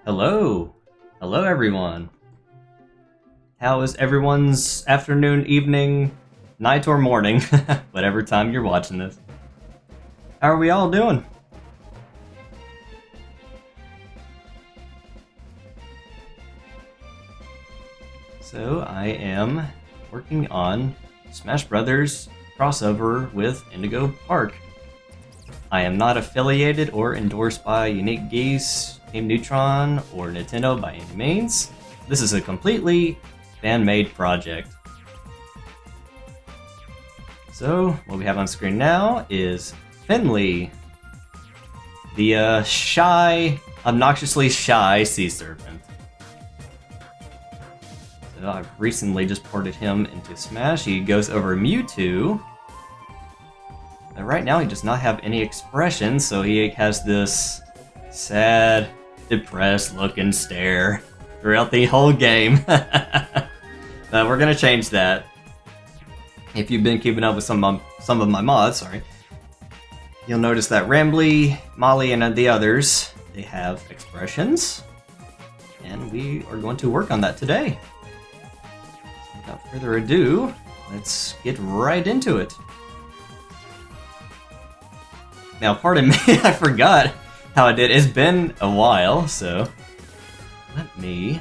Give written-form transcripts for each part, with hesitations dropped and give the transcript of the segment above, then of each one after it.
Hello! Hello everyone! How is everyone's afternoon, evening, night, or morning? Whatever time you're watching this. How are we all doing? So, I am working on Smash Brothers crossover with Indigo Park. I am not affiliated or endorsed by Unique Geese, Team Neutron, or Nintendo by any means. This is a completely fan-made project. So, what we have on screen now is Finley, the shy, obnoxiously shy sea serpent. So I've recently just ported him into Smash. He goes over Mewtwo. And right now he does not have any expression, so he has this sad, depressed looking stare throughout the whole game. We're gonna change that. If you've been keeping up with some of my mods, you'll notice that Rambly, Molly, and the others, they have expressions, and we are going to work on that today. So without further ado, let's get right into it. Now, pardon me, I forgot how I did. It's been a while, so let me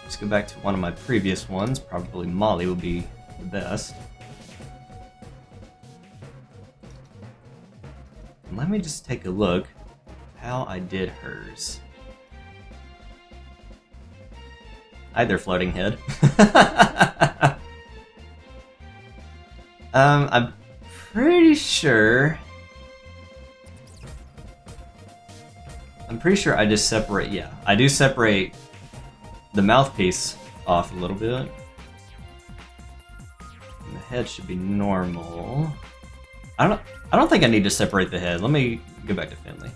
just go back to one of my previous ones. Probably Molly will be the best. And let me just take a look how I did hers. Either floating head. I'm pretty sure I just separate, yeah. I do separate the mouthpiece off a little bit. And the head should be normal. I don't think I need to separate the head. Let me go back to Finley.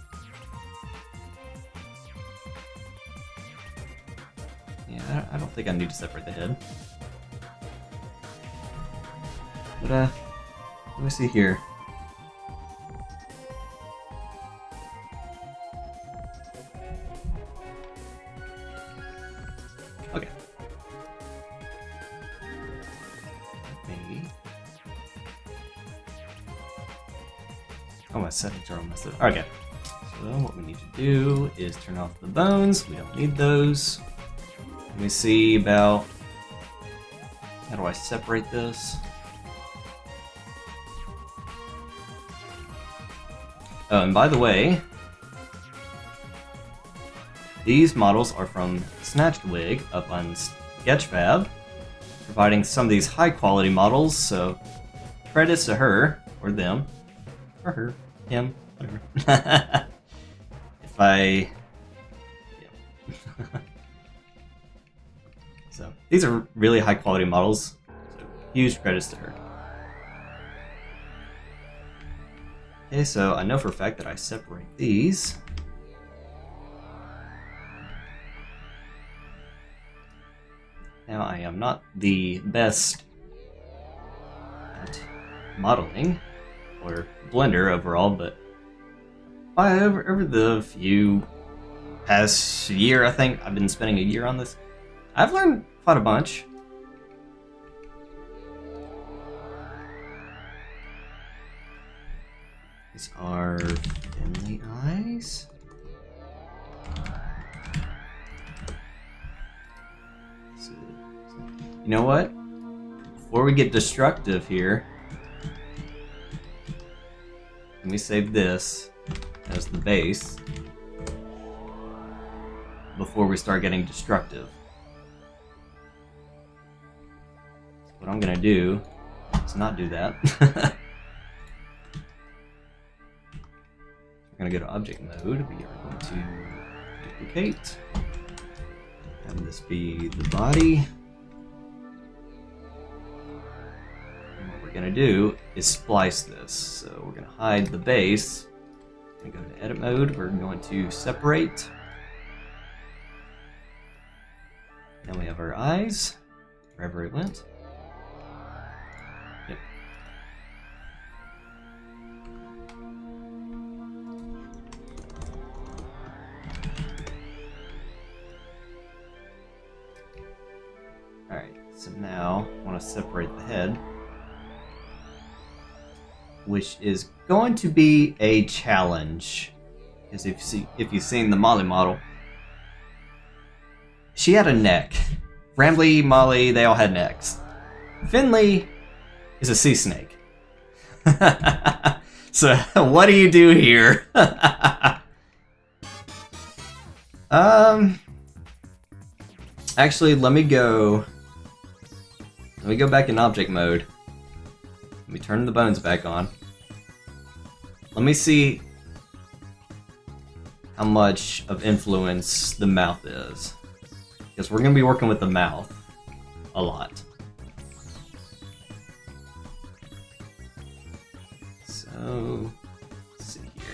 Yeah, I don't think I need to separate the head. But let me see here. Okay. Maybe. Oh, my settings are all messed up. Okay. So what we need to do is turn off the bones. We don't need those. Let me see about how do I separate this. Oh, and by the way, these models are from Snatched Wig up on Sketchfab, providing some of these high quality models, so credits to her, or them, or her, him, whatever. Yeah. So, these are really high quality models, so huge credits to her. Okay, so I know for a fact that I separate these. Now, I am not the best at modeling or Blender overall, but over the past year, I think I've been spending a year on this, I've learned quite a bunch. These are Finley eyes. You know what? Before we get destructive here, let me save this as the base before we start getting destructive. So what I'm gonna do is not do that. We're gonna go to object mode. We are going to duplicate. Have this be the body. Gonna do is splice this. So we're gonna hide the base and go to edit mode. We're going to separate. Then we have our eyes, wherever it went. Yep. Alright, so now I want to separate the head, which is going to be a challenge. Because if you've seen the Molly model, she had a neck. Rambley, Molly, they all had necks. Finley is a sea snake. So what do you do here? Actually, let me go back in object mode. Let me turn the bones back on. Let me see how much of influence the mouth is. Because we're going to be working with the mouth a lot. So, let's see here.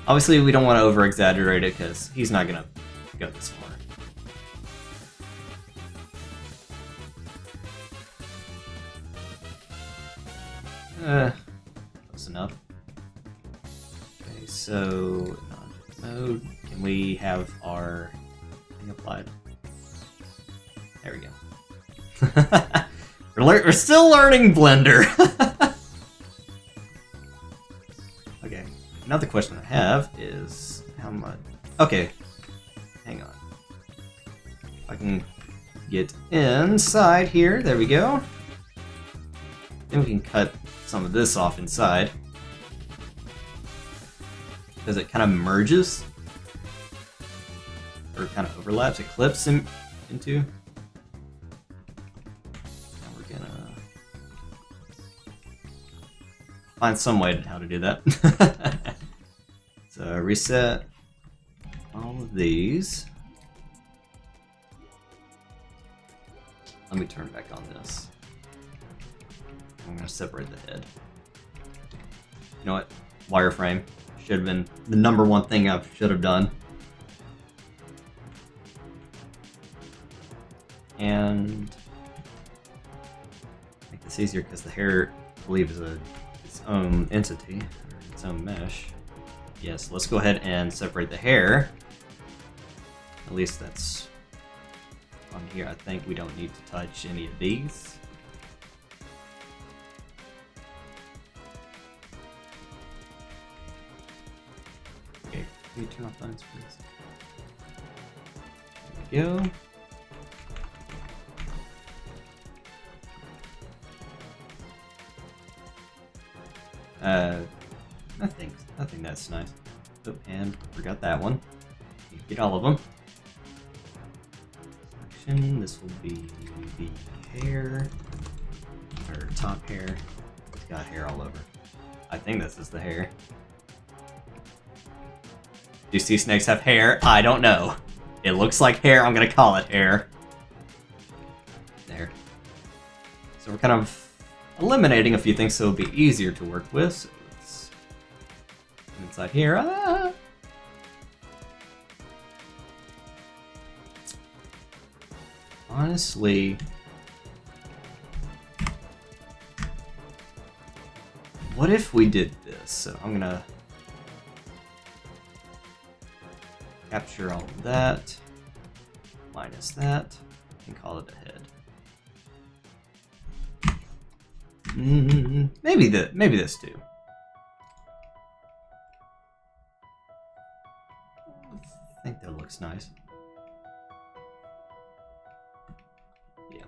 Obviously, we don't want to over-exaggerate it because he's not going to go this far. Close enough. Okay, so in object mode, can we have our thing applied? There we go. We're still learning Blender. Okay, now the question I have is how much. Okay, hang on. If I can get inside here, there we go. Then we can cut some of this off inside. Because it kind of merges. Or kind of overlaps, it clips into. Now we're gonna find some way how to do that. So reset all of these. Let me turn back on this. I'm gonna separate the head. You know what? Wireframe should have been the #1 thing I should have done. And make this easier because the hair, I believe, is its own entity, or its own mesh. Yes, let's go ahead and separate the hair. At least that's on here. I think we don't need to touch any of these. Okay, can you turn off bones, please? There we go. I think that's nice. Oh, and forgot that one. You get all of them. Selection. This will be the hair, or top hair. It's got hair all over. I think this is the hair. Do sea snakes have hair? I don't know. It looks like hair. I'm gonna call it hair. There. So we're kind of eliminating a few things so it'll be easier to work with. So let's come inside here. Ah! Honestly, what if we did this? So I'm gonna capture all of that, minus that, and call it a head. Maybe this too. I think that looks nice. Yeah,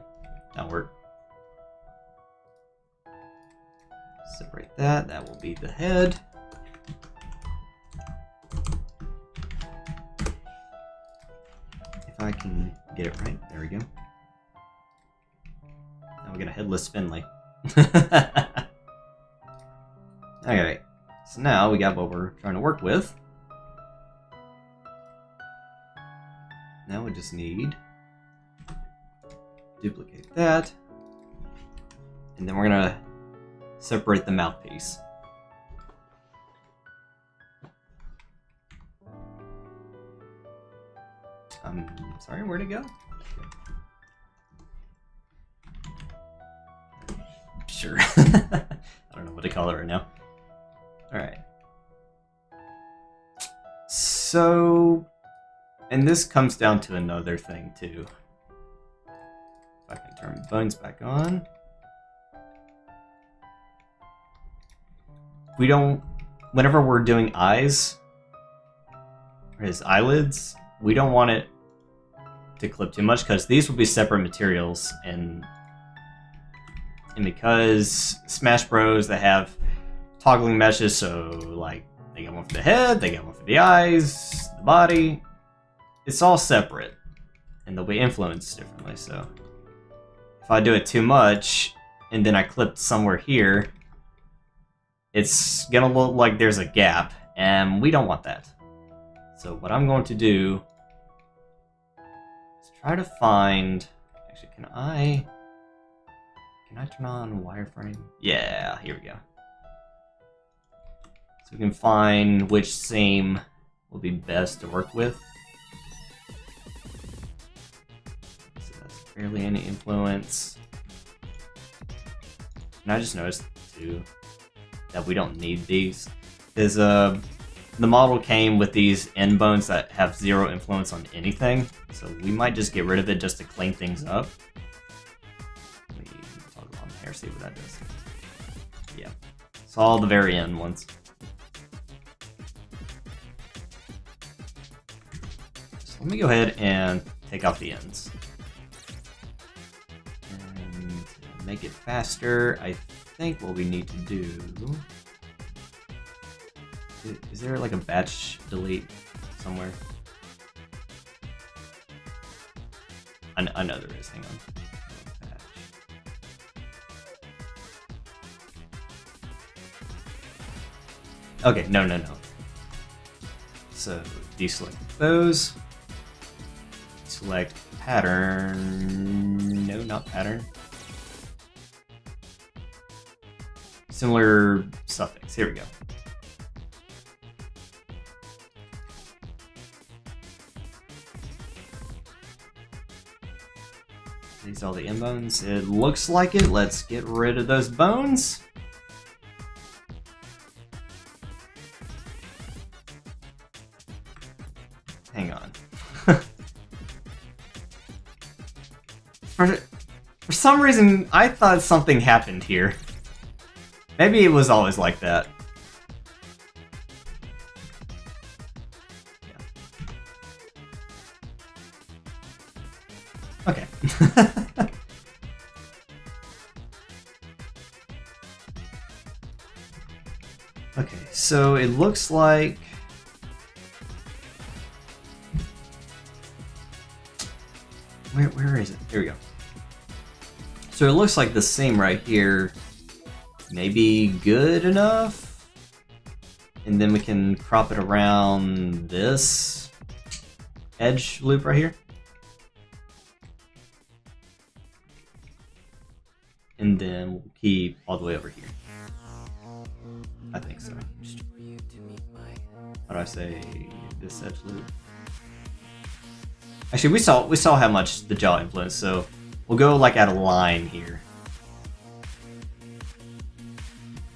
that'll work. Separate that. That will be the head. If I can get it right, there we go. Now we got a headless Finley. Okay, so now we got what we're trying to work with. Now we just need duplicate that, and then we're gonna separate the mouthpiece. Sorry, where'd it go? Sure. I don't know what to call it right now. Alright. So, and this comes down to another thing too. If I can turn bones back on. We don't, whenever we're doing eyes, or his eyelids, we don't want it to clip too much because these will be separate materials, and because Smash Bros that have toggling meshes, so like they got one for the head, they got one for the eyes, the body, it's all separate and they'll be influenced differently. So if I do it too much and then I clip somewhere here, it's gonna look like there's a gap, and we don't want that. So what I'm going to do is try to find, actually can I turn on wireframe? Yeah, here we go. So we can find which seam will be best to work with. So that's barely any influence. And I just noticed too that we don't need these, because the model came with these end bones that have zero influence on anything, so we might just get rid of it just to clean things up. Let me toggle on the hair, see what that does. Yeah, it's all the very end ones. So let me go ahead and take off the ends. And to make it faster, I think what we need to do, is there like a batch delete somewhere? I know there is, hang on. Batch. Okay, no. So deselect those. Select pattern, no, not pattern. Similar suffix, here we go. These are all the end bones. It looks like it. Let's get rid of those bones. Hang on. For some reason, I thought something happened here. Maybe it was always like that. Yeah. Okay. Okay, so it looks like... Where is it? Here we go. So it looks like the seam right here may be good enough. And then we can crop it around this edge loop right here. And then we'll keep all the way over here. I think so. How do I say this edge loop? Actually, we saw how much the jaw influenced, so we'll go like at a line here.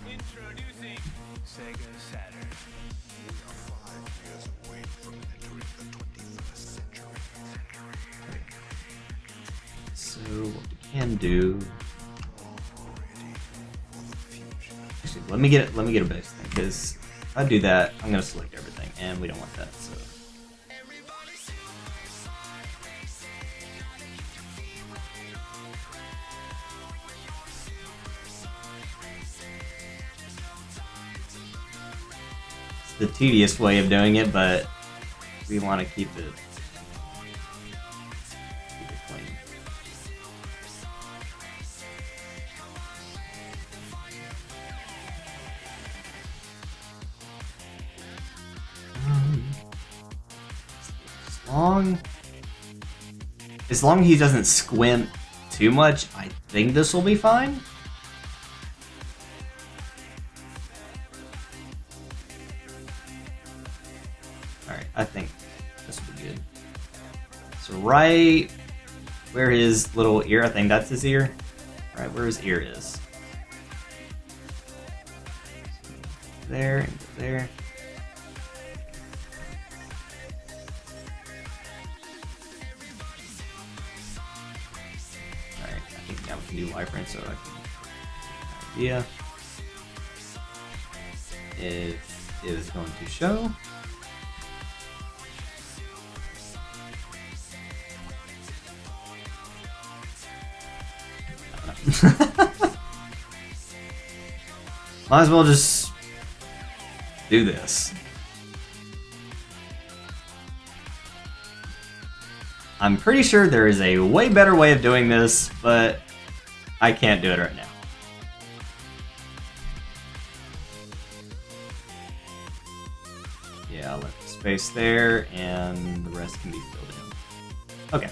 Introducing Sega Saturn. We are 5 years away from entering the 21st century. So what we can do. Actually, let me get a base thing, because if I do that, I'm gonna select everything, and we don't want that. So. The tedious way of doing it, but we want to keep it clean. As long as he doesn't squint too much, I think this will be fine. Alright, I think this will be good. So right where his little ear, I think that's his ear. Right where his ear is. So there, and there. Alright. can do wireframe, so I can idea if it is going to show. Might as well just do this. I'm pretty sure there is a way better way of doing this, but I can't do it right now. Yeah, I'll let the space there, and the rest can be filled in. Okay.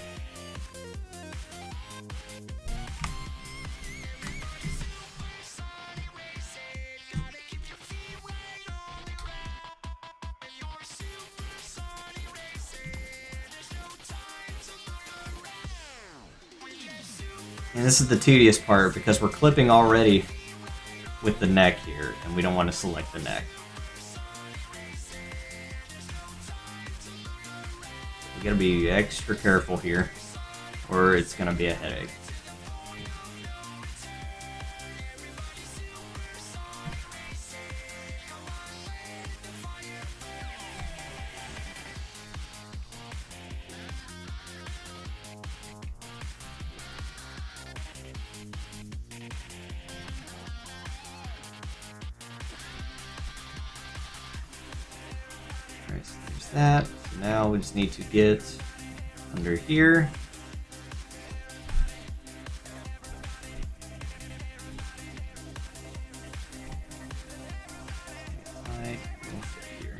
And this is the tedious part because we're clipping already with the neck here, and we don't want to select the neck. You gotta be extra careful here, or it's gonna be a headache. Alright, so there's that. So now we just need to get under here. Right, we'll fit here.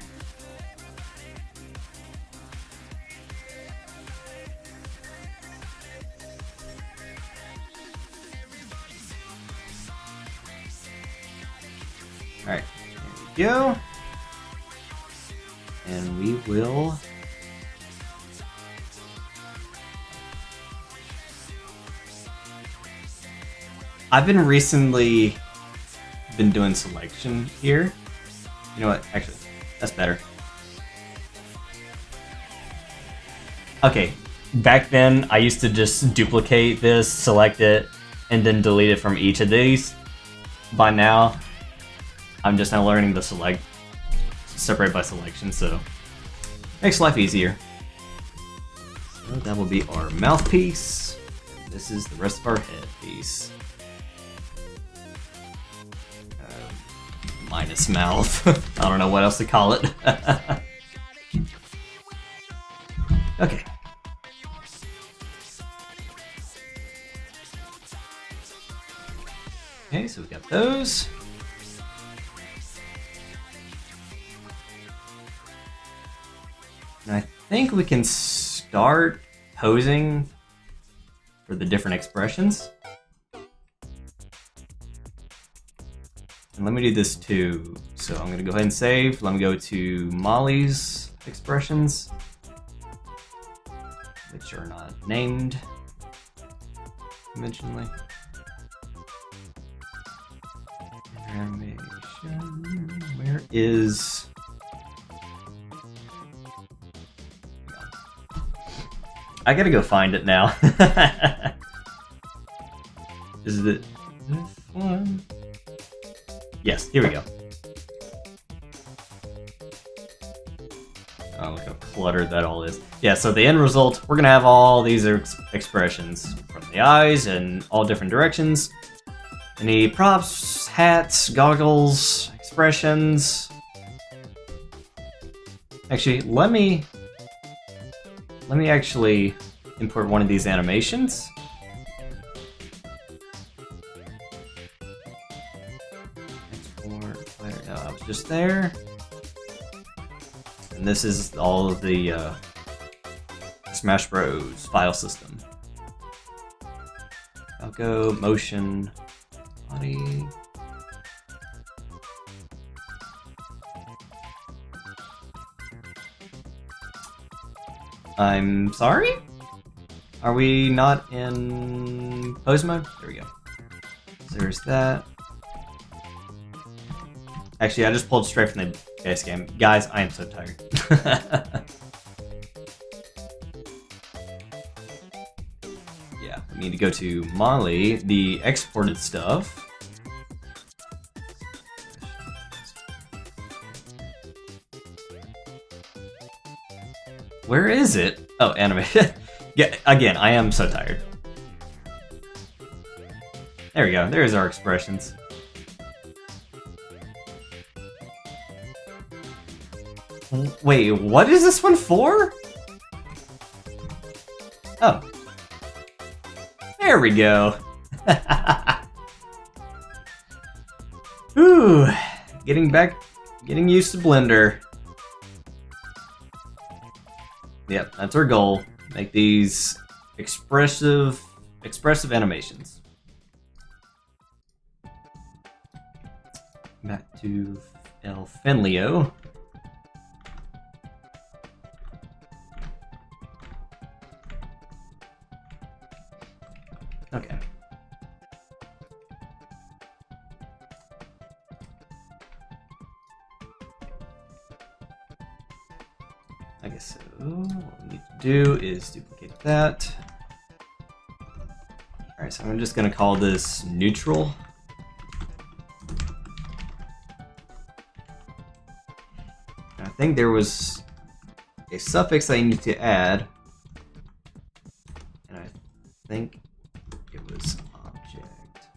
Alright, there we go. And we will I've been recently doing selection here. You know what? Actually, that's better. Okay, back then I used to just duplicate this, select it, and then delete it from each of these. By now, I'm just now learning to separate by selection, so makes life easier. So that will be our mouthpiece. This is the rest of our headpiece. Minus mouth. I don't know what else to call it. Okay. Okay, so we've got those. And I think we can start posing for the different expressions. And let me do this too. So I'm gonna go ahead and save. Let me go to Molly's expressions, which are not named conventionally. Animation. Where is? I gotta go find it now. Is it this one? Yes, here we go. Oh, look how cluttered that all is. Yeah, so the end result, we're gonna have all these expressions from the eyes in all different directions. Any props, hats, goggles, expressions. Actually, let me actually import one of these animations. I was just there. And this is all of the Smash Bros. File system. I'll go motion, body. I'm sorry? Are we not in pose mode? There we go. So there's that. Actually, I just pulled straight from the base game. Guys, I am so tired. yeah, we need to go to Molly, the exported stuff. Where is it? Oh, animated. Yeah, again, I am so tired. There we go. There's our expressions. Wait, what is this one for? Oh. There we go. Whew. Getting used to Blender. Yep, that's our goal. Make these expressive animations. Back to El Finley. Okay. I guess so. What we need to do is duplicate that. Alright, so I'm just going to call this neutral. I think there was a suffix I need to add. And I think it was object.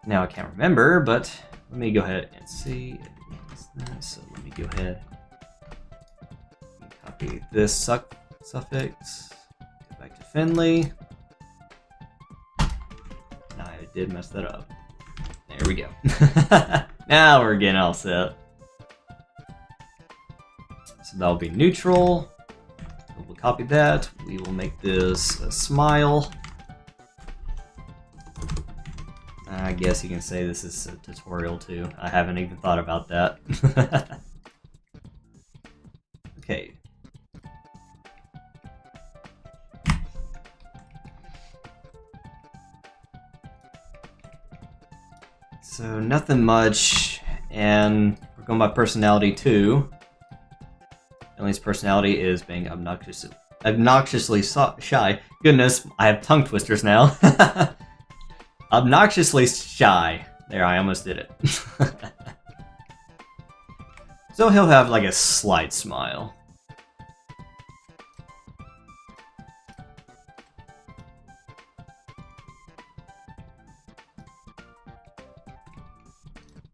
Now I can't remember, but let me go ahead and see. So let me go ahead and copy this suffix. Go back to Finley. I did mess that up. There we go. Now we're getting all set. So that'll be neutral. We'll copy that. We will make this a smile. I guess you can say this is a tutorial too. I haven't even thought about that. Okay. So nothing much, and we're going by personality too. Emily's personality is being obnoxiously shy. Goodness, I have tongue twisters now. Obnoxiously shy. There, I almost did it. So he'll have like a slight smile.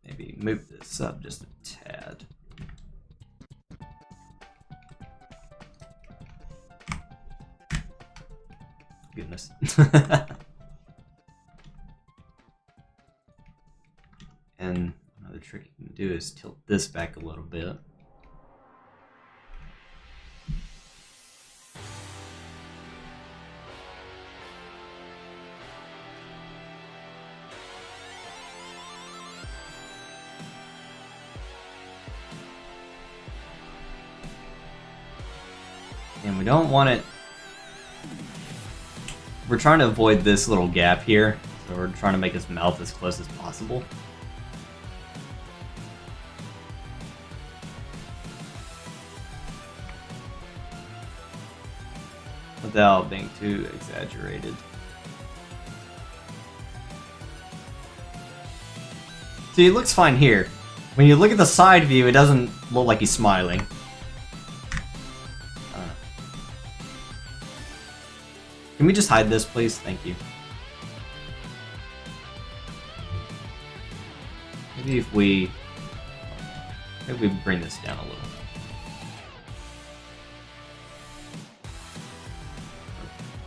Maybe move this up just a tad. Goodness. And another trick you can do is tilt this back a little bit. And we don't want it... We're trying to avoid this little gap here, so we're trying to make his mouth as close as possible. Without being too exaggerated. See, it looks fine here. When you look at the side view, it doesn't look like he's smiling. Can we just hide this, please? Thank you. Maybe we bring this down a little.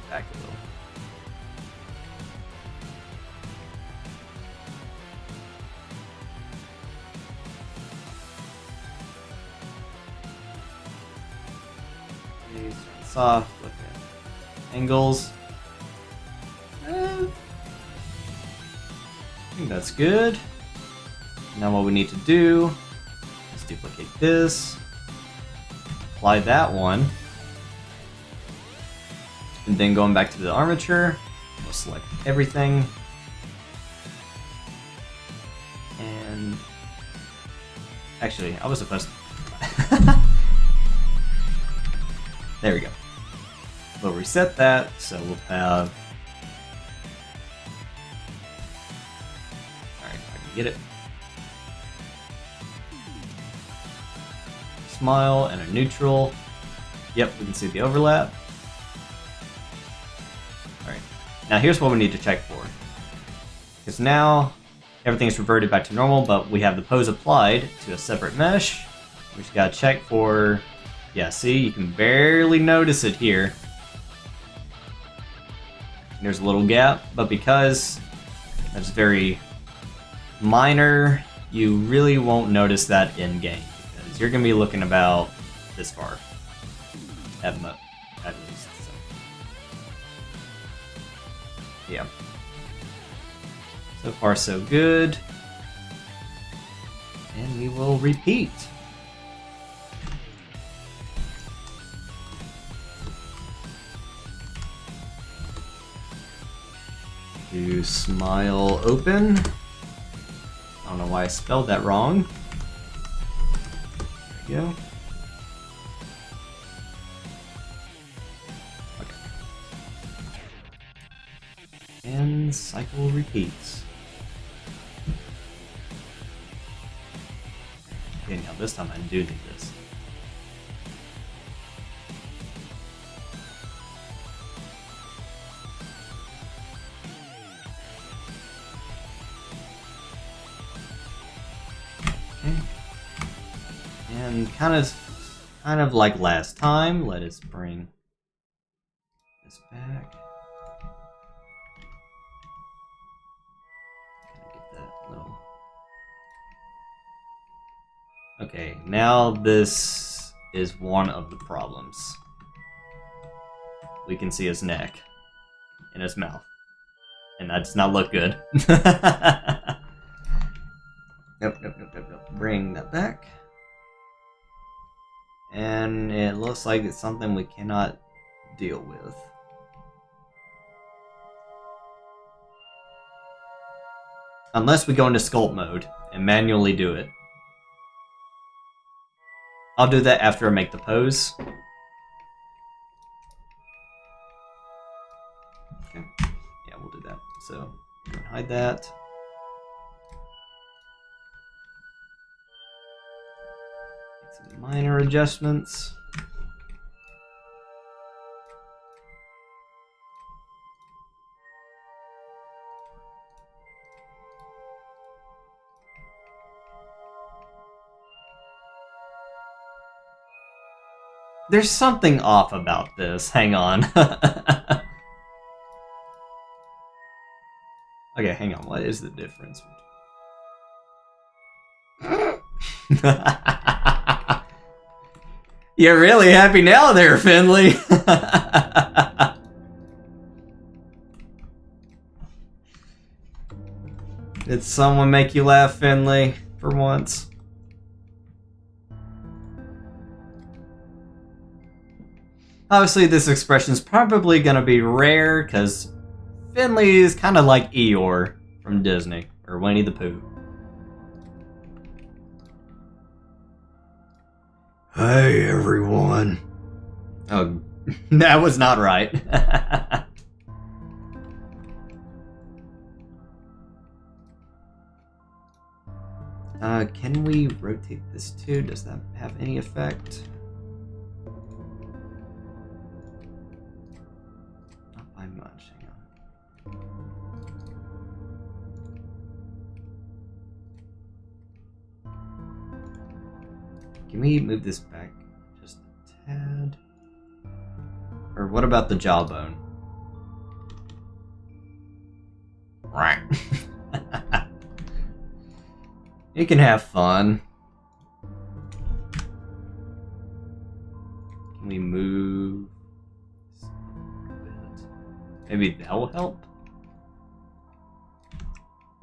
Back a little. Soft, look at angles. I think that's good. Now what we need to do is duplicate this, apply that one, and then going back to the armature, we'll select everything, and actually I was supposed to There we go. We'll reset that, so we'll have... Alright, if I can get it. Smile and a neutral. Yep, we can see the overlap. Alright, now here's what we need to check for. Because now everything's reverted back to normal, but we have the pose applied to a separate mesh. We just gotta check for... Yeah, see, you can barely notice it here. There's a little gap, but because that's very minor, you really won't notice that in-game. Because you're gonna be looking about this far. At least. So. Yeah. So far, so good. And we will repeat. Do smile open. I don't know why I spelled that wrong. There we go. Okay. And cycle repeats. Okay, now this time I do need this. And kind of like last time, let us bring this back. Get that little. Okay, now this is one of the problems. We can see his neck and his mouth, and that does not look good. Nope. Bring that back. And it looks like it's something we cannot deal with. Unless we go into sculpt mode and manually do it. I'll do that after I make the pose. Okay. Yeah, we'll do that. So, hide that. Minor adjustments. There's something off about this. Hang on. Okay, hang on. What is the difference? You're really happy now there, Finley. Did someone make you laugh, Finley, for once? Obviously, this expression is probably going to be rare, because Finley is kind of like Eeyore from Disney, or Winnie the Pooh. Hey, everyone. Oh, that was not right. Can we rotate this too? Does that have any effect? Not by much. Hang on. Can we move this back just a tad? Or what about the jawbone? Right. You can have fun. Can we move a bit? Maybe that will help?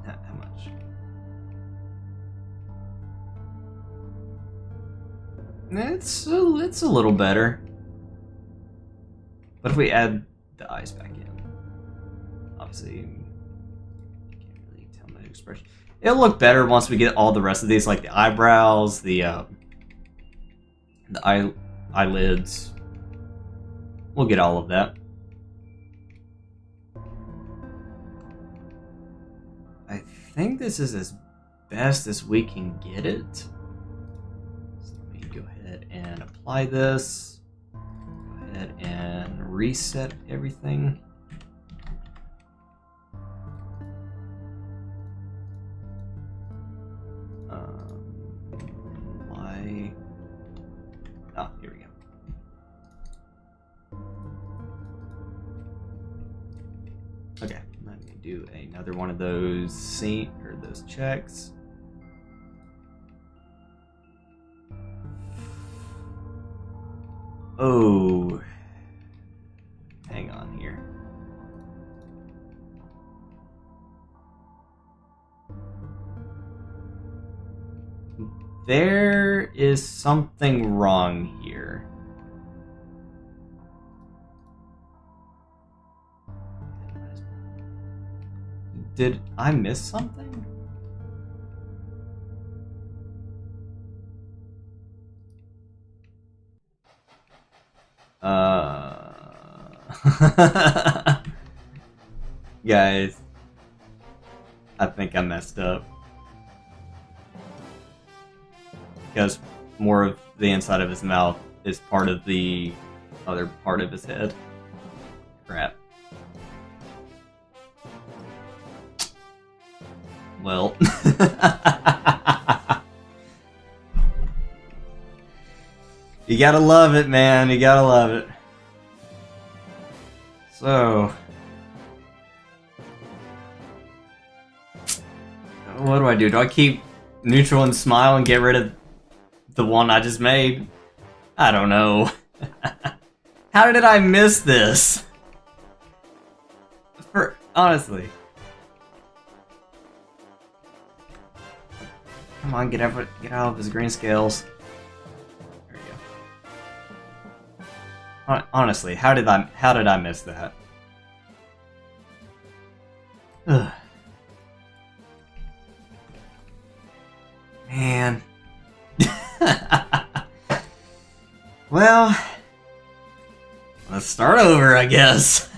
How much? It's a little better. But if we add the eyes back in, obviously, you can't really tell my expression. It'll look better once we get all the rest of these, like the eyebrows, the eyelids, We'll get all of that. I think this is as best as we can get it. So let me go ahead and apply this. Go ahead and reset everything. Oh, here we go. Okay, let me do another one of those those checks. Oh, hang on here. There is something wrong here. Did I miss something? Guys, I think I messed up. Because more of the inside of his mouth is part of the other part of his head. Crap. Well. You gotta love it, man. You gotta love it. So. What do? Do I keep neutral and smile and get rid of the one I just made? I don't know. How did I miss this? Honestly. Come on, get out of his green scales. There we go. Honestly, how did I miss that? Ugh. Man. Well, let's start over, I guess.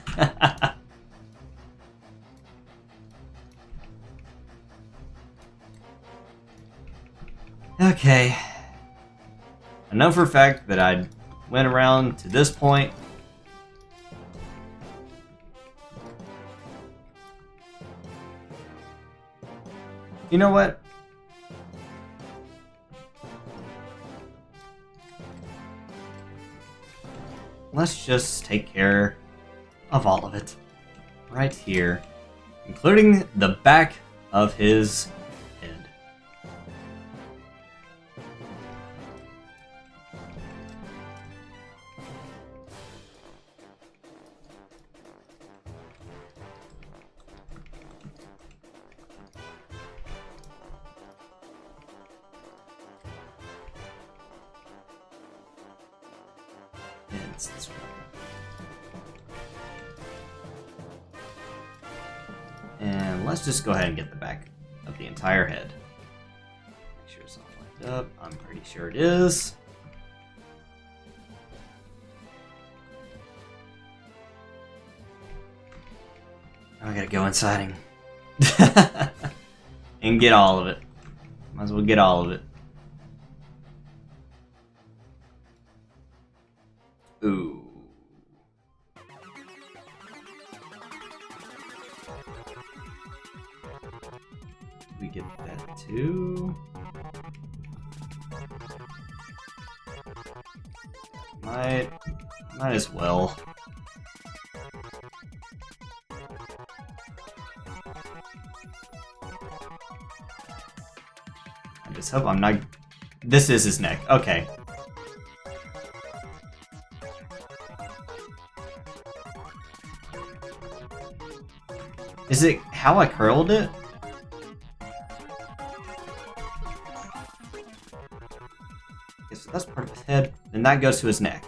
Okay. I know for a fact that I went around to this point. You know what? Let's just take care of all of it. Right here. Including the back of his head. And it's this one. And let's just go ahead and get the back of the entire head. Make sure it's all lined up. I'm pretty sure it is. I gotta go inside and get all of it. Might as well get all of it. Ooh. We get that too. Might as well. I just hope I'm not. This is his neck. Okay. Is it how I curled it? Okay, so that's part of his head. Then that goes to his neck.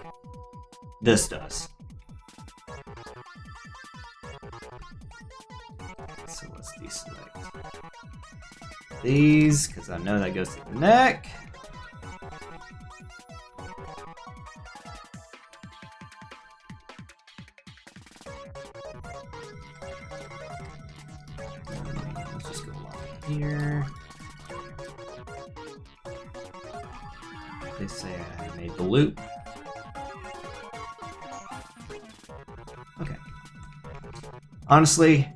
This does. So let's deselect these, because I know that goes to the neck. Let's just go along here. They say I made the loop. Okay. Honestly,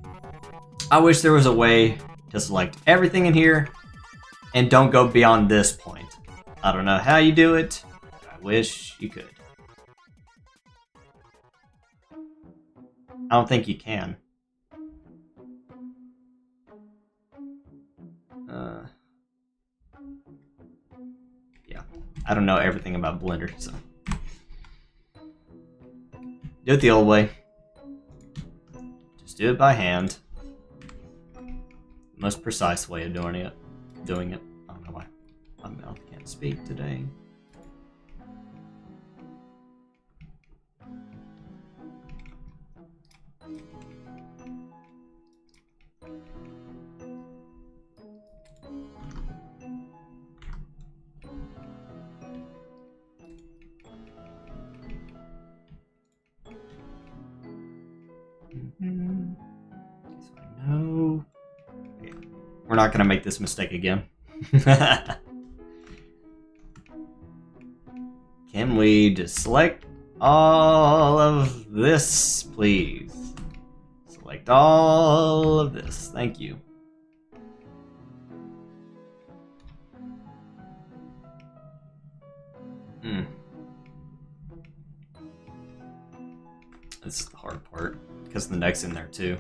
I wish there was a way to select everything in here and don't go beyond this point. I don't know how you do it, but I wish you could. I don't think you can. Yeah, I don't know everything about Blender, so do it the old way. Just do it by hand. Most precise way of doing it. I don't know why my mouth can't speak today. So I know. Okay. We're not gonna make this mistake again. Can we just select all of this, please? Select all of this. Thank you. This is the hard part, because the neck's in there too.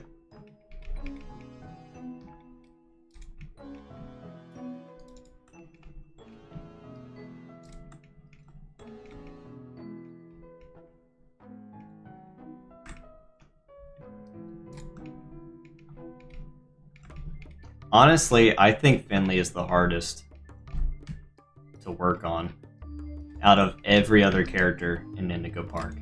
Honestly, I think Finley is the hardest to work on out of every other character in Indigo Park.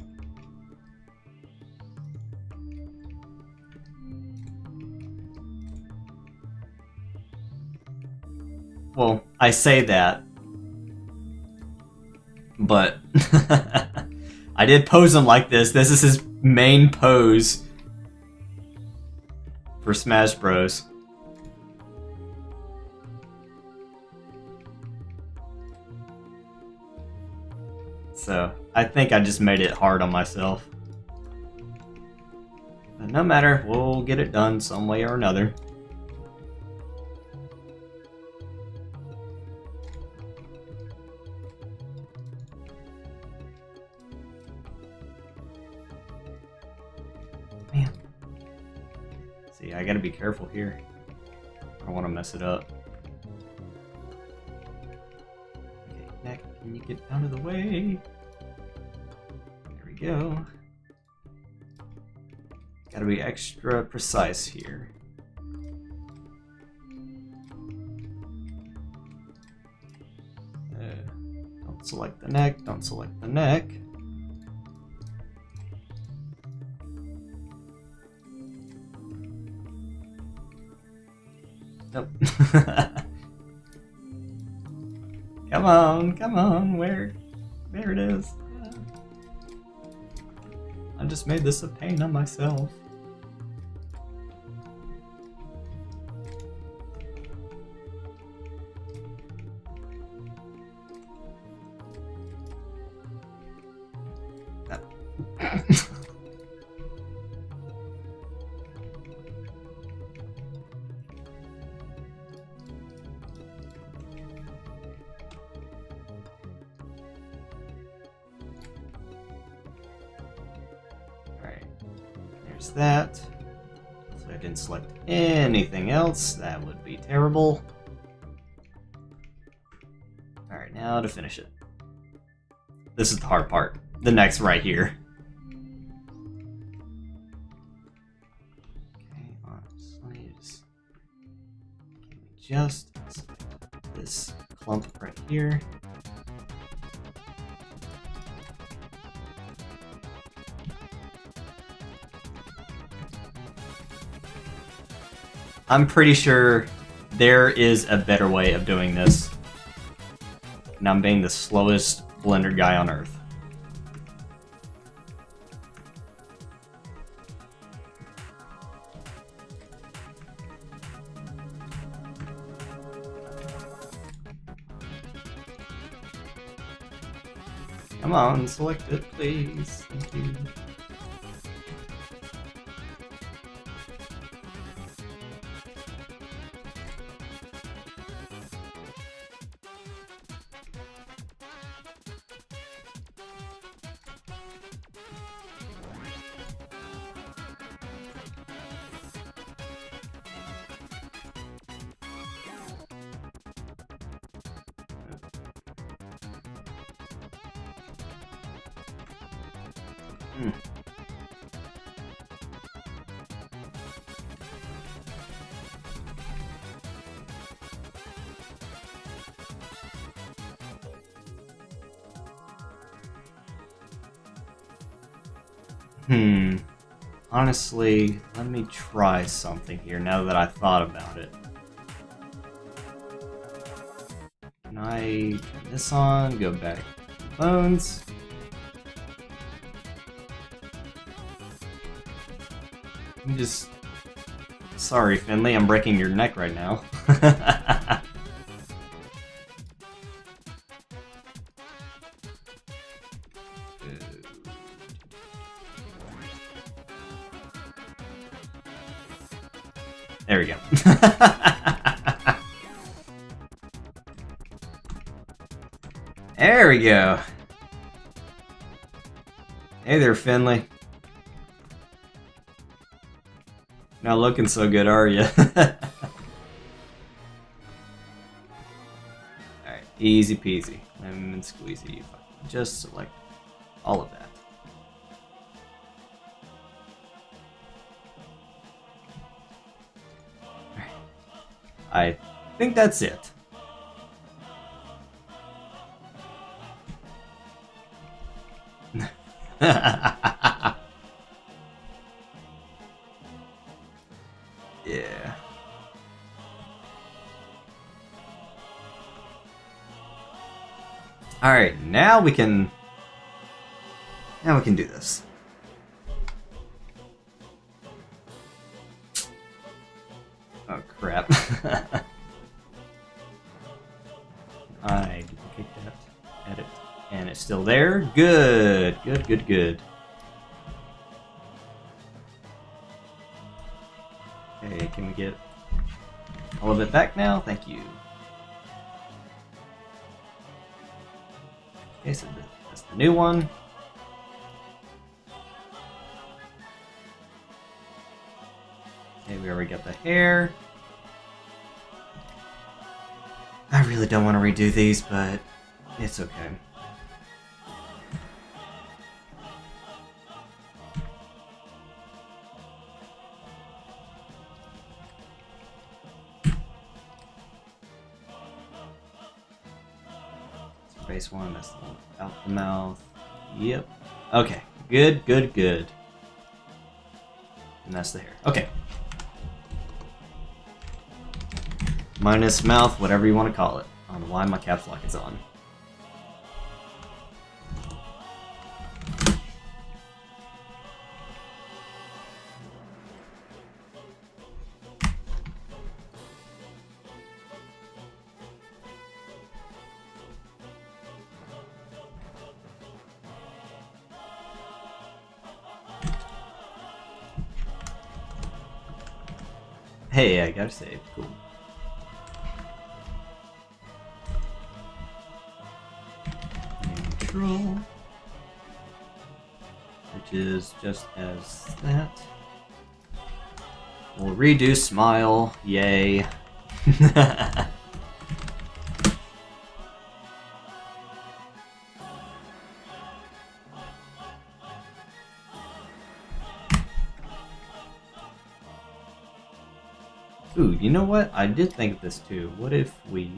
Well, I say that, but I did pose him like this. This is his main pose for Smash Bros. So, I think I just made it hard on myself. But no matter, we'll get it done some way or another. Man. See, I gotta be careful here. I don't want to mess it up. Okay, neck, can you get out of the way? There we go. Gotta be extra precise here. Don't select the neck, don't select the neck. Nope. Come on, where? There it is. I just made this a pain on myself. That. So I didn't select anything else. That would be terrible. Alright, now to finish it. This is the hard part. The neck's right here. Okay, honestly, just this clump right here. I'm pretty sure there is a better way of doing this. And I'm being the slowest Blender guy on Earth. Come on, select it, please. Thank you. Hmm. Honestly, let me try something here now that I thought about it. Can I turn this on? Go back to bones. I'm just... Sorry, Finley, I'm breaking your neck right now. There we go. There we go. Hey there, Finley. Not looking so good, are you? Alright, easy peasy. Lemon squeezy. Just select all of that. I think that's it. Yeah. Alright, now we can do this. Oh crap. I duplicate that, edit, and it's still there. Good, good, good, good. Okay, can we get all of it back now? Thank you. Okay, so that's the new one. Okay, we already got the hair. I really don't want to redo these, but it's okay. So base one, that's the one without the mouth. Yep. Okay, good, good, good. And that's the hair. Okay. Minus mouth, whatever you want to call it. I don't know why my caps lock is on. Hey, I gotta save. Cool. Control, which is just as that. We'll redo smile. Yay. Ooh, you know what? I did think of this too. What if we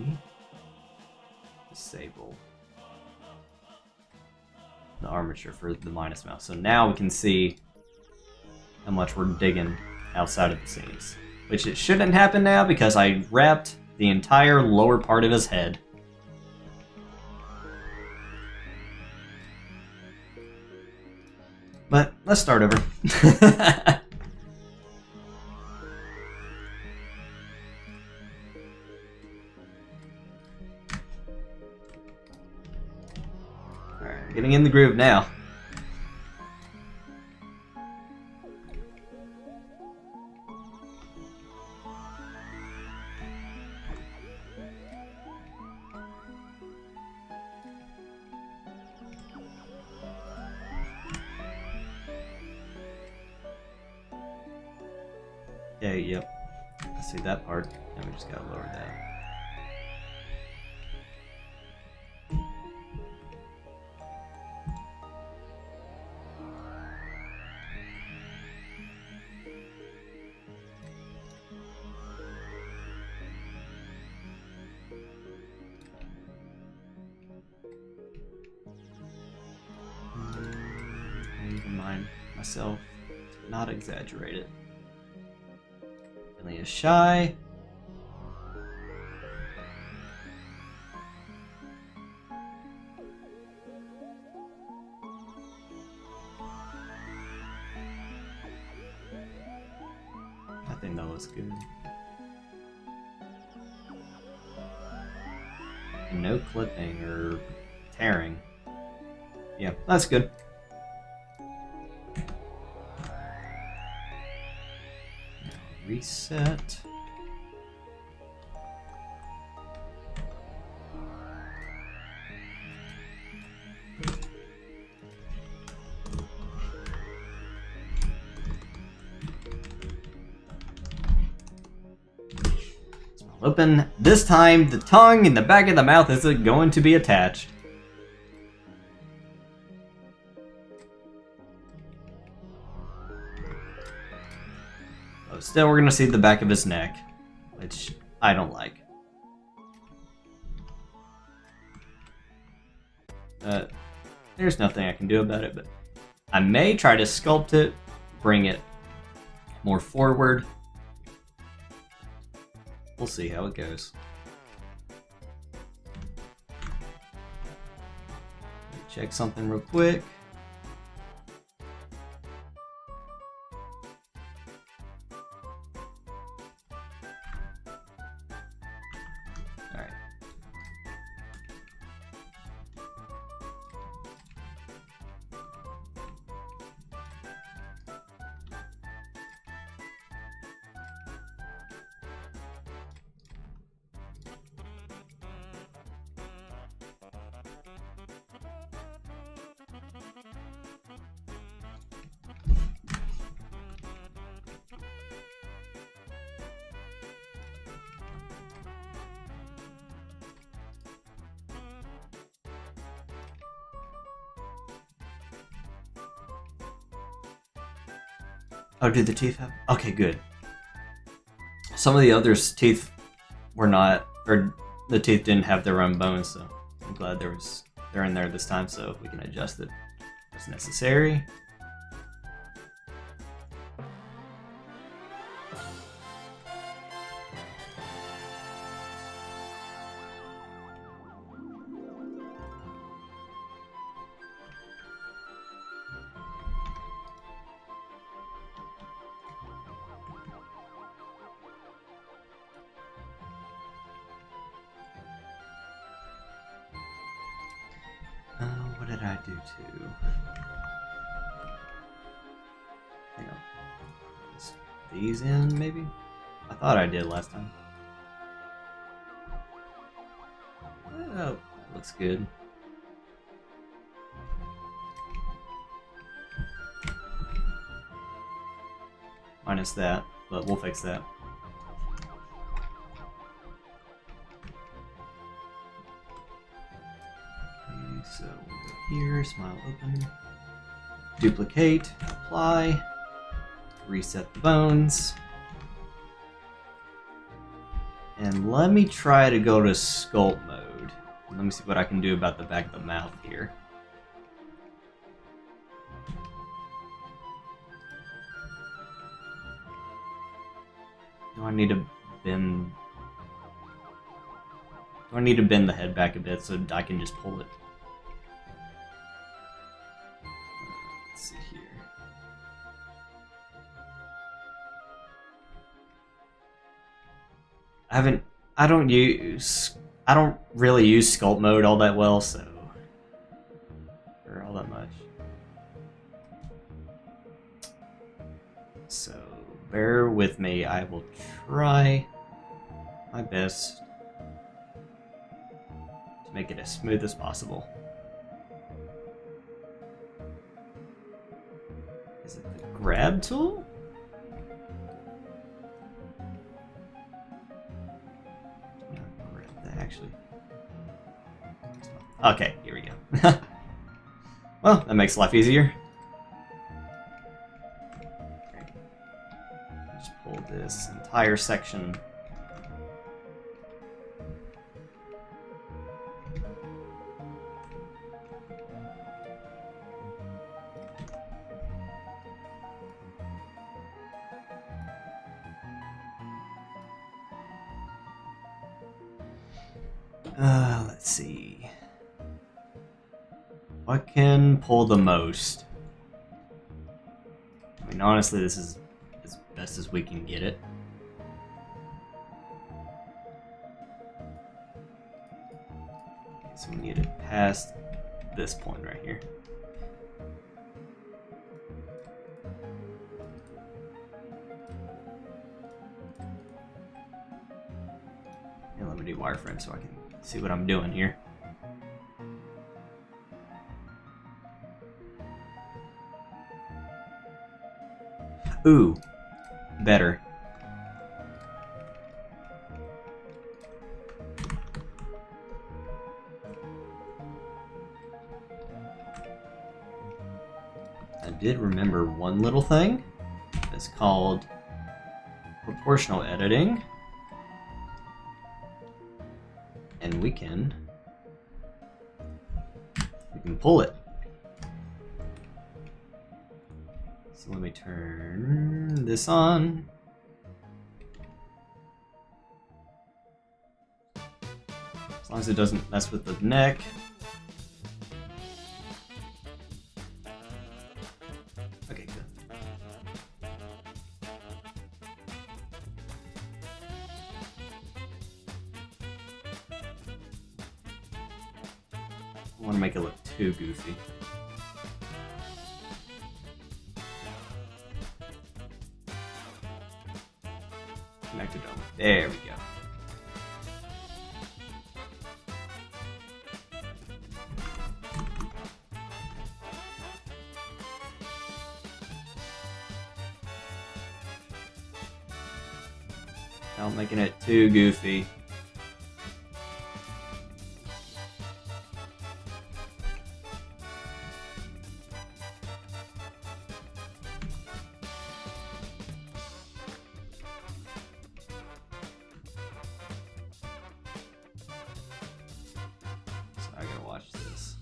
disable the armature for the minus mouse? So now we can see how much we're digging outside of the scenes. Which it shouldn't happen now because I wrapped the entire lower part of his head. But let's start over. Getting in the groove now. Okay, yep. I see that part. And we just gotta lower that. I need to remind myself to not exaggerate it. Finley is shy. I think that was good. And no clipping or tearing. Yeah, that's good. Now reset. Smile open. This time, the tongue in the back of the mouth isn't going to be attached. Still, we're gonna see the back of his neck, which I don't like. There's nothing I can do about it, but I may try to sculpt it, bring it more forward. We'll see how it goes. Check something real quick. Oh, do the teeth have? Okay, good. Some of the others' teeth were not, or the teeth didn't have their own bones, so I'm glad they're in there this time, so we can adjust it as necessary. What did I do to? Hang on. Just these in, maybe? I thought I did last time. Oh, that looks good. Minus that, but we'll fix that. So we'll go here, smile open, duplicate, apply, reset the bones, and let me try to go to sculpt mode. Let me see what I can do about the back of the mouth here. Do I need to bend? Do I need to bend the head back a bit so I can just pull it? Let's see here. I don't really use sculpt mode all that well, so for all So bear with me. I will try my best to make it as smooth as possible. Is it the grab tool? No, grab that actually. Okay, here we go. Well, that makes life easier. Okay. Just pull this entire section. Let's see. What can pull the most? I mean, honestly, this is as best as we can get it. Okay, so we need it past this point right here. And let me do wireframe so I can see what I'm doing here. Ooh, better. I did remember one little thing. It's called proportional editing. And we can pull it. So let me turn this on. As long as it doesn't mess with the neck. Okay, good. I want to make it look too goofy. Connected dome. There we go. Now I'm making it too goofy. I gotta watch this.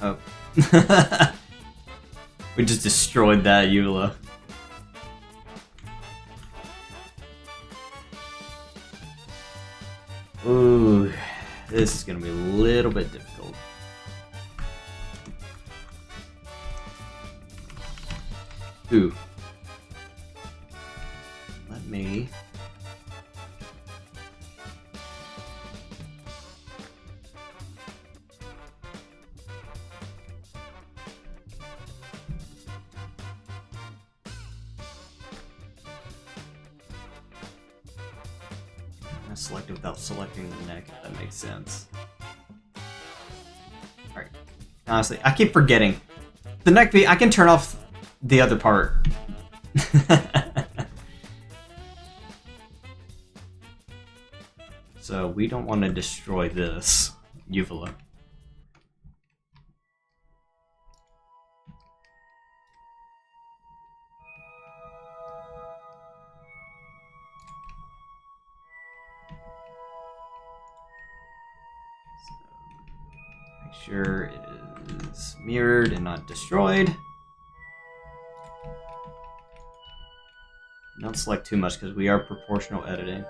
Oh. We just destroyed that Eula. Ooh, this is gonna be a little bit difficult. Ooh. Let me... select it without selecting the neck, if that makes sense. Alright. Honestly, I keep forgetting. The neck beat, I can turn off the other part. So we don't want to destroy this uvula. Make sure it is mirrored and not destroyed. Don't select too much because we are proportional editing.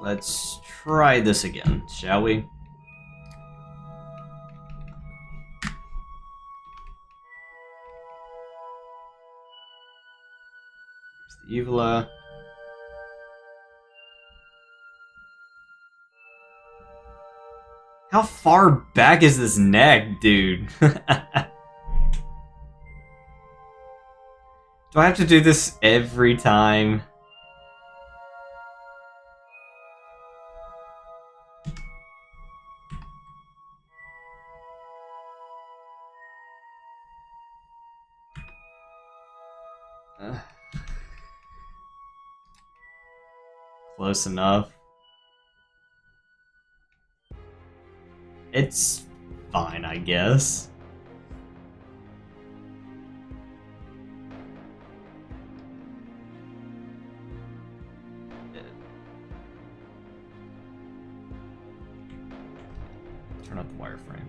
Let's try this again, shall we? Here's the uvula. How far back is this neck, dude? Do I have to do this every time? Close enough. It's fine, I guess. Turn up the wireframe.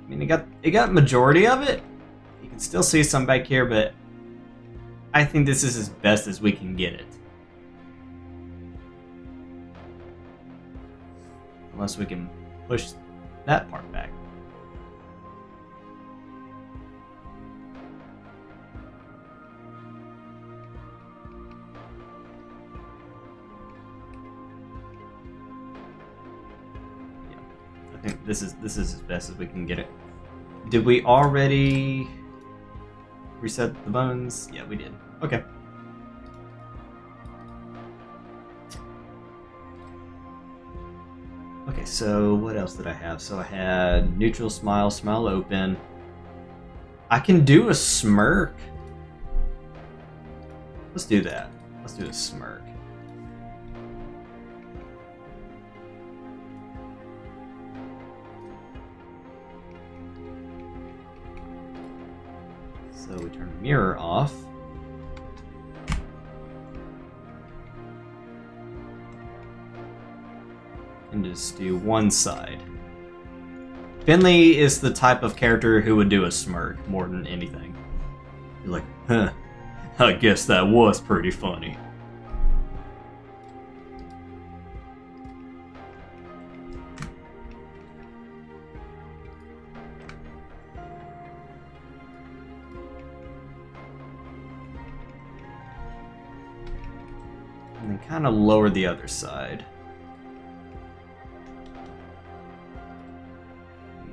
I mean, it got majority of it. You can still see some back here, but I think this is as best as we can get it. Unless we can push that part back. Yeah, I think this is as best as we can get it. Did we already reset the bones? Yeah, we did. Okay. Okay, so what else did I have? So I had neutral smile, smile open. I can do a smirk. Let's do that. Let's do a smirk. So we turn the mirror off. And just do one side. Finley is the type of character who would do a smirk more than anything. You're like, huh, I guess that was pretty funny. And then kind of lower the other side.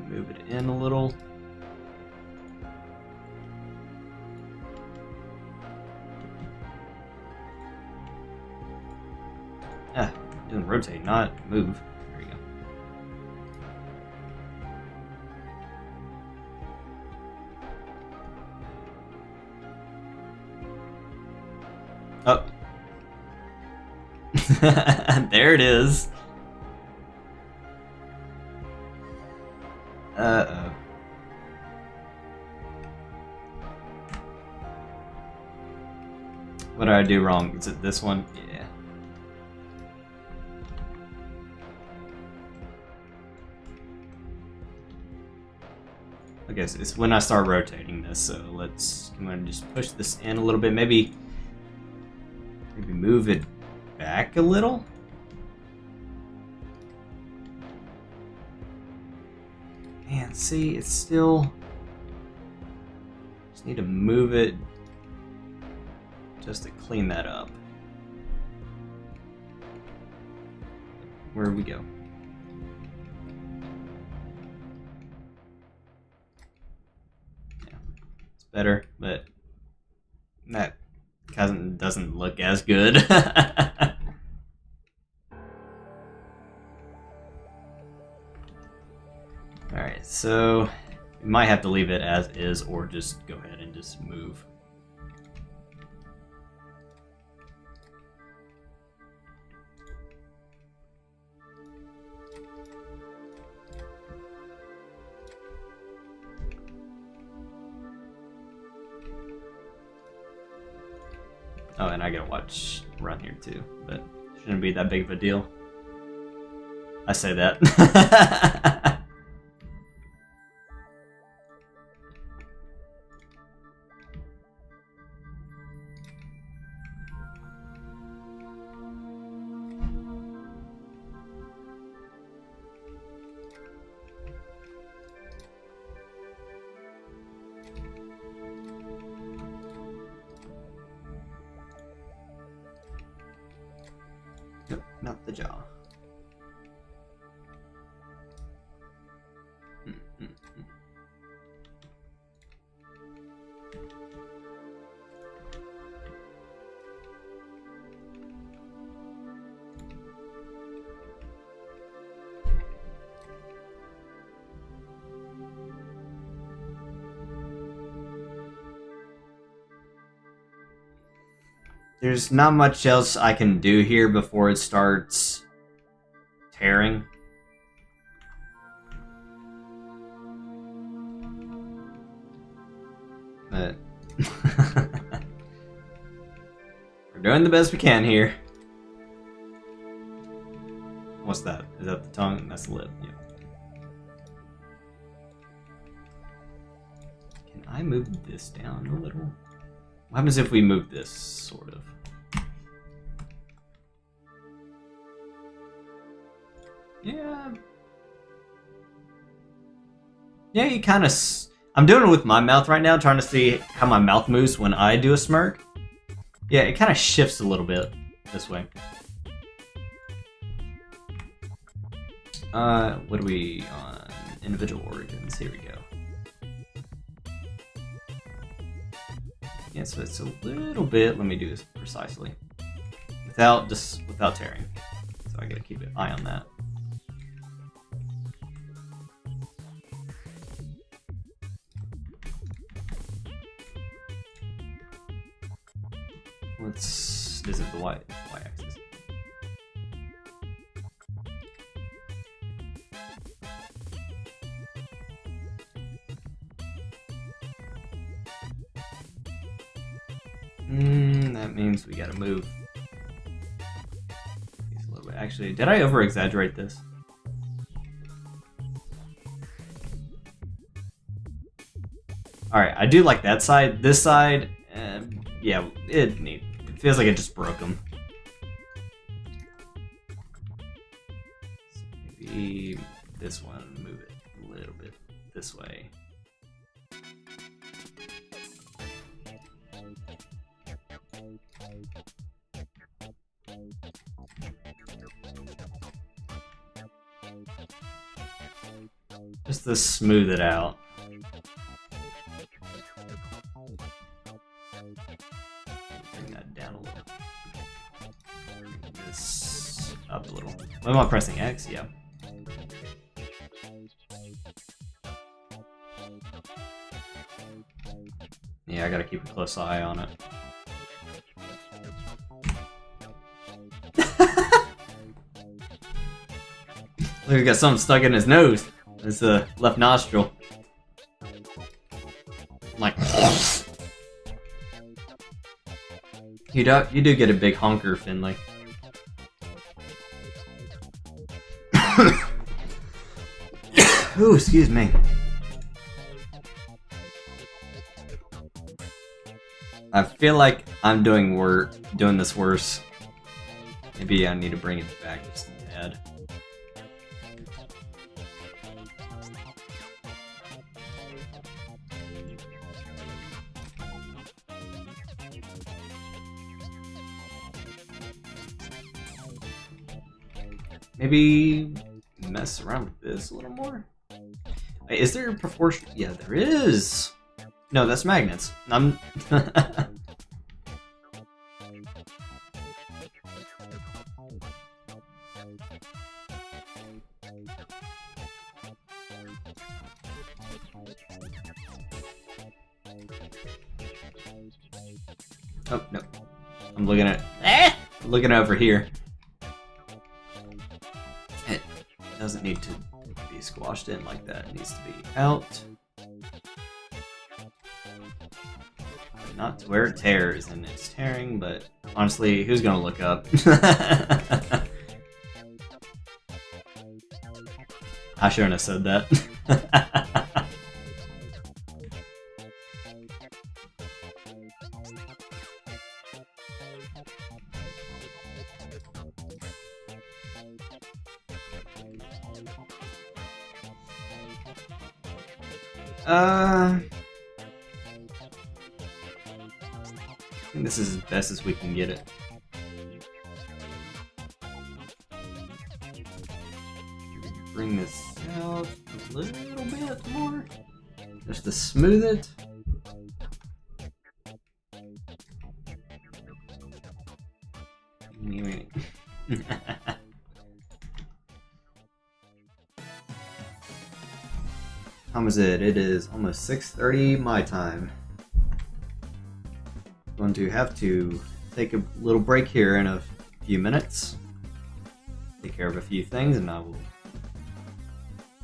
Move it in a little. Doing rotate, not move. There you go. Oh. There it is. Uh-oh. What did I do wrong? Is it this one? Yeah. Okay, so it's when I start rotating this, so I'm gonna just push this in a little bit, maybe move it back a little. Man, see, it's still... Just need to move it just to clean that up. Where do we go? Yeah, it's better, but that doesn't look as good. Alright, so you might have to leave it as is or just go ahead and just move. Oh, and I gotta watch run here too, but shouldn't be that big of a deal. I say that. Nope, not the jaw. There's not much else I can do here before it starts tearing. But we're doing the best we can here. What's that? Is that the tongue? That's the lip. Yeah. Can I move this down a little? What happens if we move this, sort of? Yeah. Yeah, you kind of... I'm doing it with my mouth right now, trying to see how my mouth moves when I do a smirk. Yeah, it kind of shifts a little bit this way. What are we on? Individual organs. Here we go. Yeah, so it's a little bit. Let me do this precisely, without tearing. So I gotta keep an eye on that. Is it the y-axis? That means we gotta move these a little bit. Actually, did I over-exaggerate this? Alright, I do like that side. This side, yeah, it feels like it just broke them. So maybe this one, move it a little bit this way. Just to smooth it out. Bring that down a little. Bring this up a little. Am I pressing X? Yeah. Yeah, I gotta keep a close eye on it. Look, he got something stuck in his nose. It's the left nostril. Like, you do get a big honker, Finley. Ooh, excuse me. I feel like I'm doing this worse. Maybe I need to bring it back just a tad. Maybe mess around with this a little more. Wait, is there a proportion? Yeah, there is. No, that's magnets. I'm. Oh no, I'm looking at. I'm looking over here. It doesn't need to be squashed in like that. It needs to be out. not to where it tears, and it's tearing, but honestly, who's gonna look up? I shouldn't have said that. I think this is as best as we can get it. Bring this out a little bit more, just to smooth it. How is it? It is almost 6:30 my time. Going to have to take a little break here in a few minutes. Take care of a few things, and I will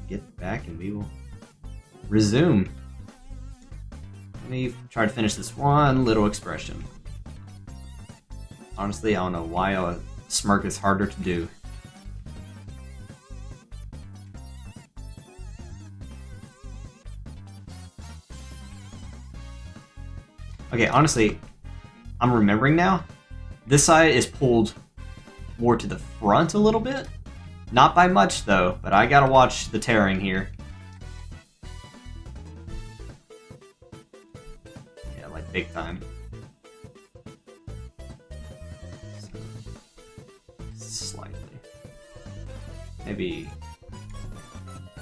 get back and we will resume. Let me try to finish this one little expression. Honestly, I don't know why a smirk is harder to do. Okay, honestly, I'm remembering now. This side is pulled more to the front a little bit. Not by much, though, but I gotta watch the tearing here. Yeah, like big time. Slightly. Maybe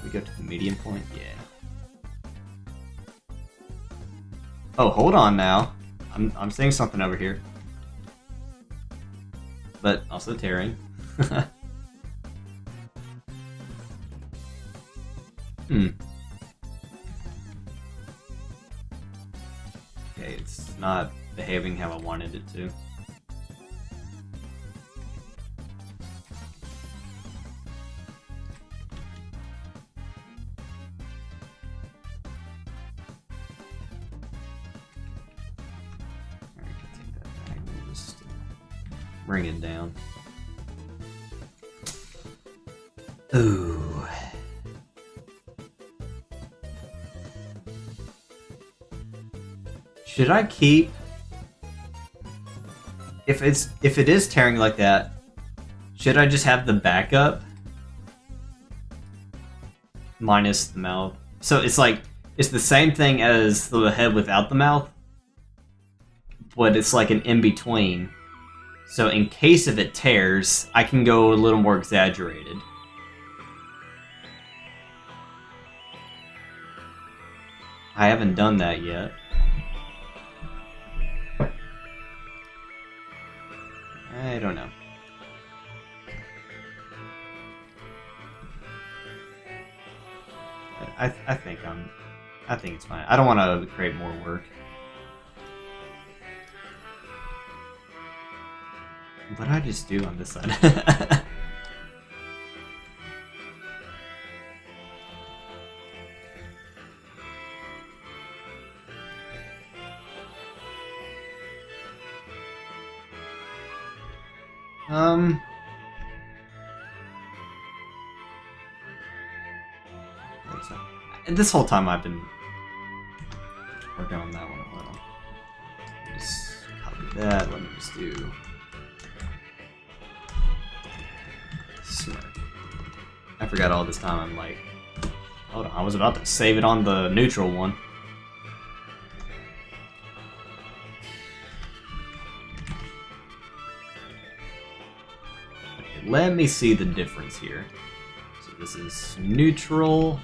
we go to the medium point? Yeah. Oh, hold on now. I'm saying something over here. But also tearing. Okay, it's not behaving how I wanted it to. Bring it down. Ooh. Should I keep? If it is tearing like that, should I just have the backup minus the mouth? So it's like it's the same thing as the head without the mouth, but it's like an in between. So in case if it tears, I can go a little more exaggerated. I haven't done that yet. I don't know. I think it's fine. I don't want to create more work. What did I just do on this side? This whole time I've been working on that one a little. Just copy that. Let me just do smirk. I forgot all this time. I'm like, hold on. I was about to save it on the neutral one. Okay, let me see the difference here. So this is neutral.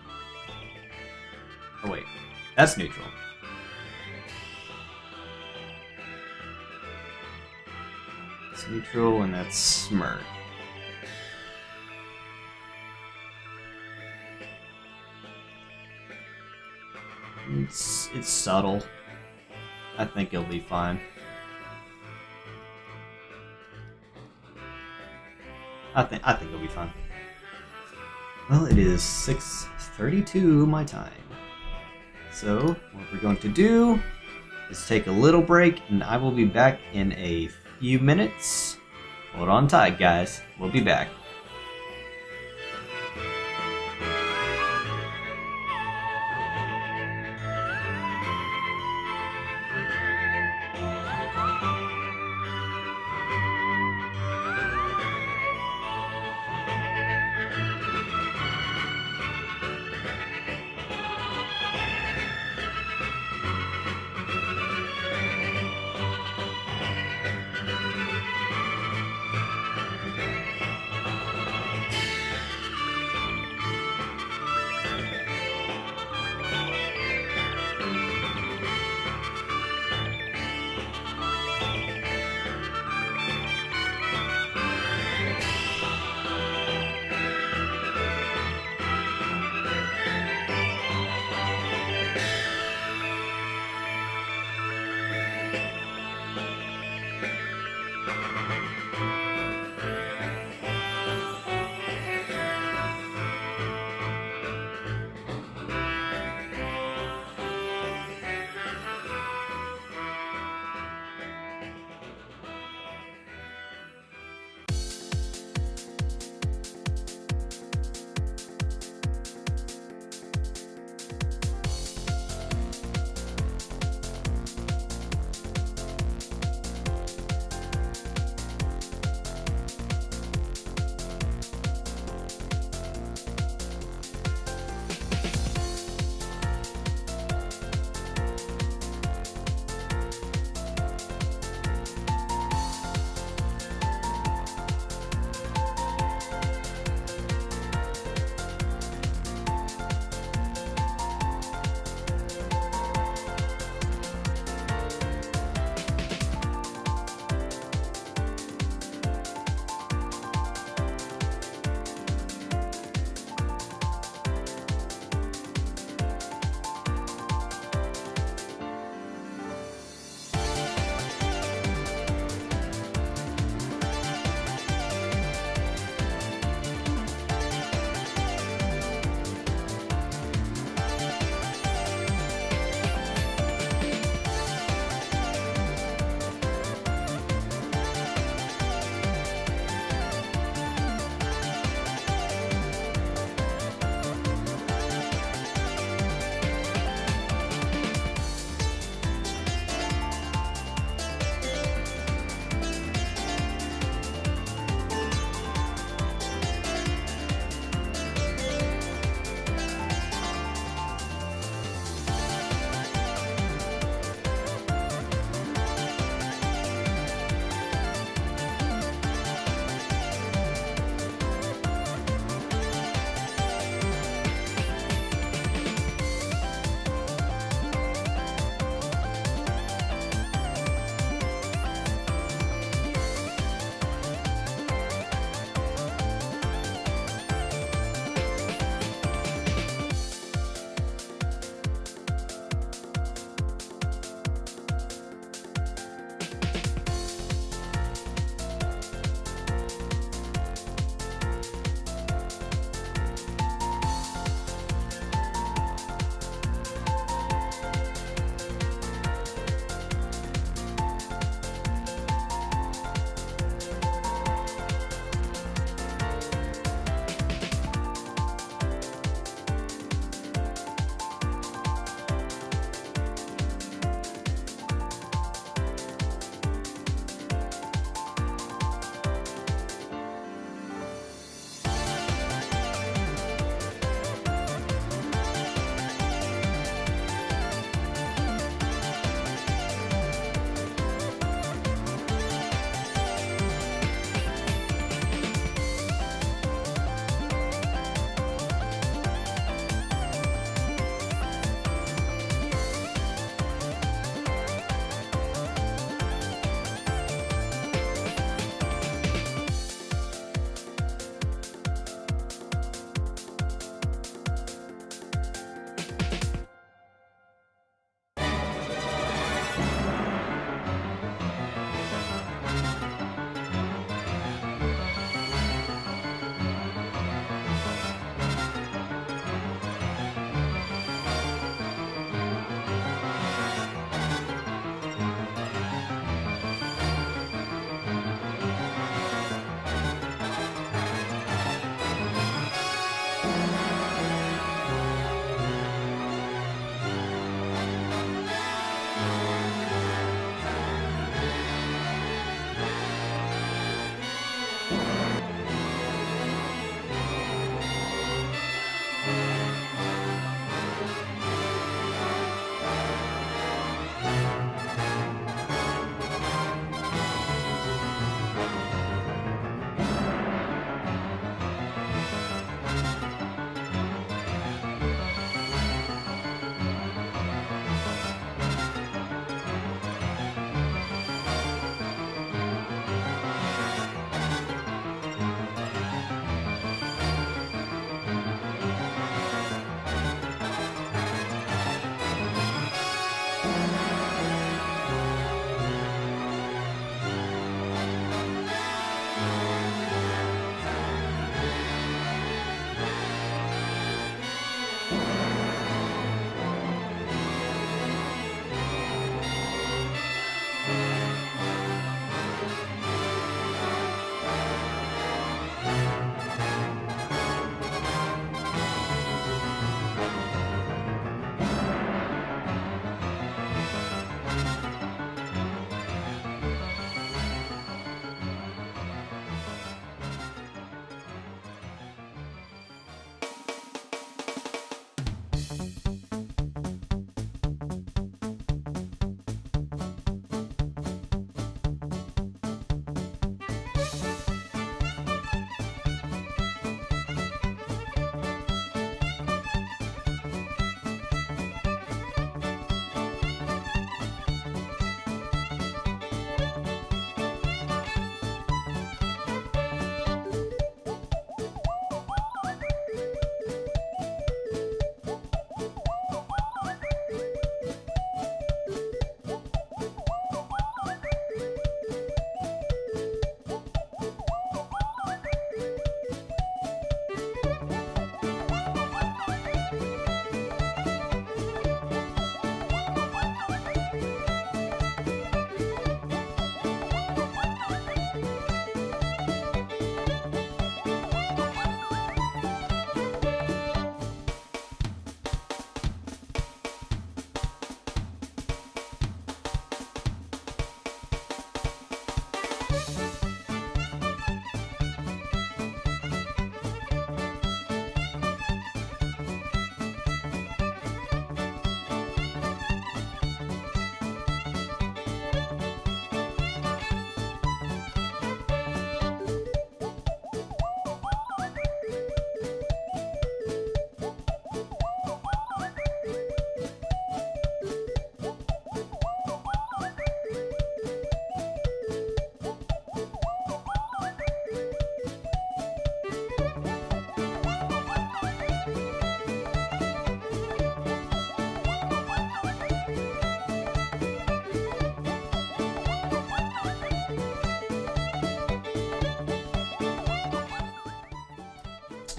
Oh wait, that's neutral. It's neutral and that's smirk. It's subtle. I think it'll be fine. I think it'll be fine. Well, it is 6:32 my time. So, what we're going to do Let's take a little break, and I will be back in a few minutes. Hold on tight, guys. We'll be back.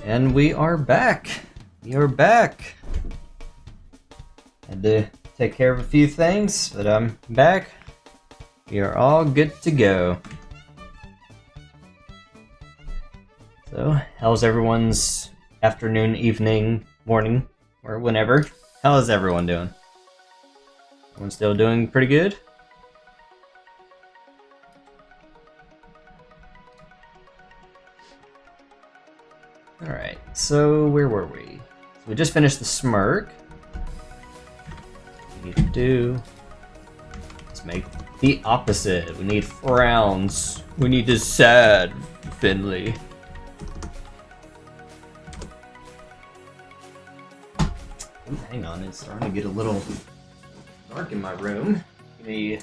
And we are back. We are back. Had to take care of a few things, but I'm back. We are all good to go. So, how's everyone's afternoon, evening, morning, or whenever? How is everyone doing? Everyone still doing pretty good? Alright, so where were we? So we just finished the smirk. What we need to do is make the opposite. We need frowns. We need to sad Finley. Ooh, hang on, it's starting to get a little dark in my room. Give me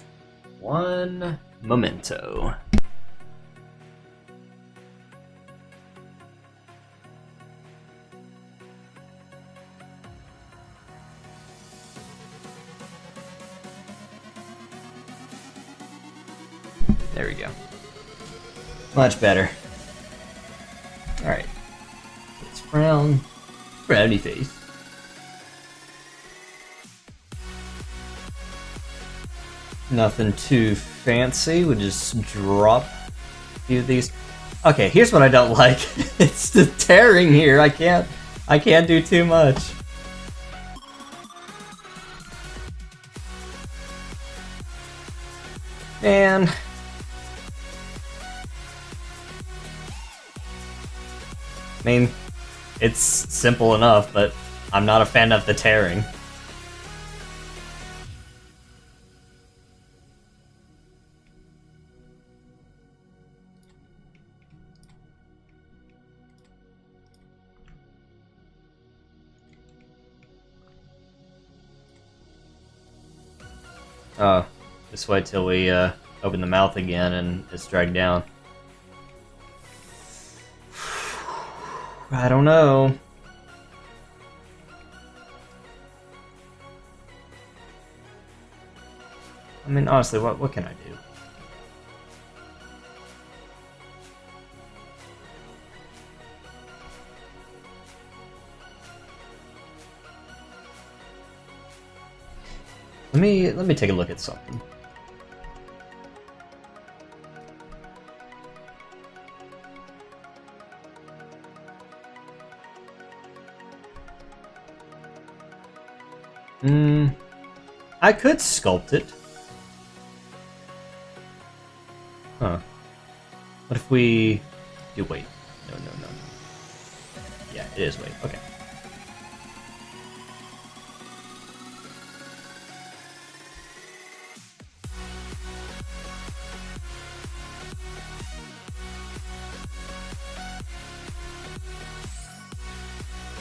one memento. There we go. Much better. Alright. Let's frown. Frowny face. Nothing too fancy. We'll just drop a few of these. Okay, here's what I don't like. It's the tearing here. I can't do too much. Man. I mean, it's simple enough, but I'm not a fan of the tearing. Oh, just wait till we open the mouth again and it's dragged down. I don't know. I mean, honestly, what can I do? Let me take a look at something. I could sculpt it. Huh. What if we do weight? No. Yeah, it is weight. Okay.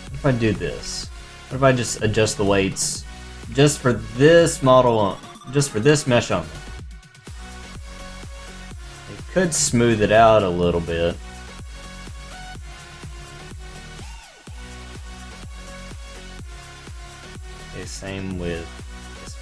What if I do this? What if I just adjust the weights just for this model, just for this mesh only? It could smooth it out a little bit. Okay, same with this.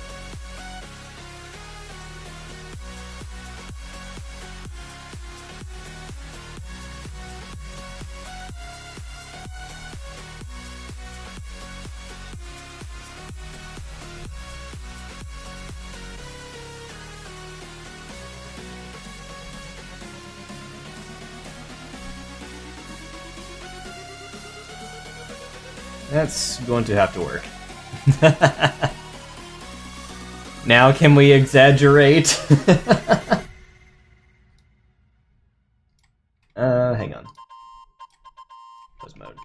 That's going to have to work. Now can we exaggerate? Hang on. Pause mode.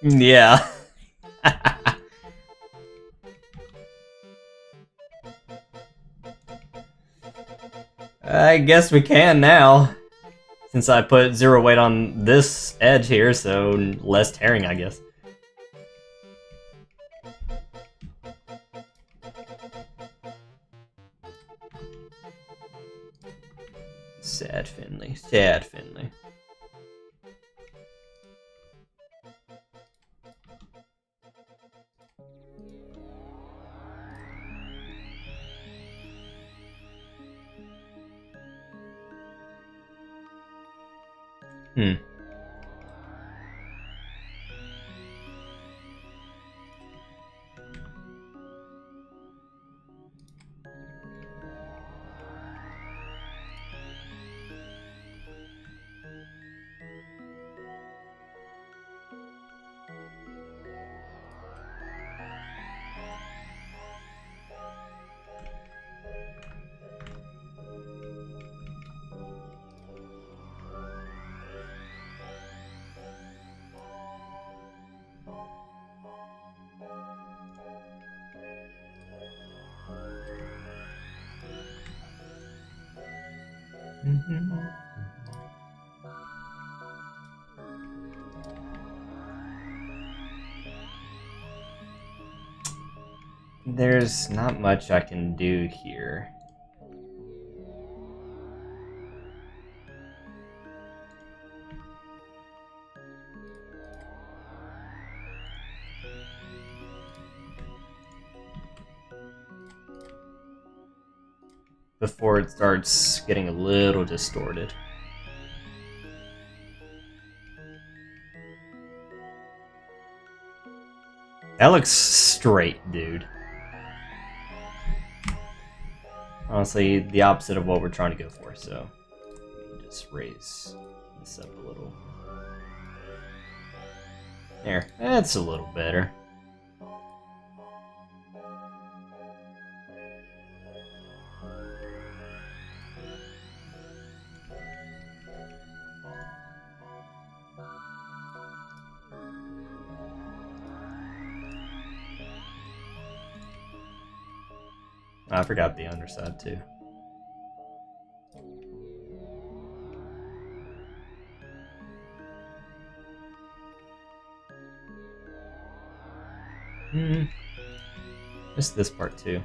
Yeah. I guess we can now. Since I put 0 weight on this edge here, so less tearing, I guess. Sad Finley, sad Finley. Hmm. There's not much I can do here. Before it starts getting a little distorted. That looks straight, dude. Honestly, the opposite of what we're trying to go for, so let me just raise this up a little. There, that's a little better. I forgot the underside too. Just this part too.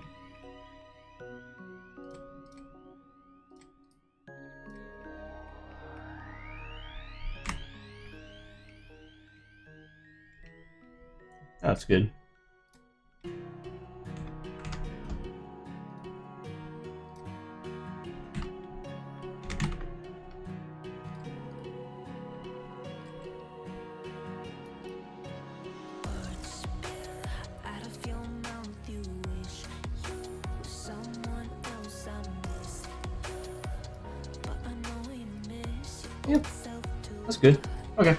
That's good. Yep, that's good. Okay.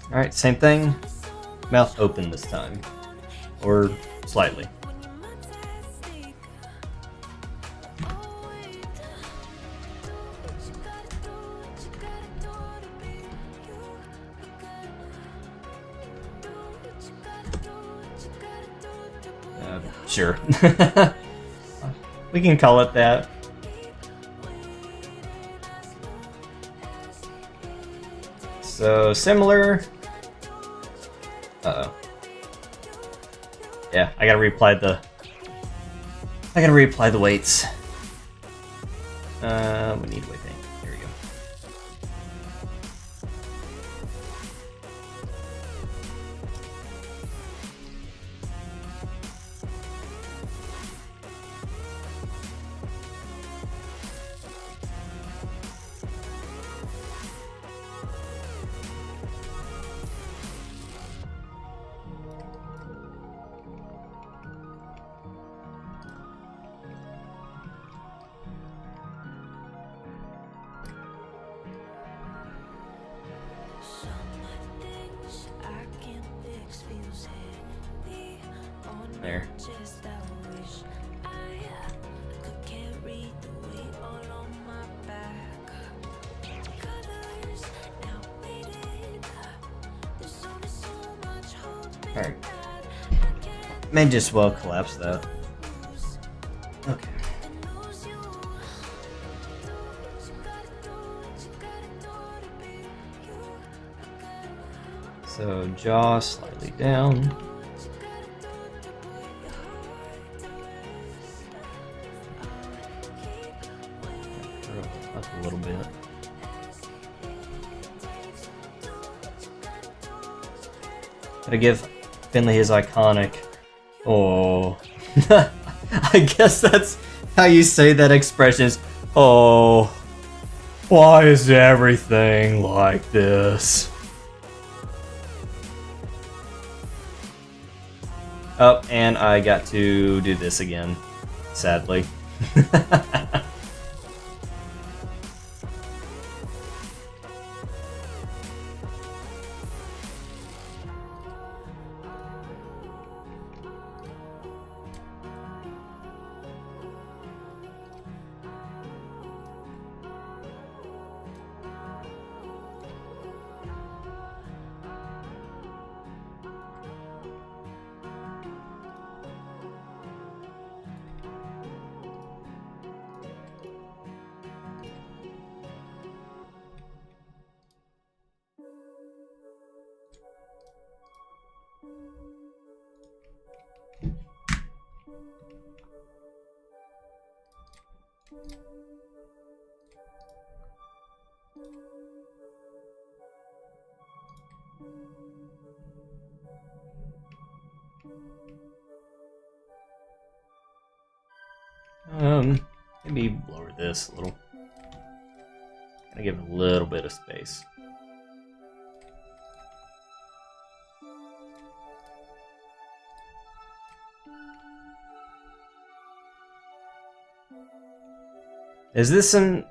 Alright, same thing. Mouth open this time. Or slightly. Sure. We can call it that. So similar. Uh-oh. Yeah, I gotta reapply the weights. We need weight thing. Here we go. There. Alright. May just well collapse that. Okay. So jaw slightly down. Curl up a little bit. Gotta give Finley his iconic. Oh. I guess that's how you say that expression is. Oh. Why is everything like this? Oh, and I got to do this again, sadly. Maybe lower this a little. Gotta give it a little bit of space. Is this an...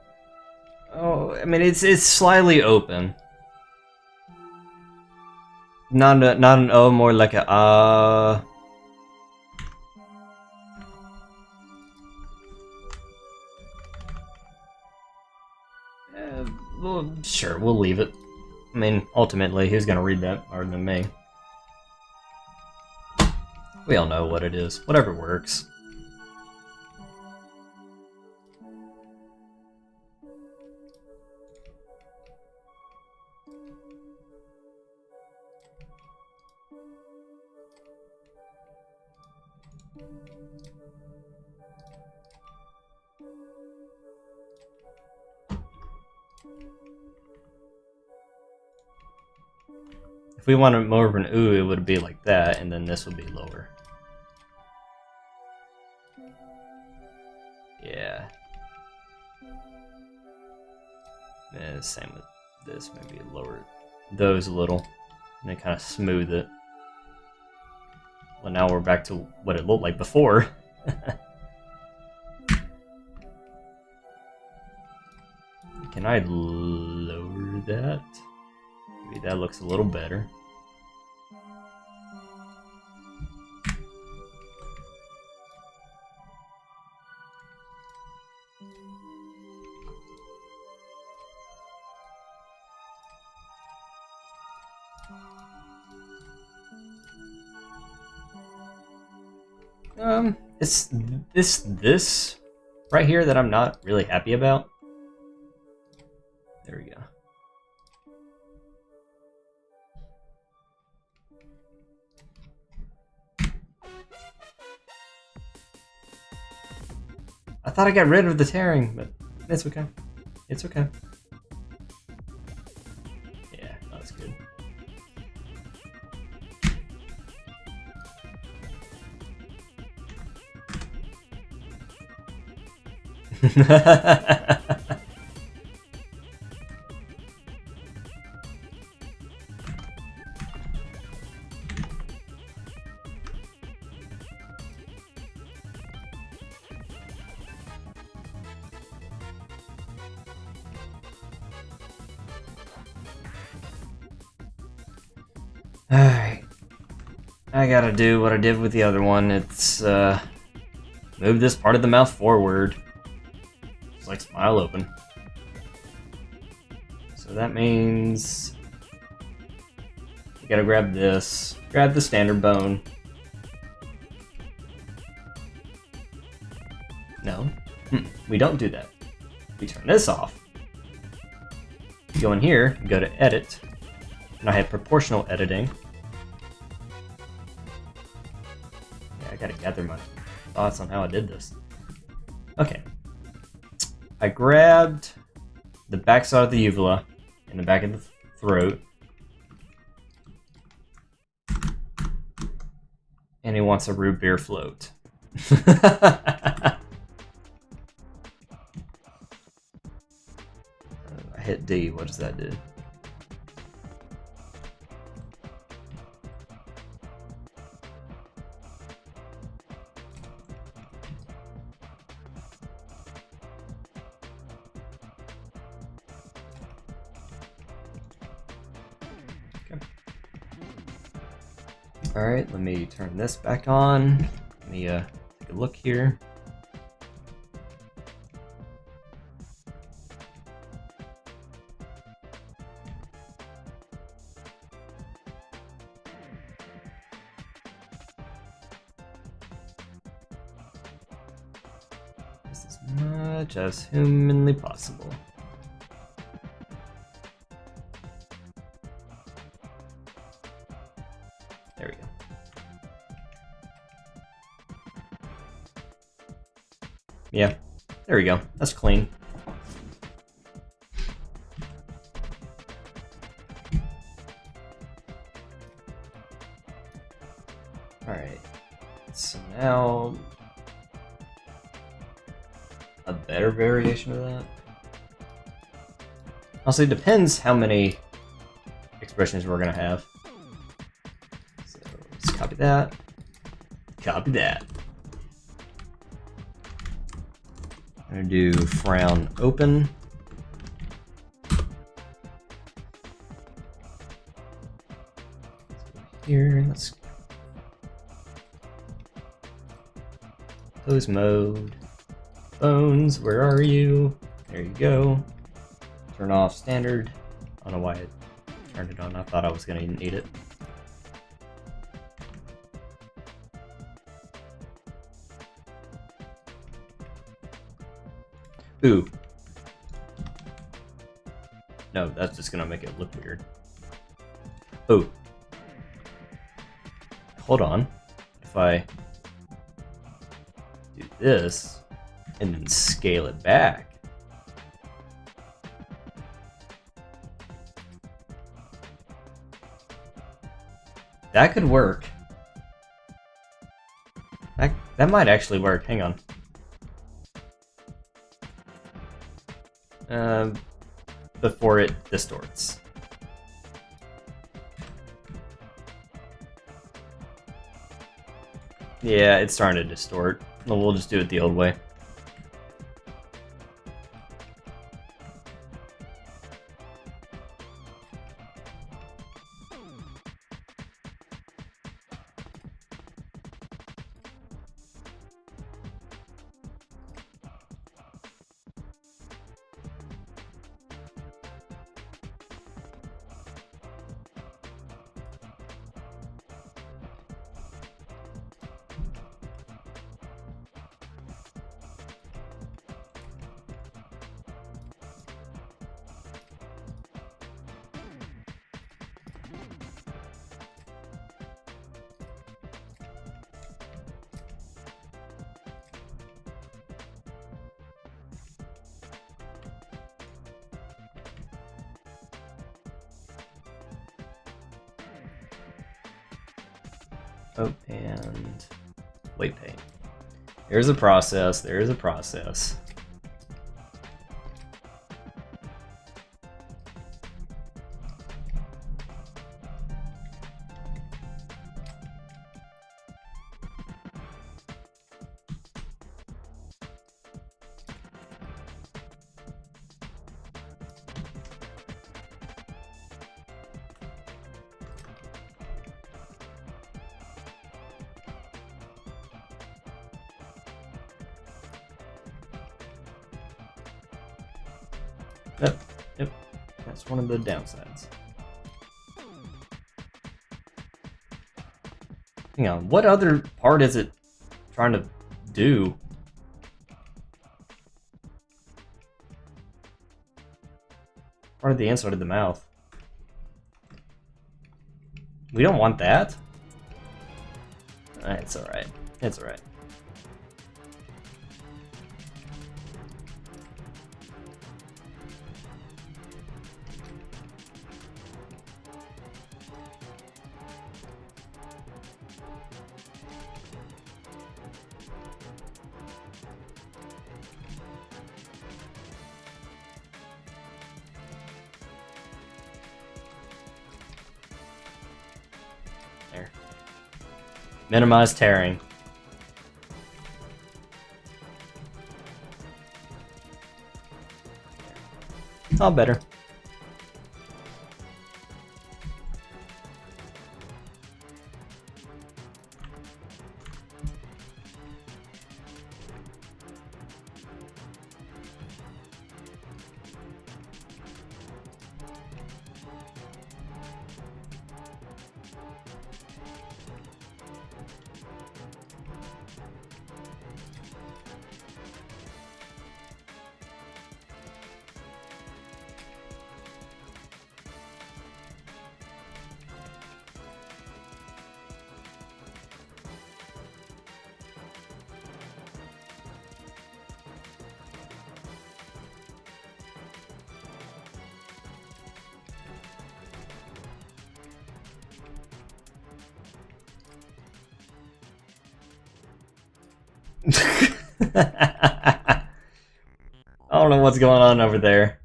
Oh, I mean, it's slightly open. Not an O, more like a well, sure, we'll leave it. I mean, ultimately, who's gonna read that other than me? We all know what it is. Whatever works. If we wanted more of an ooh, it would be like that, and then this would be lower. Yeah. And same with this, maybe lower those a little, and then kind of smooth it. Well, now we're back to what it looked like before. Can I lower that? Maybe that looks a little better. It's this right here that I'm not really happy about. There we go. I thought I got rid of the tearing, but it's okay. It's okay. Yeah, that's good. Alright. I gotta do what I did with the other one. It's, move this part of the mouth forward. It's like smile open. So that means... you gotta grab this. Grab the standard bone. No. We don't do that. We turn this off. Go in here, go to edit. And I have proportional editing. Yeah, I gotta gather my thoughts on how I did this. Okay. I grabbed the backside of the uvula and the back of the throat. And he wants a root beer float. hit D, what does that do? Alright, let me turn this back on. Let me take a look here. Just as much as humanly possible. There we go. Yeah, there we go. That's clean. Alright, so now a better variation of that. Also, it depends how many expressions we're gonna have. So let's copy that. Copy that. I'm gonna do frown open. Here, let's close mode. Phones, where are you? There you go. Turn off standard. I don't know why I turned it on. I thought I was gonna need it. Ooh. No, that's just gonna make it look weird. Oh. Hold on. If I do this and then scale it back. That could work. That might actually work. Hang on. Before it distorts. Yeah, it's starting to distort. Well, we'll just do it the old way. Oh, and weight paint. There's a process, there's a process. Yep, that's one of the downsides. Hang on, what other part is it trying to do? Part of the inside of the mouth. We don't want that. It's alright. It's alright. Minimize tearing. All better. I don't know what's going on over there.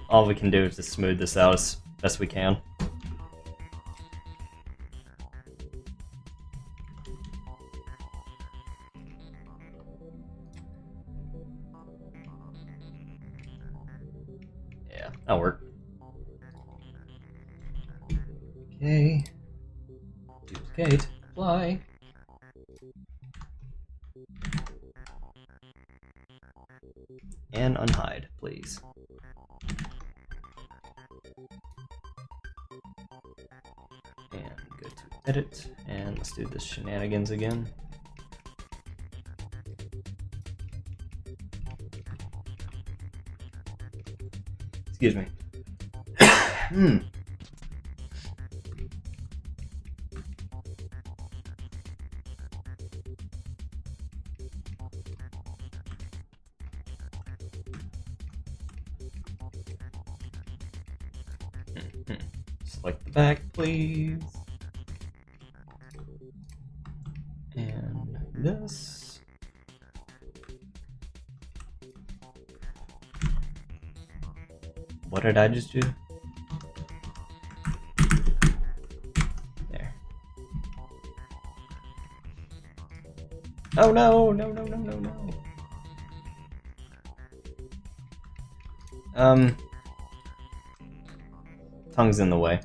All we can do is just smooth this out as best we can. Yeah, that'll work. Okay. Duplicate. Apply. And unhide, please. And go to edit, and let's do this shenanigans again. Excuse me. Select the back, please. And this. What did I just do? There. Oh no, no, no, no, no, no. Tongue's in the way.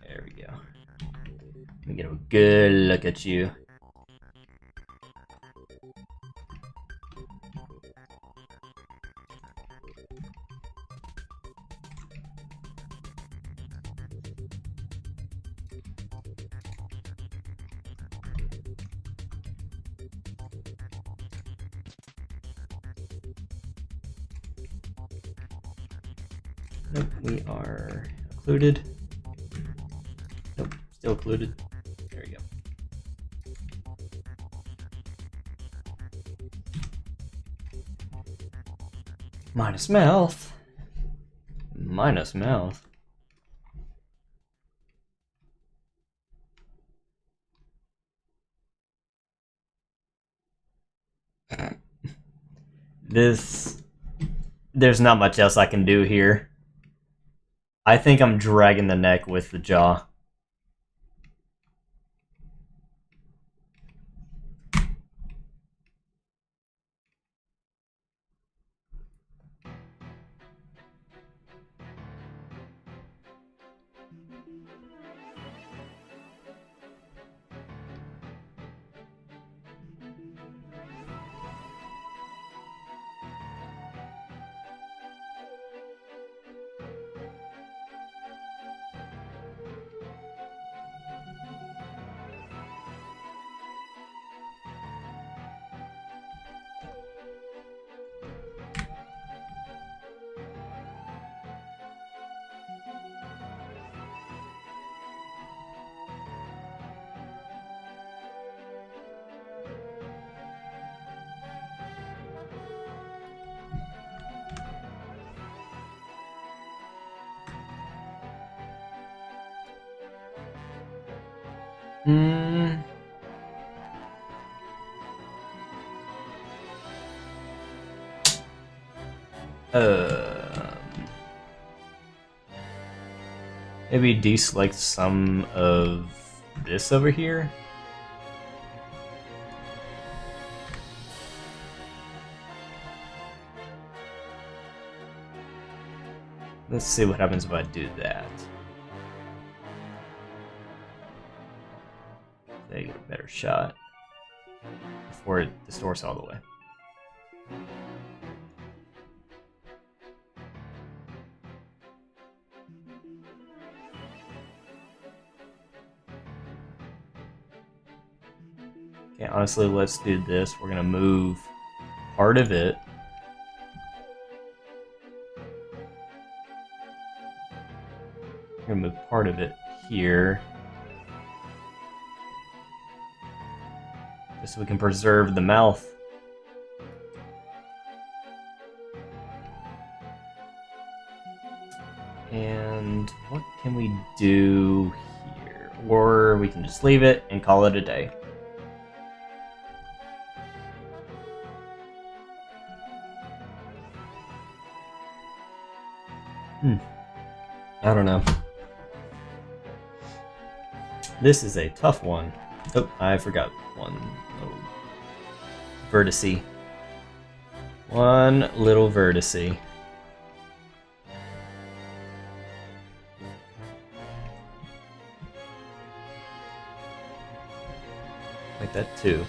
There we go. Let me get a good look at you. Nope, we are occluded. Nope, still occluded. There we go. Minus mouth. Minus mouth. There's not much else I can do here. I think I'm dragging the neck with the jaw. Hmm. Maybe deselect some of this over here. Let's see what happens if I do that. They get a better shot before it distorts all the way. Okay, honestly, let's do this. We're gonna move part of it. We're gonna move part of it here. Just so we can preserve the mouth. And what can we do here? Or we can just leave it and call it a day. I don't know. This is a tough one. Oh, I forgot one little vertice. One little vertice. Like that too.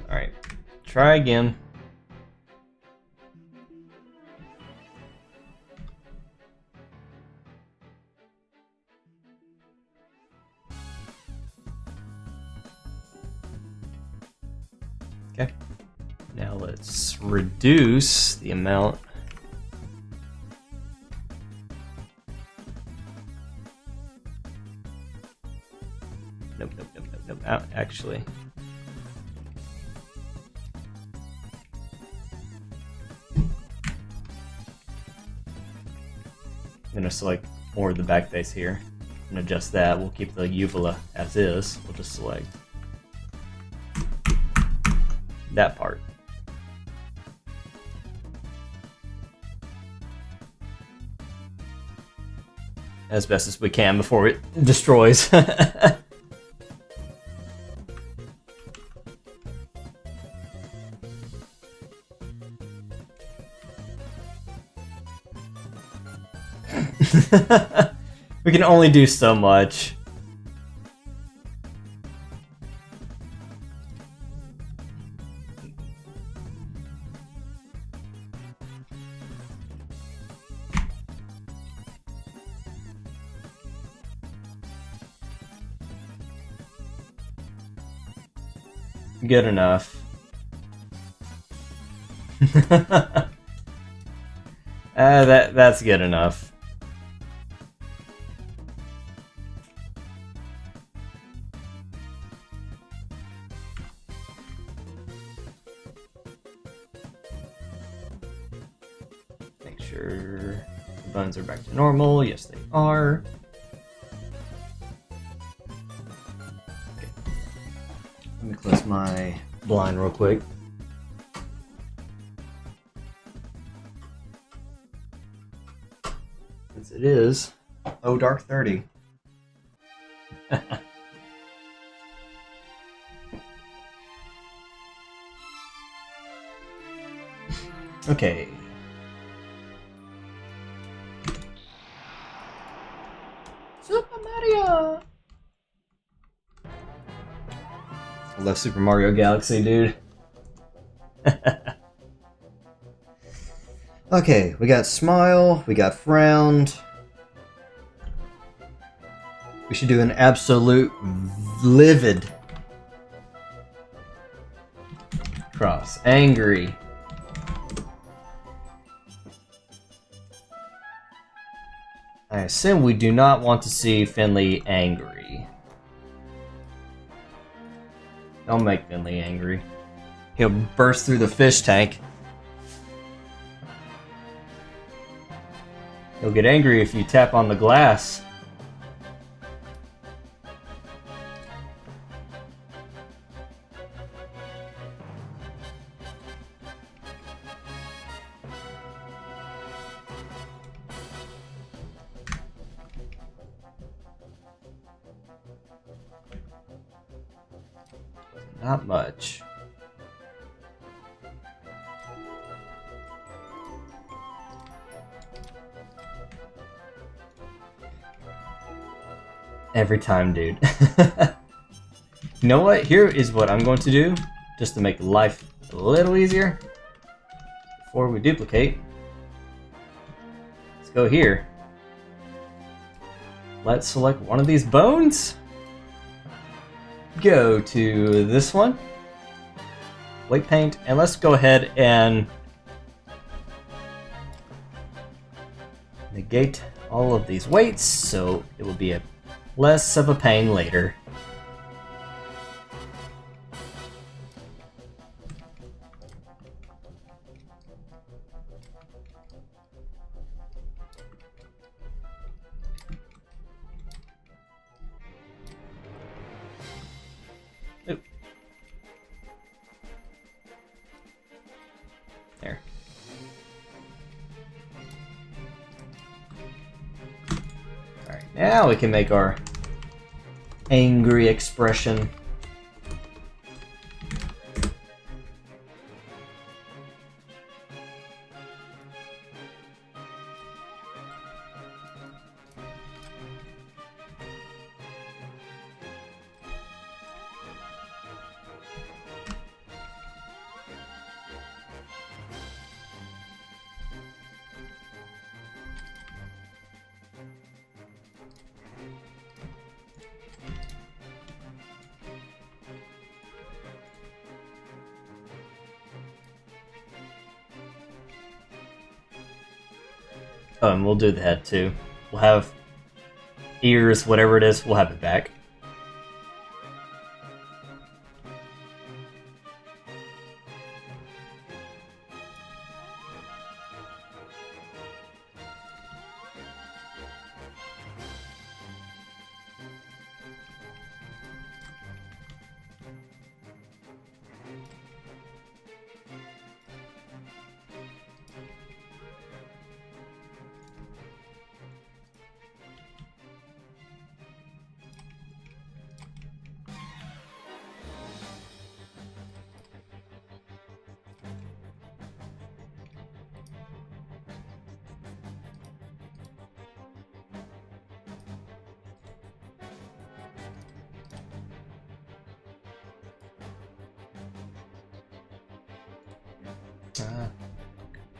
Alright, try again. Okay, now let's reduce the amount. Nope. Actually. I'm gonna select more of the back face here and adjust that. We'll keep the uvula as is. We'll just select that part. As best as we can before it destroys. We can only do so much. Good enough. That's good enough. Make sure the buns are back to normal. Yes, they are. Okay. Let me close my blind real quick. Since it is dark 30. Okay. Super Mario! I love Super Mario Galaxy, dude. Okay, we got smile, we got frowned. We should do an absolute livid cross. Angry. I I assume we do not want to see Finley angry. Don't make Finley angry. He'll burst through the fish tank. He'll get angry if you tap on the glass. Not much. Every time, dude. You know what? Here is what I'm going to do, just to make life a little easier. Before we duplicate, let's go here. Let's select one of these bones. Go to this one. White paint, and let's go ahead and negate all of these weights, so it will be less of a pain later. Oop. There. Alright, now we can make our angry expression. Oh, and we'll do the head too. We'll have ears, whatever it is, we'll have it back.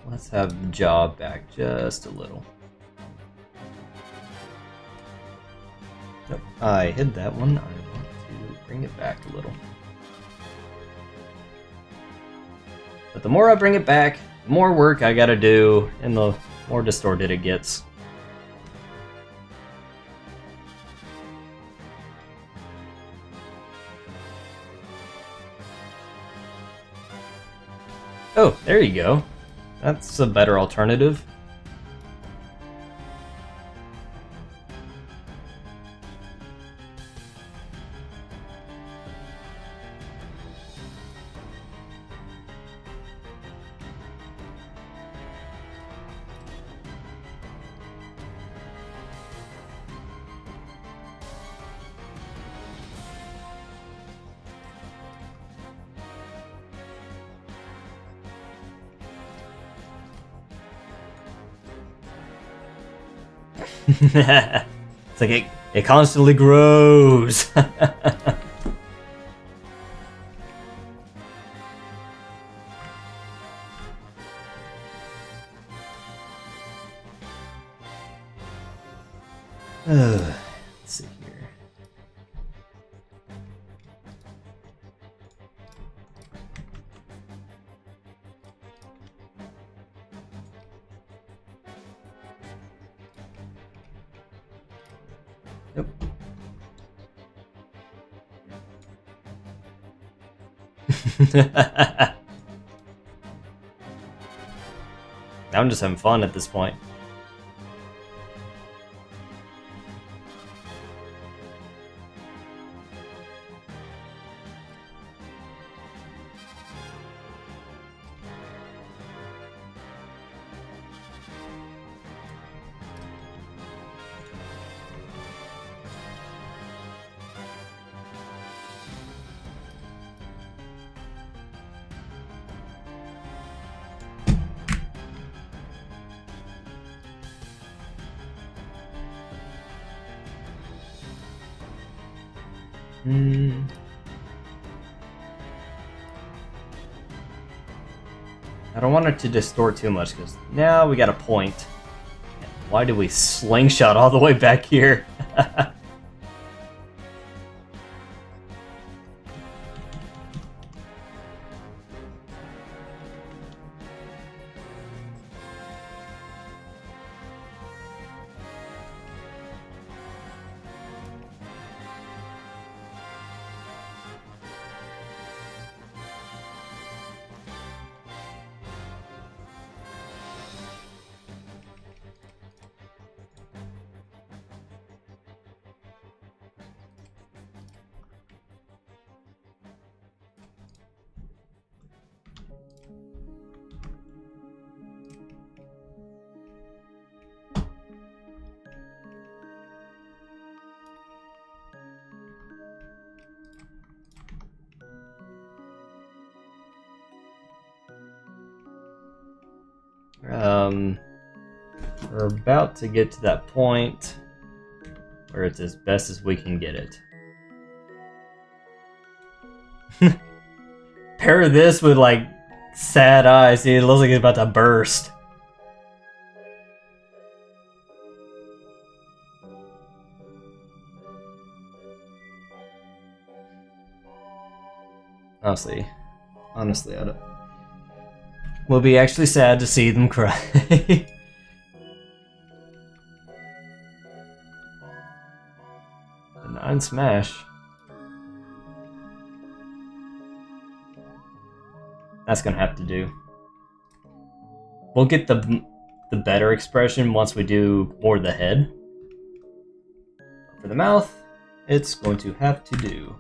Let's have the jaw back just a little. Nope, I hid that one. I want to bring it back a little. But the more I bring it back, the more work I gotta do, and the more distorted it gets. Oh, there you go. That's a better alternative. It's like it constantly grows. Let's see here. Yep. I'm just having fun at this point. I don't want it to distort too much, because now we got a point. Why do we slingshot all the way back here? We're about to get to that point where it's as best as we can get it. Pair this with, like, sad eyes. See, it looks like it's about to burst. Honestly, I don't. Will be actually sad to see them cry. A 9 smash. That's gonna have to do. We'll get the better expression once we do more of the head. For the mouth, it's going to have to do.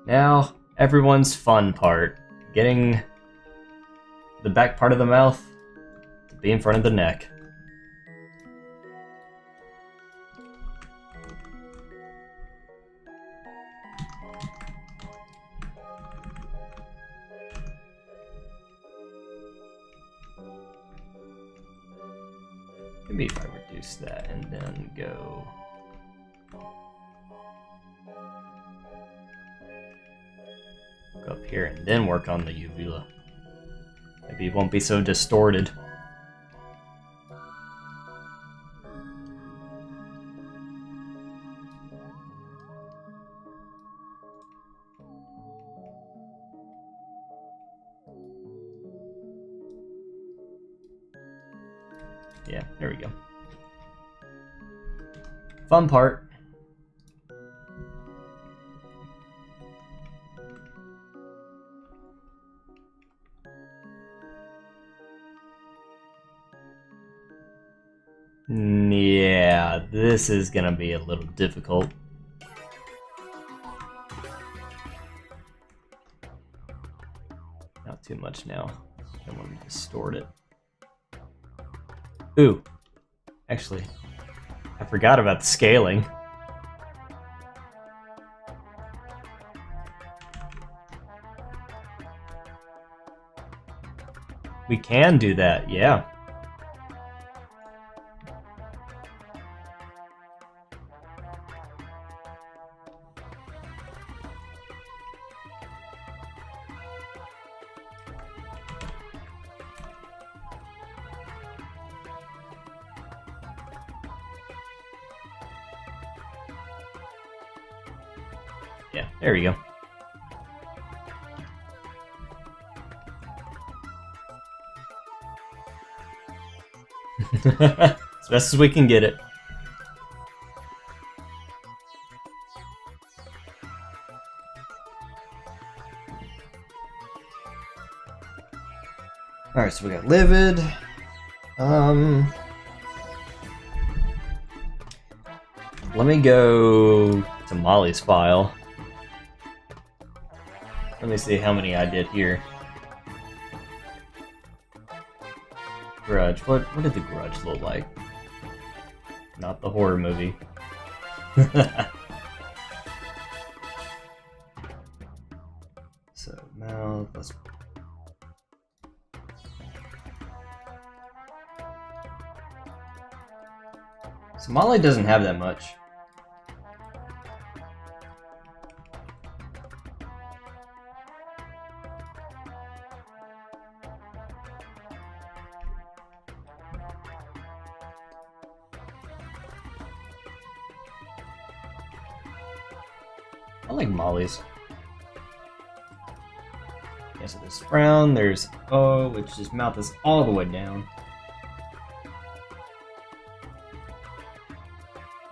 Now, everyone's fun part. Getting the back part of the mouth to be in front of the neck. Maybe if I reduce that and then go... up here and then work on the uvula. Maybe it won't be so distorted. Yeah, there we go. Fun part. Yeah, this is gonna be a little difficult. Not too much now. I don't want to distort it. Ooh, actually, I forgot about the scaling. We can do that, yeah. Yeah, there we go. As best as we can get it. Alright, so we got Livid. Let me go to Molly's file. Let me see how many I did here. Grudge. What did the Grudge look like? Not the horror movie. So now let's. So Molly doesn't have that much. I like Molly's. Yeah, so there's Brown, there's O, which his mouth is all the way down.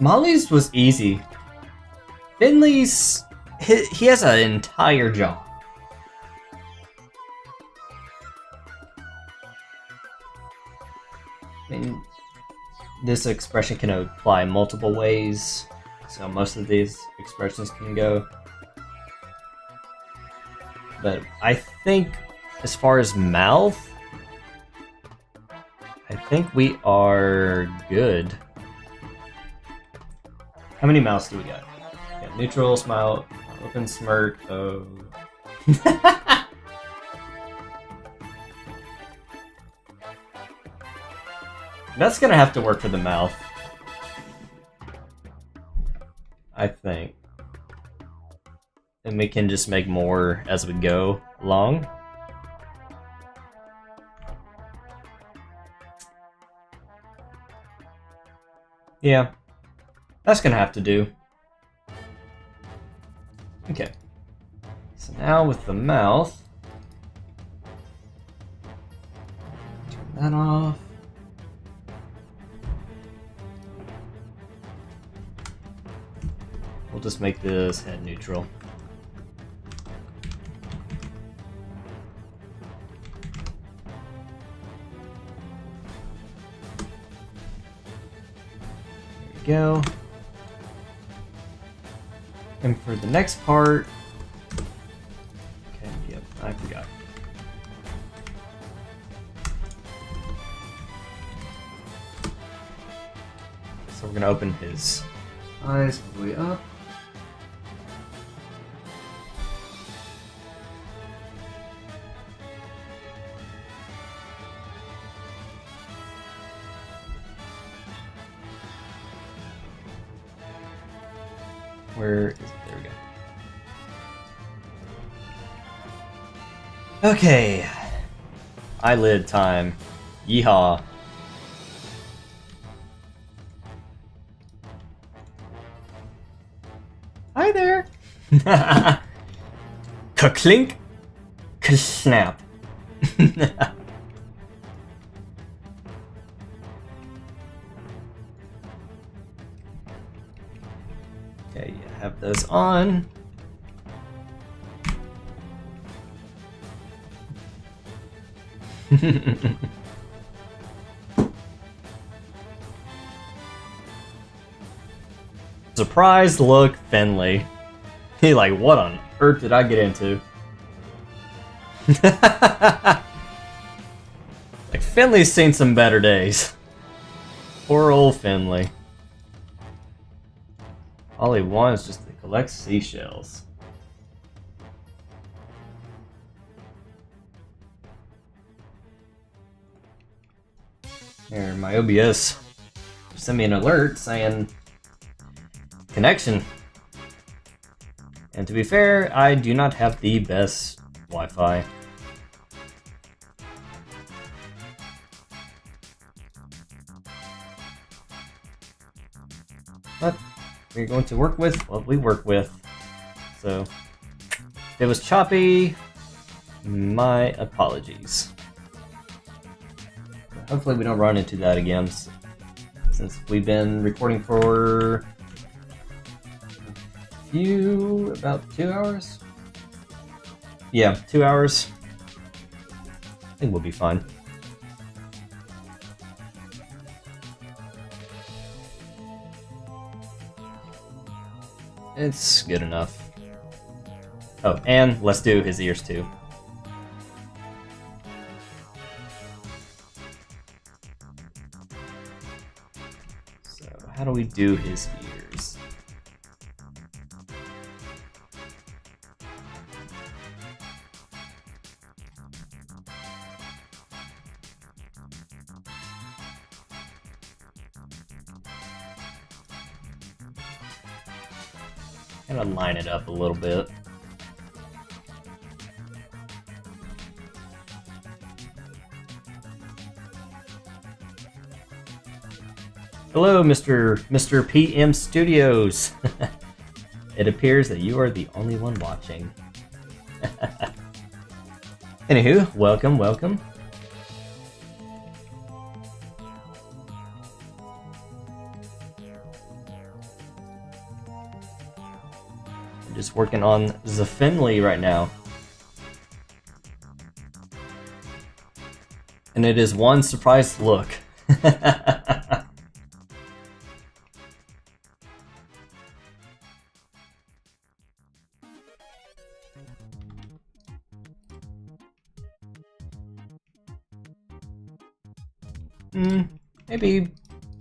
Molly's was easy. Finley's, he has an entire jaw. I mean, this expression can apply multiple ways, so most of these expressions can go. But I think, as far as mouth, I think we are good. How many mouths do we got? Yeah, neutral, smile, open, smirk, oh. That's gonna have to work for the mouth. I think. And we can just make more as we go along. Yeah. That's gonna have to do. Okay. So now with the mouth. Turn that off. We'll just make this head neutral. There we go. And for the next part, okay, yep, I forgot. So we're gonna open his eyes all the way up. Where is it? There we go. Okay. Eyelid time. Yeehaw. Hi there. Ka-clink. Ka-snap. Okay, you have those on. Surprised look, Finley. He like, what on earth did I get into? Like, Finley's seen some better days. Poor old Finley. All he wants is just to collect seashells. Here, my OBS sent me an alert saying connection. And to be fair, I do not have the best Wi-Fi. But we're going to work with what we work with. So, if it was choppy, my apologies. Hopefully we don't run into that again, since we've been recording for about 2 hours? Yeah, 2 hours. I think we'll be fine. It's good enough. Oh, and let's do his ears too. So, how do we do his ears? Kind of line it up a little bit. Hello, Mr. PM Studios. It appears that you are the only one watching. Anywho, welcome. I'm just working on the Finley right now. And it is one surprised look. Maybe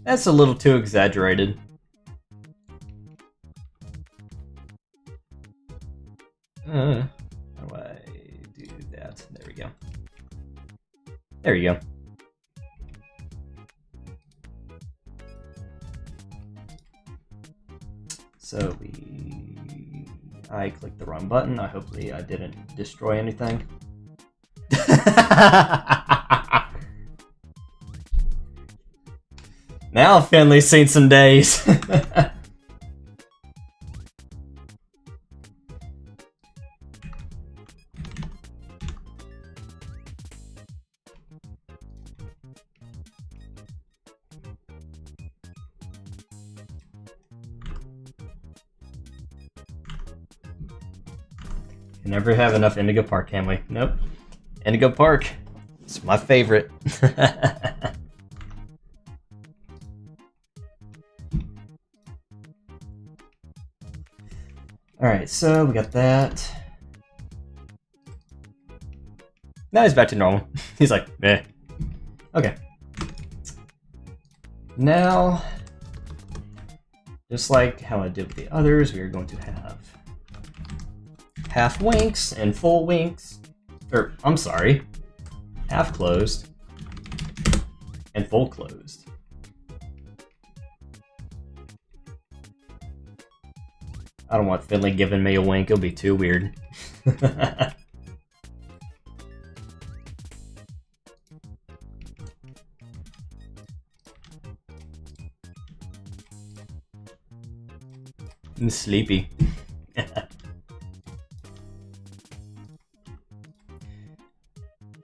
that's a little too exaggerated. How do I do that? There we go. There you go. So I clicked the wrong button. Hopefully I didn't destroy anything. Now Finley's seen some days. Can never have enough Indigo Park, can we? Nope. Indigo Park. It's my favorite. Alright, so we got that. Now he's back to normal. He's like, eh. Okay. Now, just like how I did with the others, we are going to have half winks and full winks. Or, I'm sorry, half closed and full closed. I don't want Finley giving me a wink, it'll be too weird. I'm sleepy.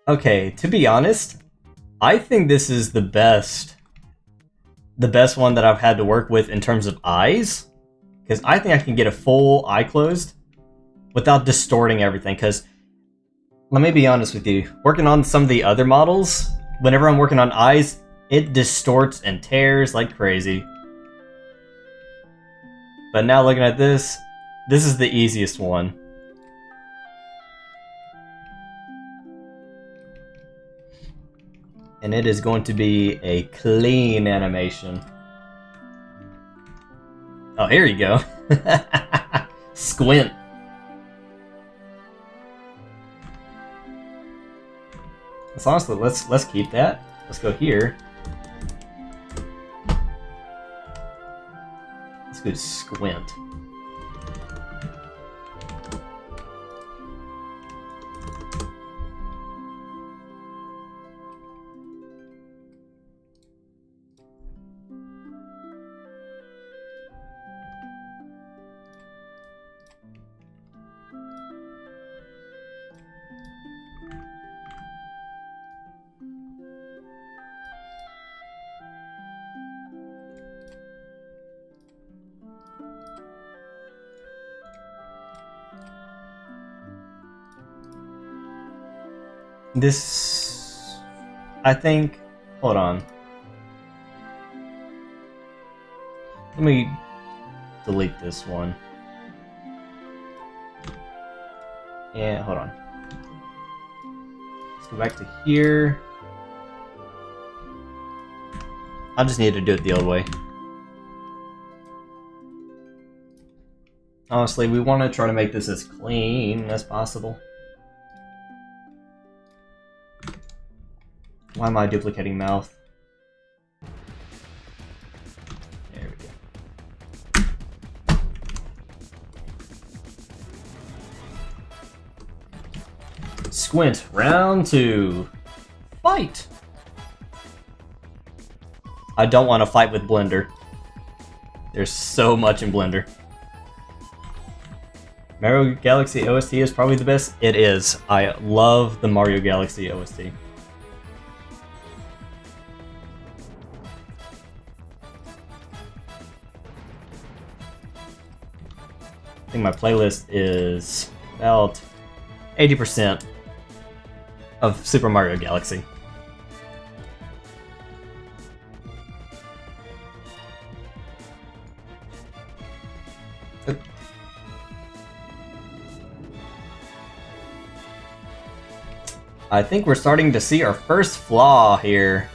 Okay, to be honest, I think this is the best one that I've had to work with in terms of eyes. Because I think I can get a full eye closed without distorting everything. Because, let me be honest with you, working on some of the other models, whenever I'm working on eyes, it distorts and tears like crazy. But now looking at this is the easiest one. And it is going to be a clean animation. Oh, here you go. Squint. So honestly, let's keep that. Let's go here. Let's go squint. This... I think... Hold on. Let me delete this one. And hold on. Let's go back to here. I just need to do it the old way. Honestly, we want to try to make this as clean as possible. Why am I duplicating mouth? There we go. Squint, round 2. Fight! I don't want to fight with Blender. There's so much in Blender. Mario Galaxy OST is probably the best. It is. I love the Mario Galaxy OST. I think my playlist is about 80% of Super Mario Galaxy. I think we're starting to see our first flaw here.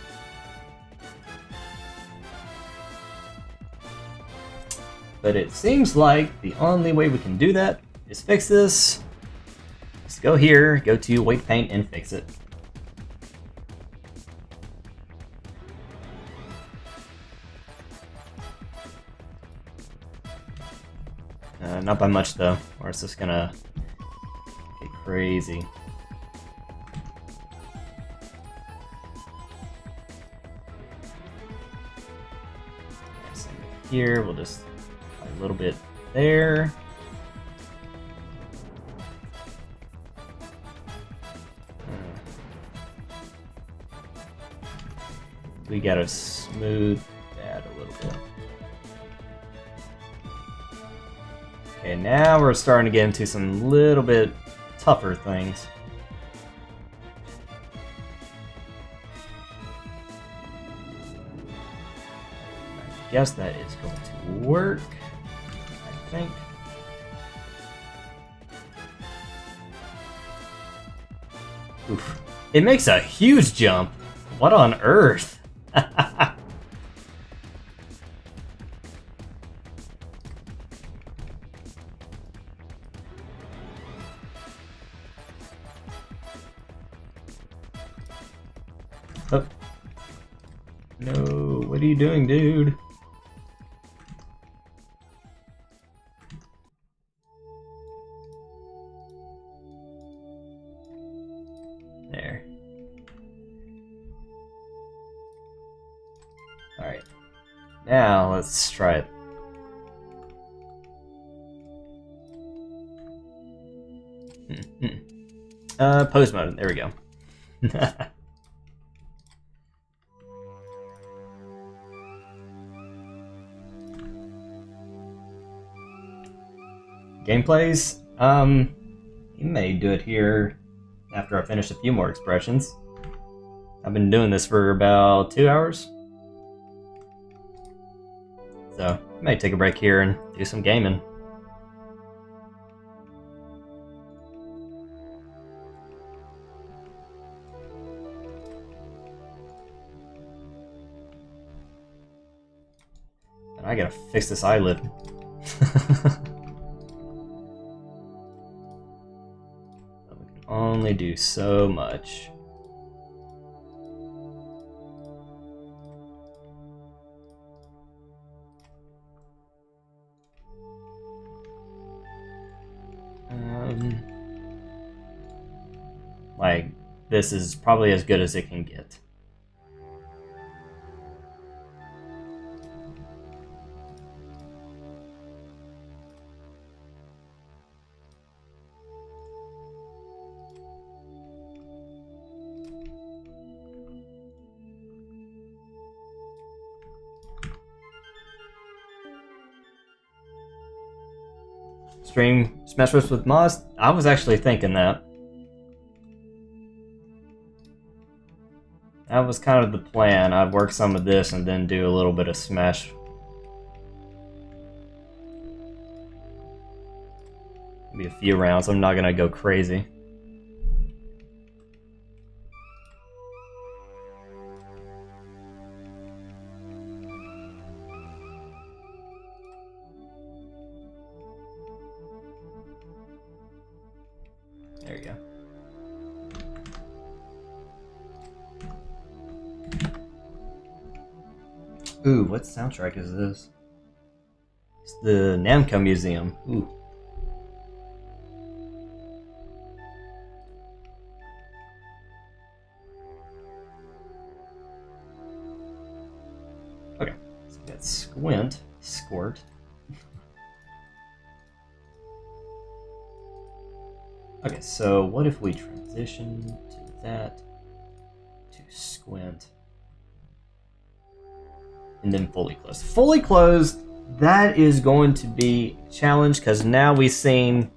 But it seems like the only way we can do that is fix this. Just go here, go to weight paint, and fix it. Not by much though, or it's just gonna get crazy. Here, we'll just add a little bit there. We gotta smooth that a little bit. Okay, now we're starting to get into some little bit tougher things. I guess that is going to work, I think. Oof. It makes a huge jump. What on earth? Oh. No, what are you doing, dude? There. Alright. Now, let's try it. Pose mode. There we go. Gameplays? You may do it here after I finish a few more expressions. I've been doing this for about 2 hours. So, I may take a break here and do some gaming. And I gotta fix this eyelid. Only do so much. Like, this is probably as good as it can get. Stream Smash Bros with mods? I was actually thinking that. That was kind of the plan. I'd work some of this and then do a little bit of smash. Maybe a few rounds. I'm not gonna go crazy. There you go. Ooh, what soundtrack is this? It's the Namco Museum. Ooh. Okay, so we got Squint, Squirt. Okay, so what if we transition to that, to Squint, and then fully closed. Fully closed, that is going to be a challenge because now we've seen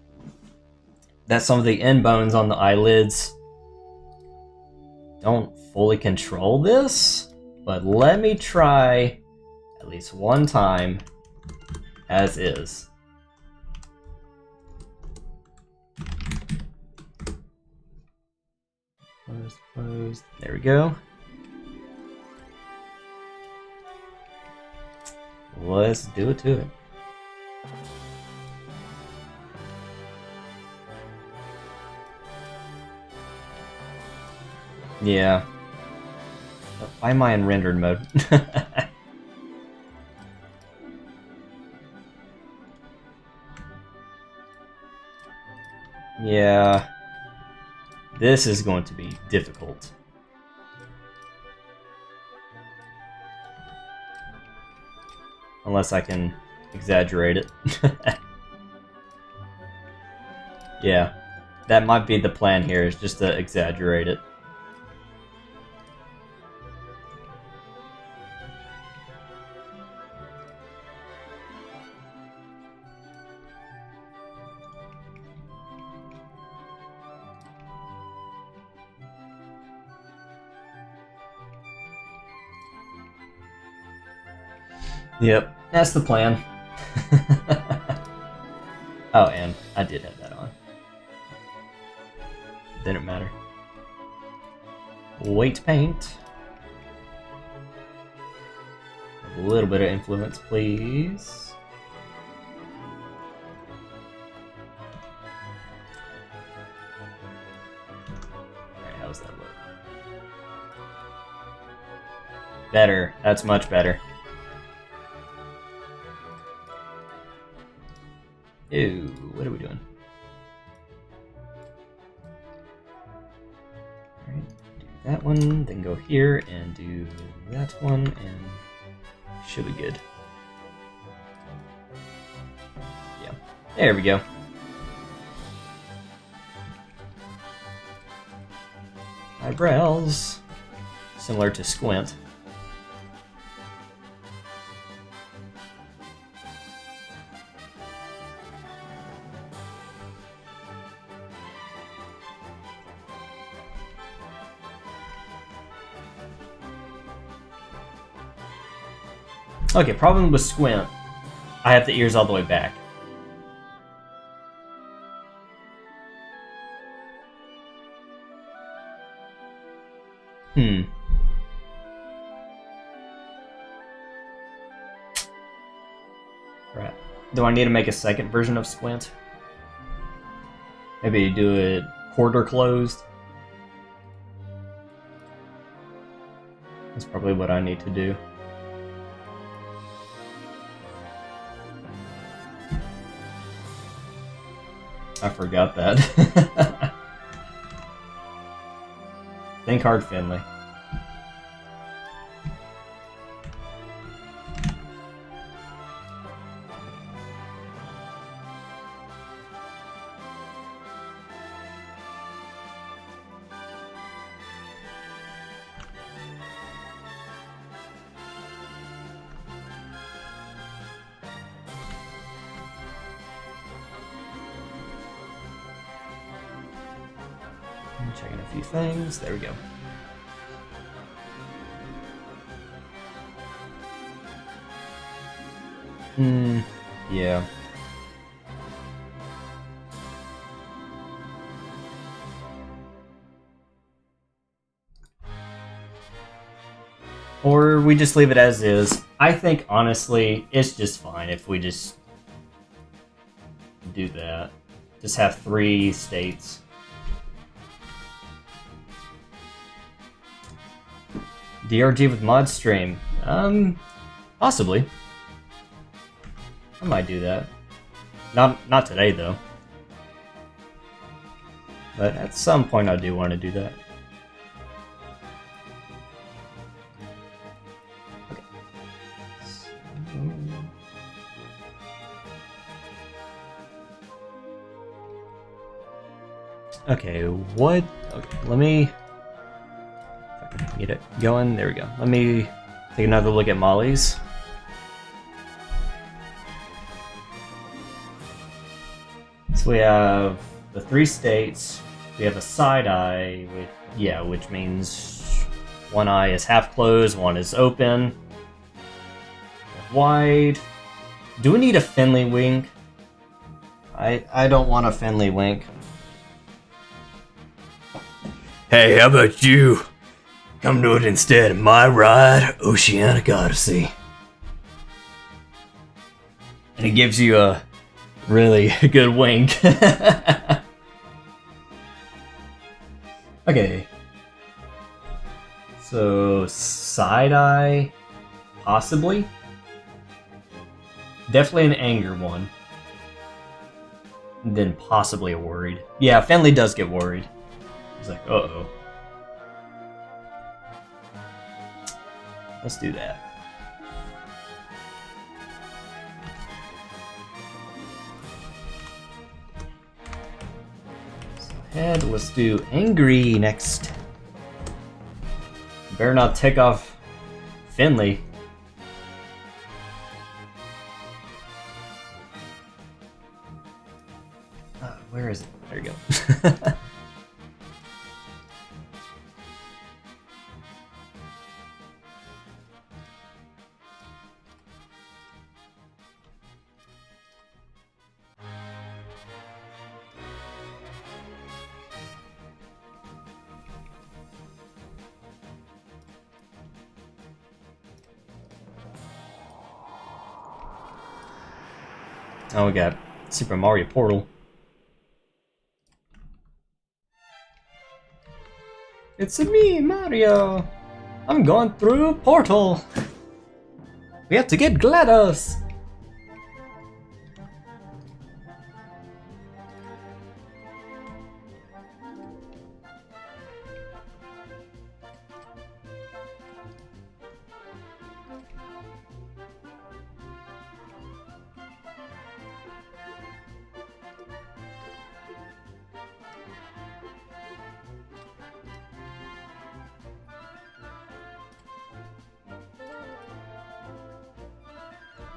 that some of the end bones on the eyelids don't fully control this, but let me try at least one time as is. Closed, closed. There we go. Let's do it to it. Yeah. Why am I in rendered mode? Yeah. This is going to be difficult. Unless I can exaggerate it. Yeah, that might be the plan here, is just to exaggerate it. Yep, that's the plan. Oh, and I did have that on. Didn't matter. Weight paint. A little bit of influence, please. Alright, how's that look? Better. That's much better. Ew, what are we doing? Alright, do that one, then go here and do that one, and should be good. Yeah, there we go. Eyebrows, similar to Squint. Okay, problem with Squint. I have the ears all the way back. Right. Do I need to make a second version of Squint? Maybe do it quarter closed? That's probably what I need to do. I forgot that. Think hard, Finley. I'm checking a few things. There we go. Yeah. Or we just leave it as is. I think, honestly, it's just fine if we just do that. Just have 3 states. DRG with mod stream. Possibly. I might do that. Not today, though. But at some point I do want to do that. Okay, what? Okay, let me get it going. There we go. Let me take another look at Molly's. So we have the 3 states. We have a side eye, which means one eye is half closed, one is open. Wide. Do we need a Finley wink? I don't want a Finley wink. Hey, how about you? Come do it instead of my ride, Oceanic Odyssey. And it gives you a really good wink. Okay. So, side eye, possibly. Definitely an anger one. And then possibly a worried. Yeah, Finley does get worried. He's like, uh-oh. Let's do that. So head, let's do angry next. Better not take off Finley. Where is it? There you go. Oh, we got Super Mario Portal. It's me, Mario! I'm going through Portal! We have to get GLaDOS!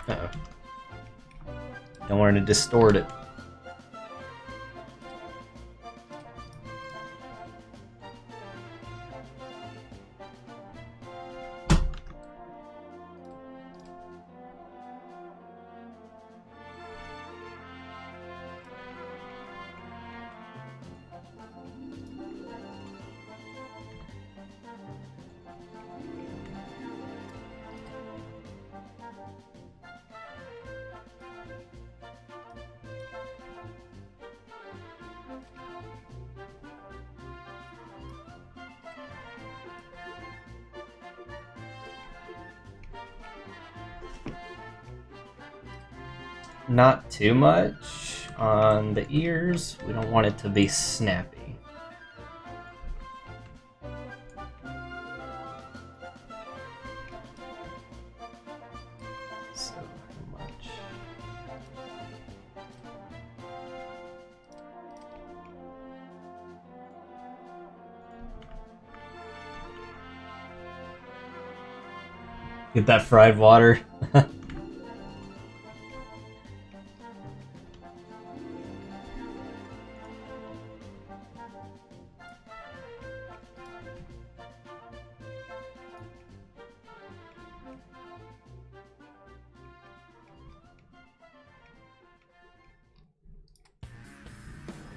Uh-oh. Don't want to distort it. Not too much on the ears. We don't want it to be snappy. So much. Get that fried water.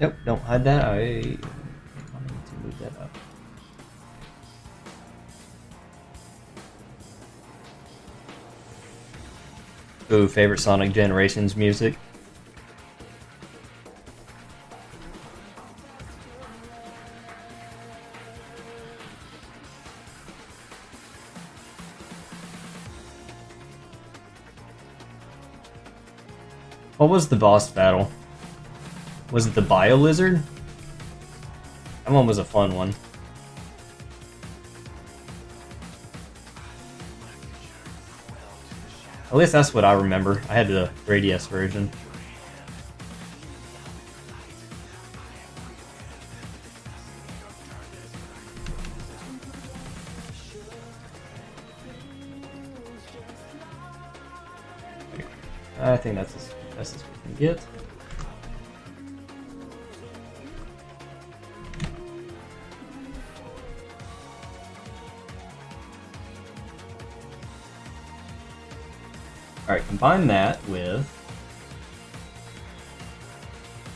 Nope, don't hide that. I need to move that up. Ooh, favorite Sonic Generations music. What was the boss battle? Was it the Bio Lizard? That one was a fun one. At least that's what I remember. I had the 3DS version. I think that's as best as we can get. Alright, combine that with...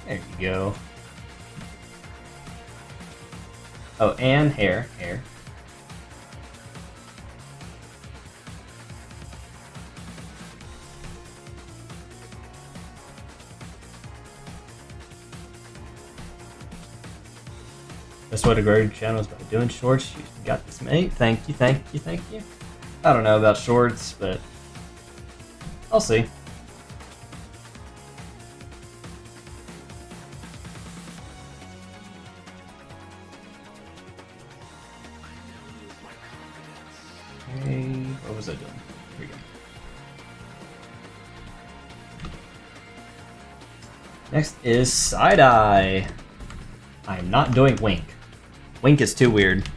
There you go. Oh, and hair. That's what a great channel is about doing shorts. You got this, mate. Thank you. I don't know about shorts, but I'll see. Okay, what was I doing? Here we go. Next is side-eye. I am not doing wink. Wink is too weird.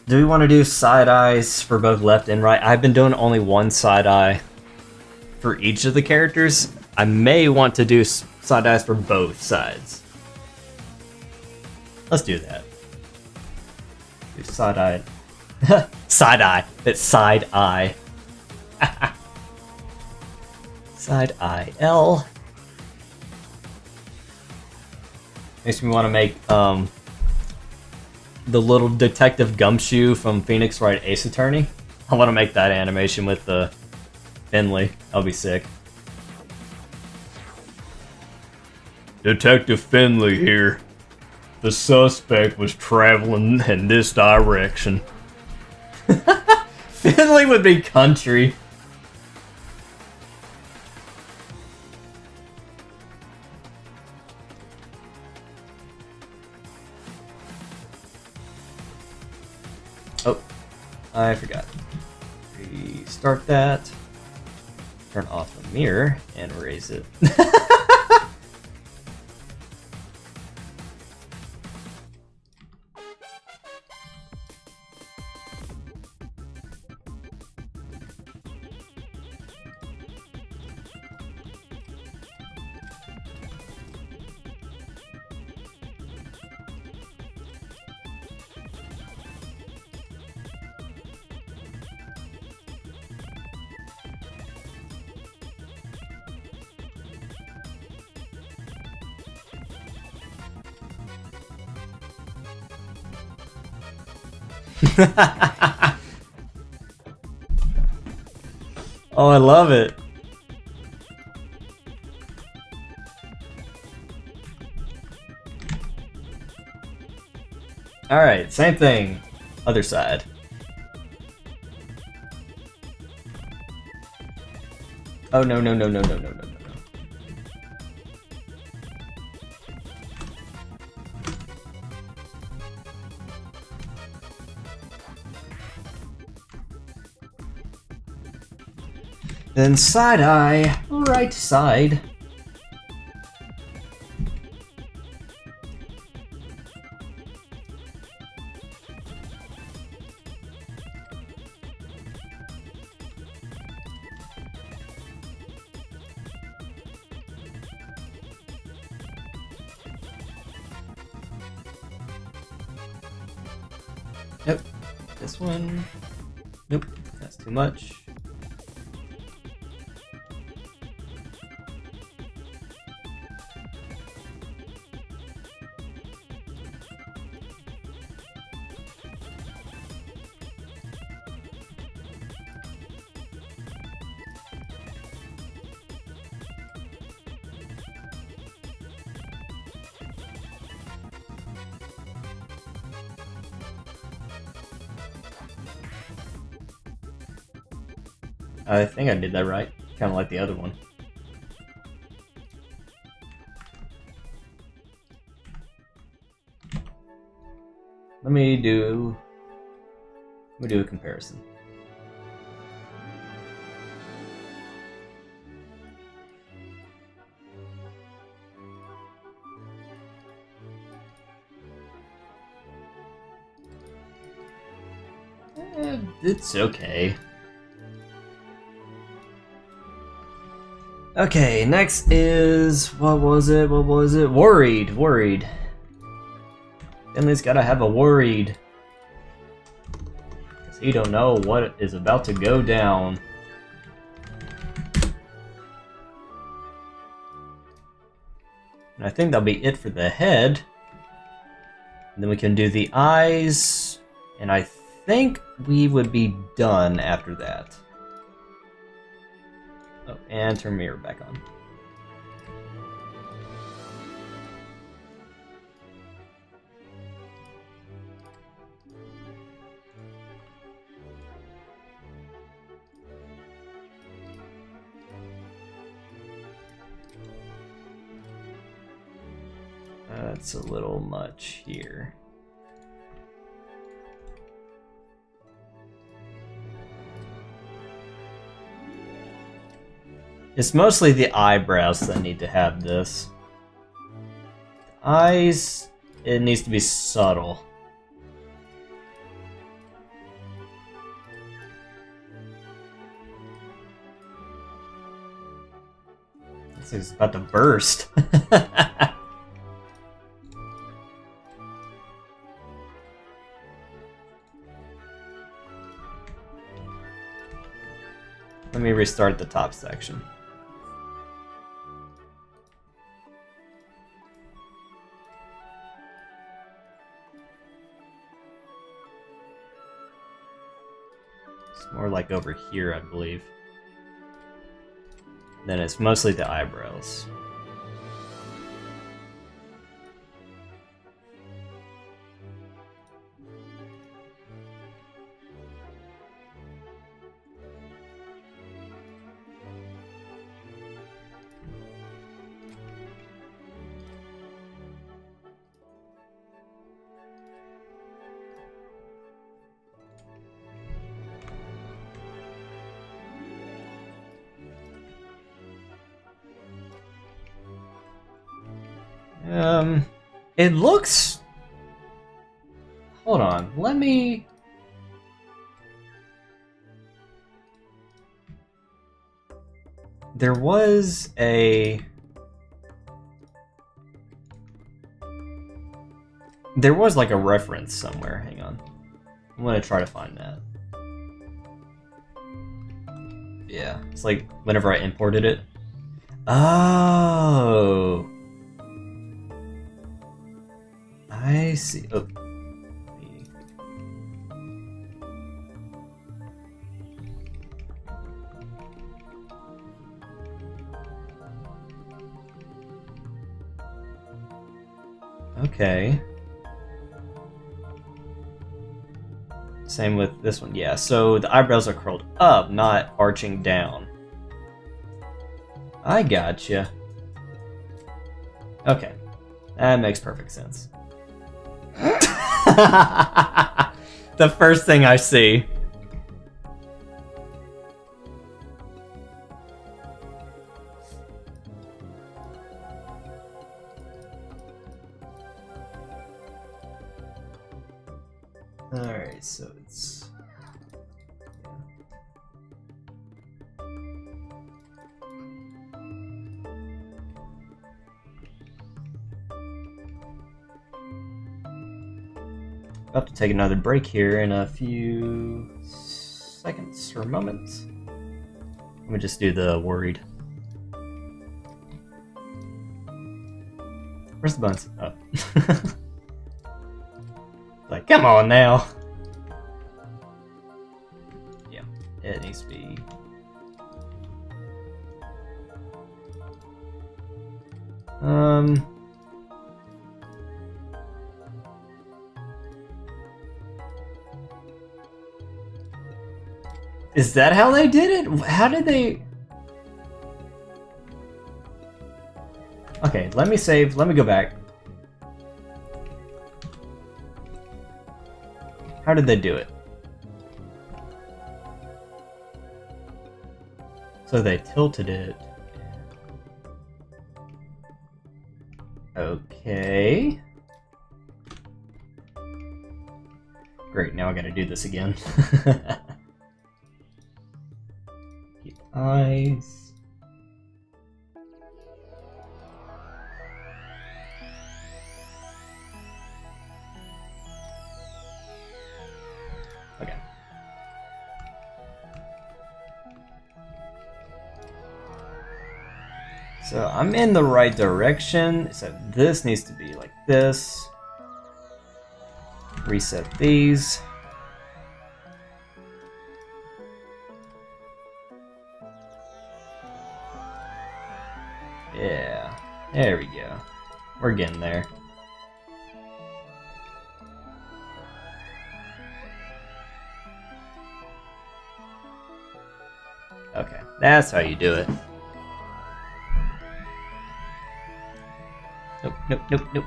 Do we want to do side eyes for both left and right? I've been doing only one side eye for each of the characters. I may want to do side eyes for both sides. Let's do that. Do side eye. Side eye. It's side eye. Side eye L. Makes me want to make the little Detective Gumshoe from Phoenix Wright Ace Attorney. I want to make that animation with the Finley. That'll be sick. Detective Finley here. The suspect was traveling in this direction. Finley would be country. Oh, I forgot. Restart that. Turn off the mirror and erase it. Oh, I love it. Alright, same thing. Other side. Oh, no. Then side eye, right side. Nope. This one. Nope. That's too much. I think I did that right. Kind of like the other one. Let me do a comparison. It's okay. Okay, next is what was it? Worried. Finley's gotta have a worried. Cause he don't know what is about to go down. And I think that'll be it for the head. And then we can do the eyes, and I think we would be done after that. Oh, and turn mirror back on. That's a little much here. It's mostly the eyebrows that need to have this. The eyes, it needs to be subtle. This is about to burst. Let me restart the top section. It's more like over here, I believe. Then it's mostly the eyebrows. It looks... Hold on, let me... There was a... There was like a reference somewhere, hang on. I'm gonna try to find that. Yeah, it's like whenever I imported it. Oh! I see. Oh. Okay. Same with this one. Yeah, so the eyebrows are curled up, not arching down. I gotcha. Okay. That makes perfect sense. The first thing I see. Alright, so it's... About to take another break here in a few seconds or moments. Let me just do the worried. Where's the buns? Oh. Like, come on now. Yeah, it needs to be. Is that how they did it? How did they... Okay, let me save. Let me go back. How did they do it? So they tilted it. Okay. Great, now I gotta do this again. Keep eyes. Okay. So I'm in the right direction, so this needs to be like this. Reset these. Yeah, there we go. We're getting there. Okay, that's how you do it. Nope, nope, nope, nope.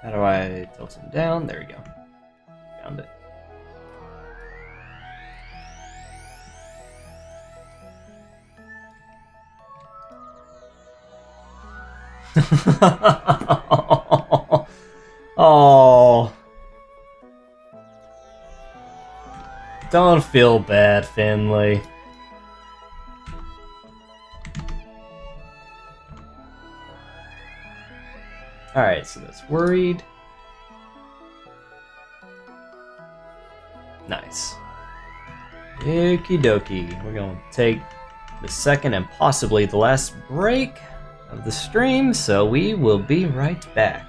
How do I tilt him down? There we go. Found it. Oh. Don't feel bad, Finley. Alright, so that's worried. Nice. Okie dokie. We're going to take the second and possibly the last break of the stream, so we will be right back.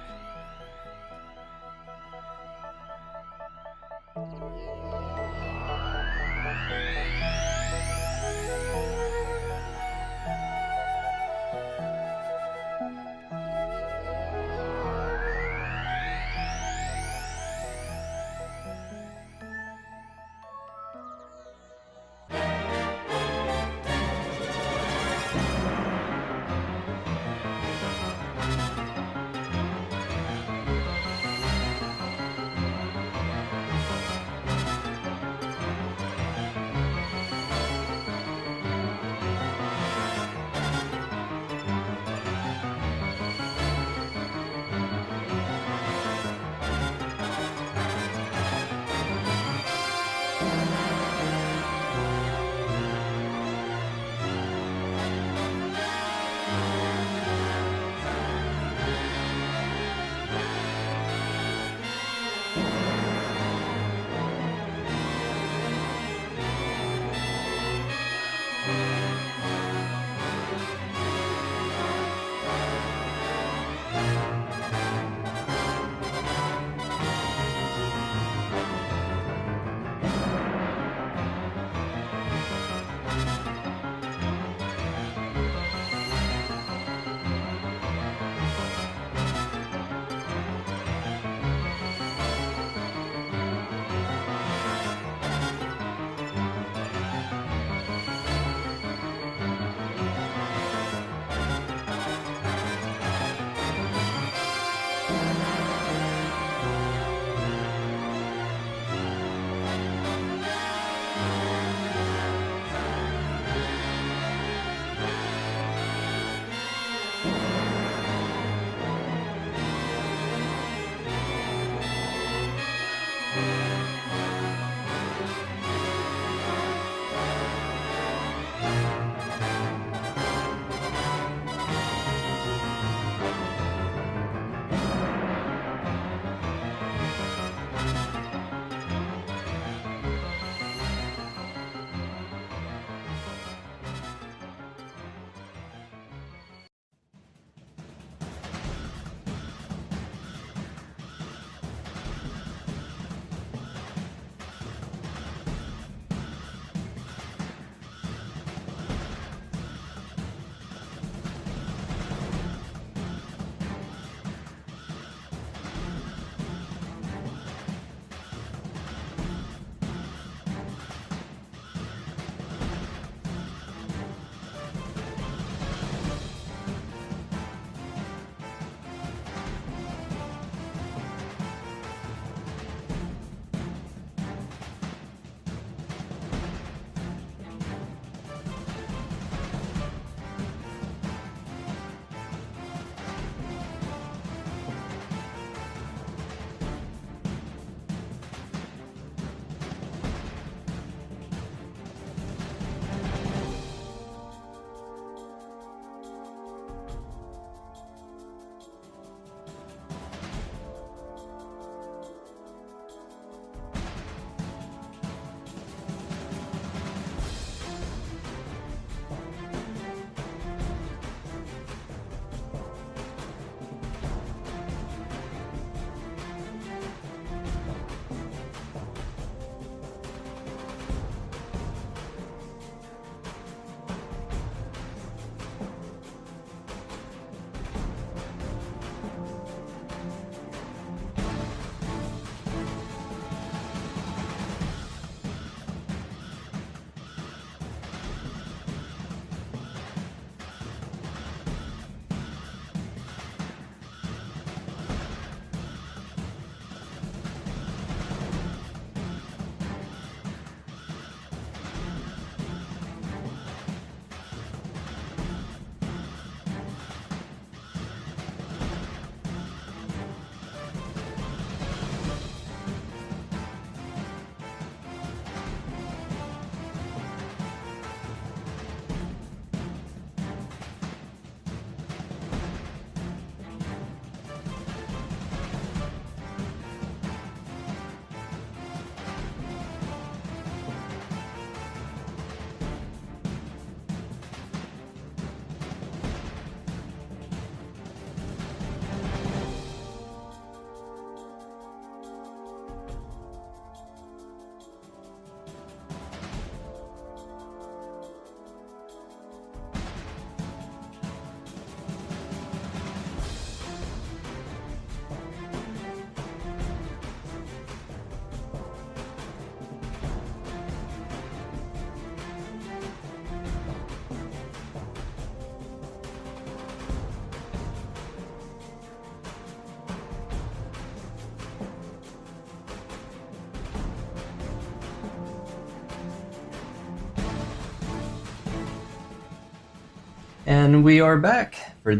And we are back for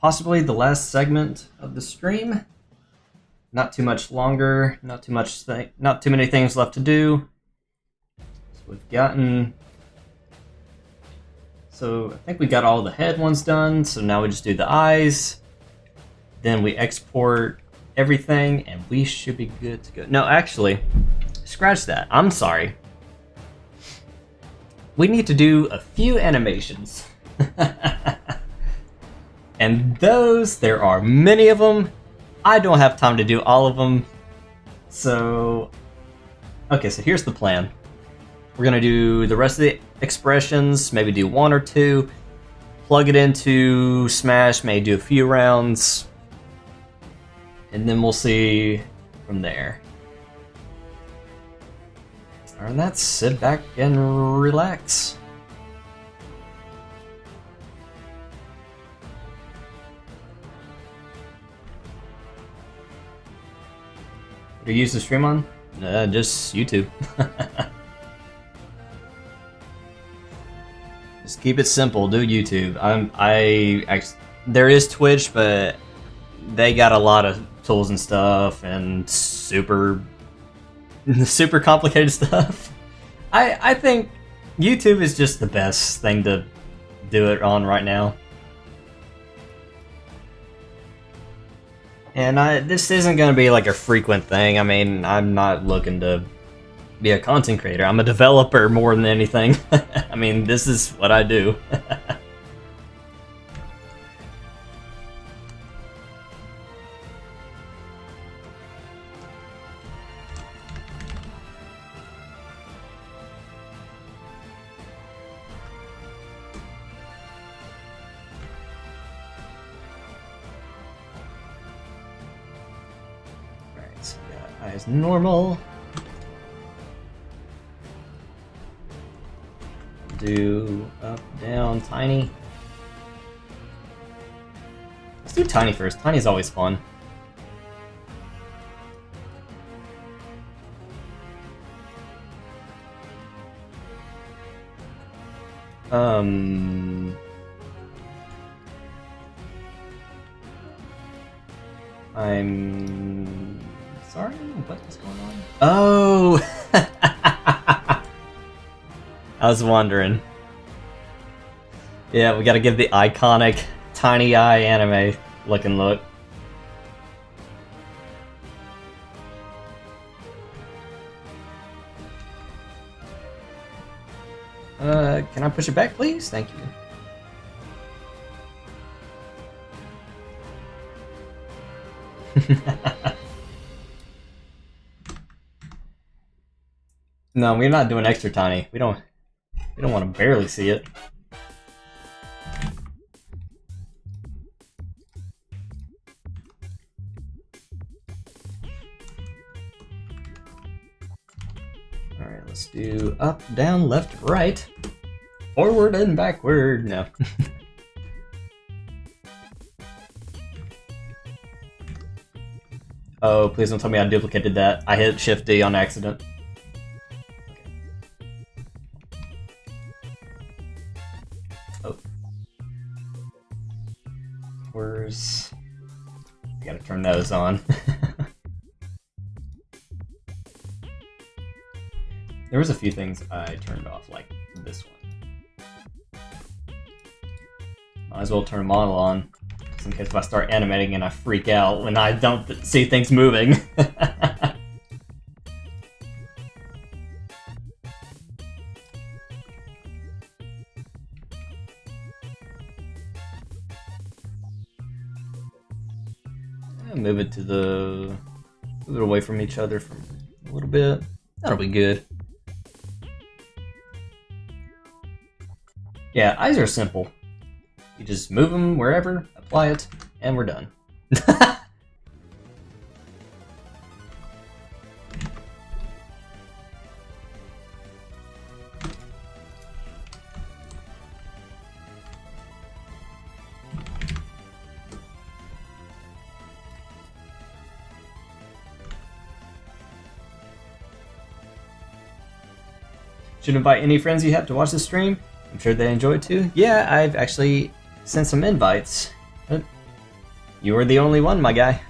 possibly the last segment of the stream. Not too much longer, not too many things left to do. So I think we got all the head ones done, so now we just do the eyes. Then we export everything, and we should be good to go. No, actually, scratch that. I'm sorry. We need to do a few animations. And those, there are many of them. I don't have time to do all of them. So, okay, so here's the plan. We're gonna do the rest of the expressions, maybe do one or two, plug it into Smash, maybe do a few rounds, and then we'll see from there. And that's sit back and relax. What do you use the stream on? Just YouTube. Just keep it simple. Do YouTube. There is Twitch, but they got a lot of tools and stuff and super complicated stuff. I think YouTube is just the best thing to do it on right now. And this isn't going to be like a frequent thing. I mean, I'm not looking to be a content creator. I'm a developer more than anything. I mean, this is what I do. Alright, so we got eyes normal. Do up, down, tiny. Let's do tiny first. Tiny's always fun. I'm sorry, what is going on? Oh! I was wondering. Yeah, we gotta give the iconic tiny eye anime looking look. Can I push it back, please? Thank you. No, we're not doing extra tiny. We don't want to barely see it. Alright, let's do up, down, left, right. Forward and backward. No. Oh, please don't tell me I duplicated that. I hit Shift D on accident. Gotta turn those on. There was a few things I turned off, like this one. Might as well turn them all on, just in case if I start animating and I freak out when I don't see things moving. Move it away from each other for a little bit. That'll be good. Yeah, eyes are simple. You just move them wherever, apply it, and we're done. Should invite any friends you have to watch the stream. I'm sure they enjoyed too. Yeah, I've actually sent some invites. But you were the only one, my guy.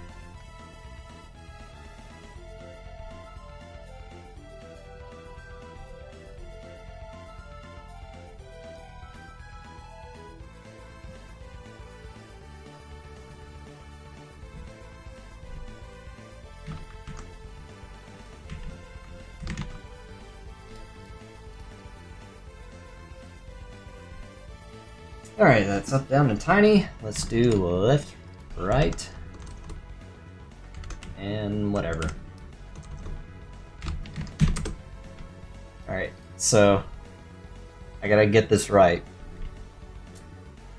Alright, that's up, down, and tiny. Let's do left, right, and whatever. Alright, so I gotta get this right.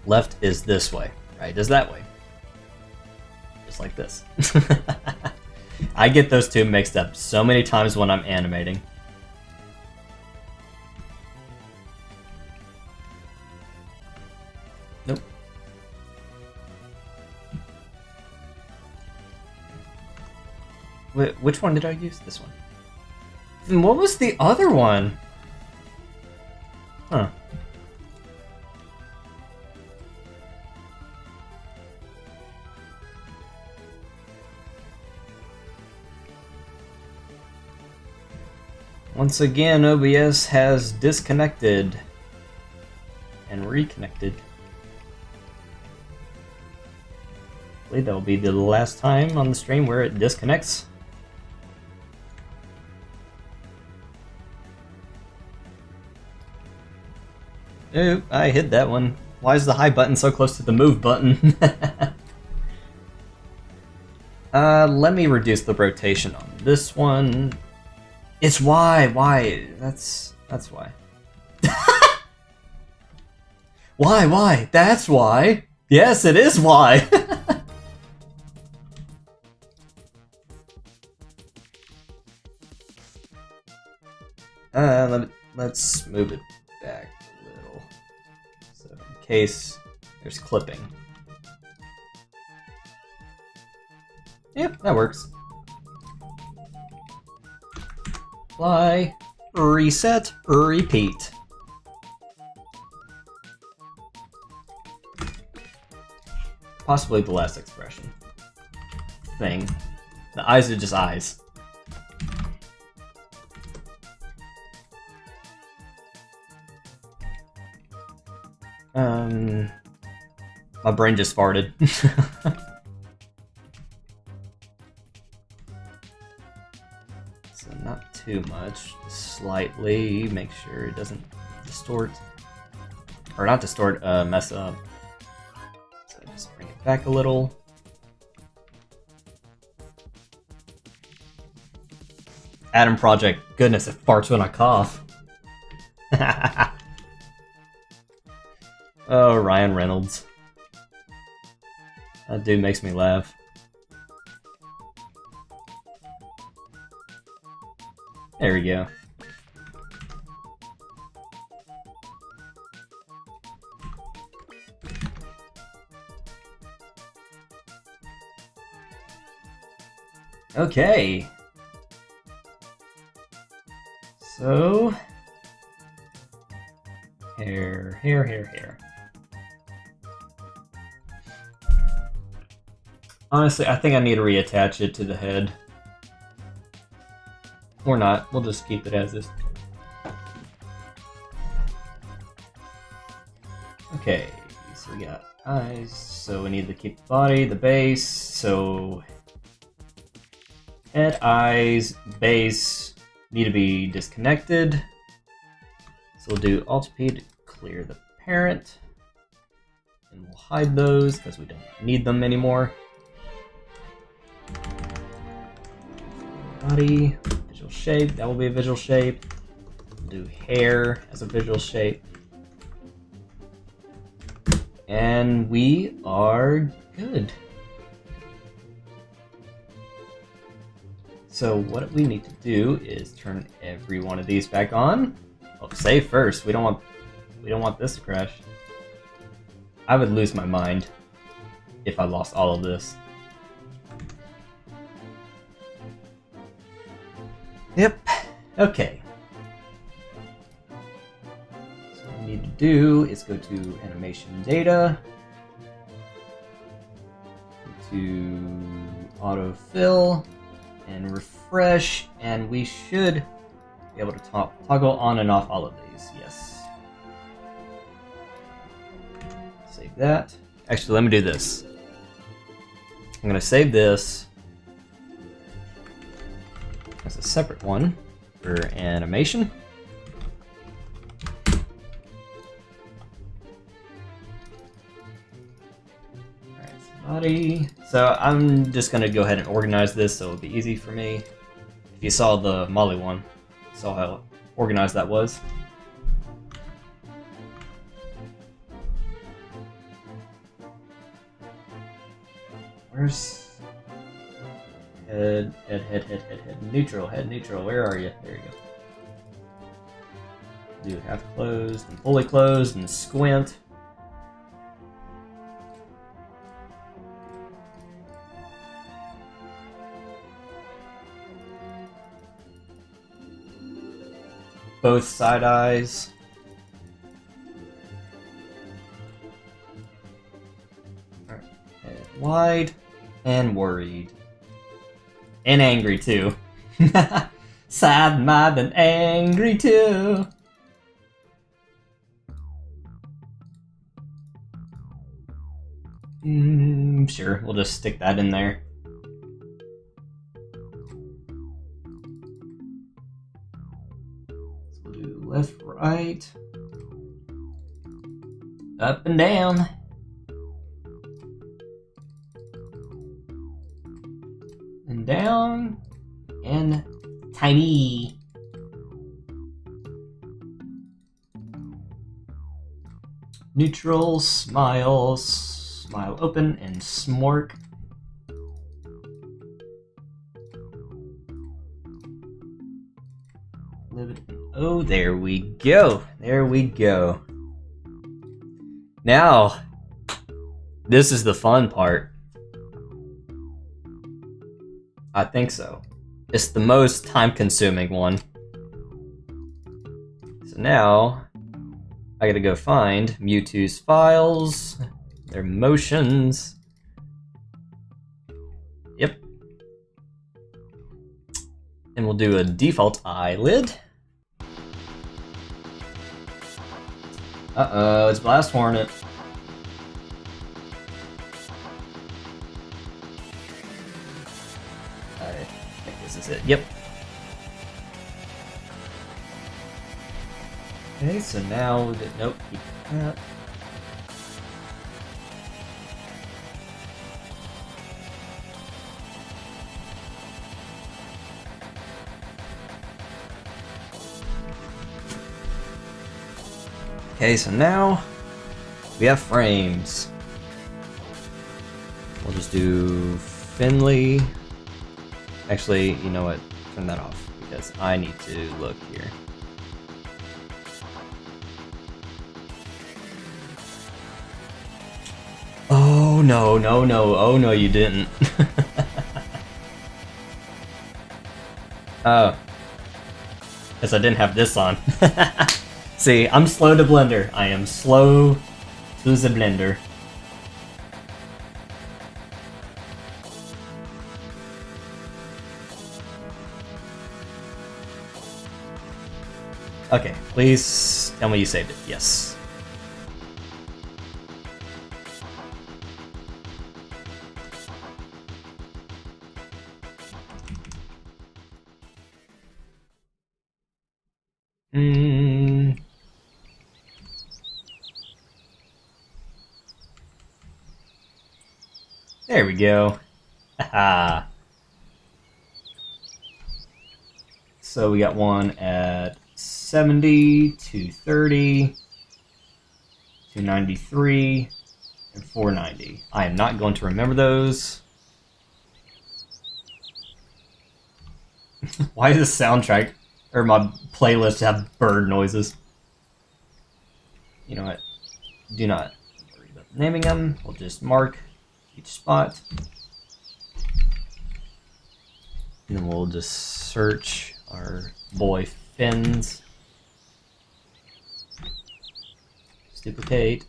Left is this way, right is that way. Just like this. I get those two mixed up so many times when I'm animating. Nope. Which one did I use? This one. And what was the other one? Huh. Once again, OBS has disconnected and reconnected. I believe that will be the last time on the stream where it disconnects. Oop, I hit that one. Why is the high button so close to the move button? Let me reduce the rotation on this one. It's Y, why? That's why. Why? That's why. Yes, it is why. Let's move it back a little. So in case there's clipping. Yep, that works. Apply, reset, repeat. Possibly the last expression. Thing. The eyes are just eyes. My brain just farted. So not too much, slightly, make sure it doesn't distort. Or not distort, mess up. So just bring it back a little. Adam Project, goodness, it farts when I cough. Oh, Ryan Reynolds. That dude makes me laugh. There we go. Okay. So... hair. Honestly, I think I need to reattach it to the head. Or not, we'll just keep it as is. Okay, so we got eyes, so we need to keep the body, the base, so... head, eyes, base need to be disconnected. So we'll do Alt-P to clear the parent. And we'll hide those because we don't need them anymore. Body, visual shape, that will be a visual shape. We'll do hair as a visual shape. And we are good. So what we need to do is turn every one of these back on. Oh, save first. We don't want this to crash. I would lose my mind if I lost all of this. Yep. Okay. So we need to do is go to animation data, go to autofill, and refresh, and we should be able to toggle on and off all of these. Yes. Save that. Actually, let me do this. I'm gonna save this as a separate one for animation. Alright, body. So I'm just gonna go ahead and organize this so it'll be easy for me. If you saw the Molly one, you saw how organized that was. Where's head, neutral, where are you? There you go. Do half closed and fully closed and squint. Both side eyes. Alright. Wide and worried. And angry too. Sad, mad, and angry too. Sure, we'll just stick that in there. So we'll do left, right, up and down. And down, and tiny. Neutral, smile, smile open, and smork. Oh, there we go. There we go. Now, this is the fun part. I think so. It's the most time-consuming one. So now, I gotta go find Mewtwo's files, their motions. Yep. And we'll do a default eyelid. Uh-oh, it's Blast Hornet. I think this is it. Yep. Okay, so now nope, keep that. Okay, so now we have frames. We'll just do Finley. Actually, you know what? Turn that off because I need to look here. Oh no, no, no, oh no, you didn't. Oh. Because I didn't have this on. See, I'm slow to blender. I am slow to the blender. Okay, please tell me you saved it. Yes. There we go. Haha. So we got one at 70, 230, 293, and 490. I am not going to remember those. Why does the soundtrack or my playlist have bird noises? You know what? Do not worry about naming them. We'll just mark each spot. And then we'll just search our boy Fins. Just duplicate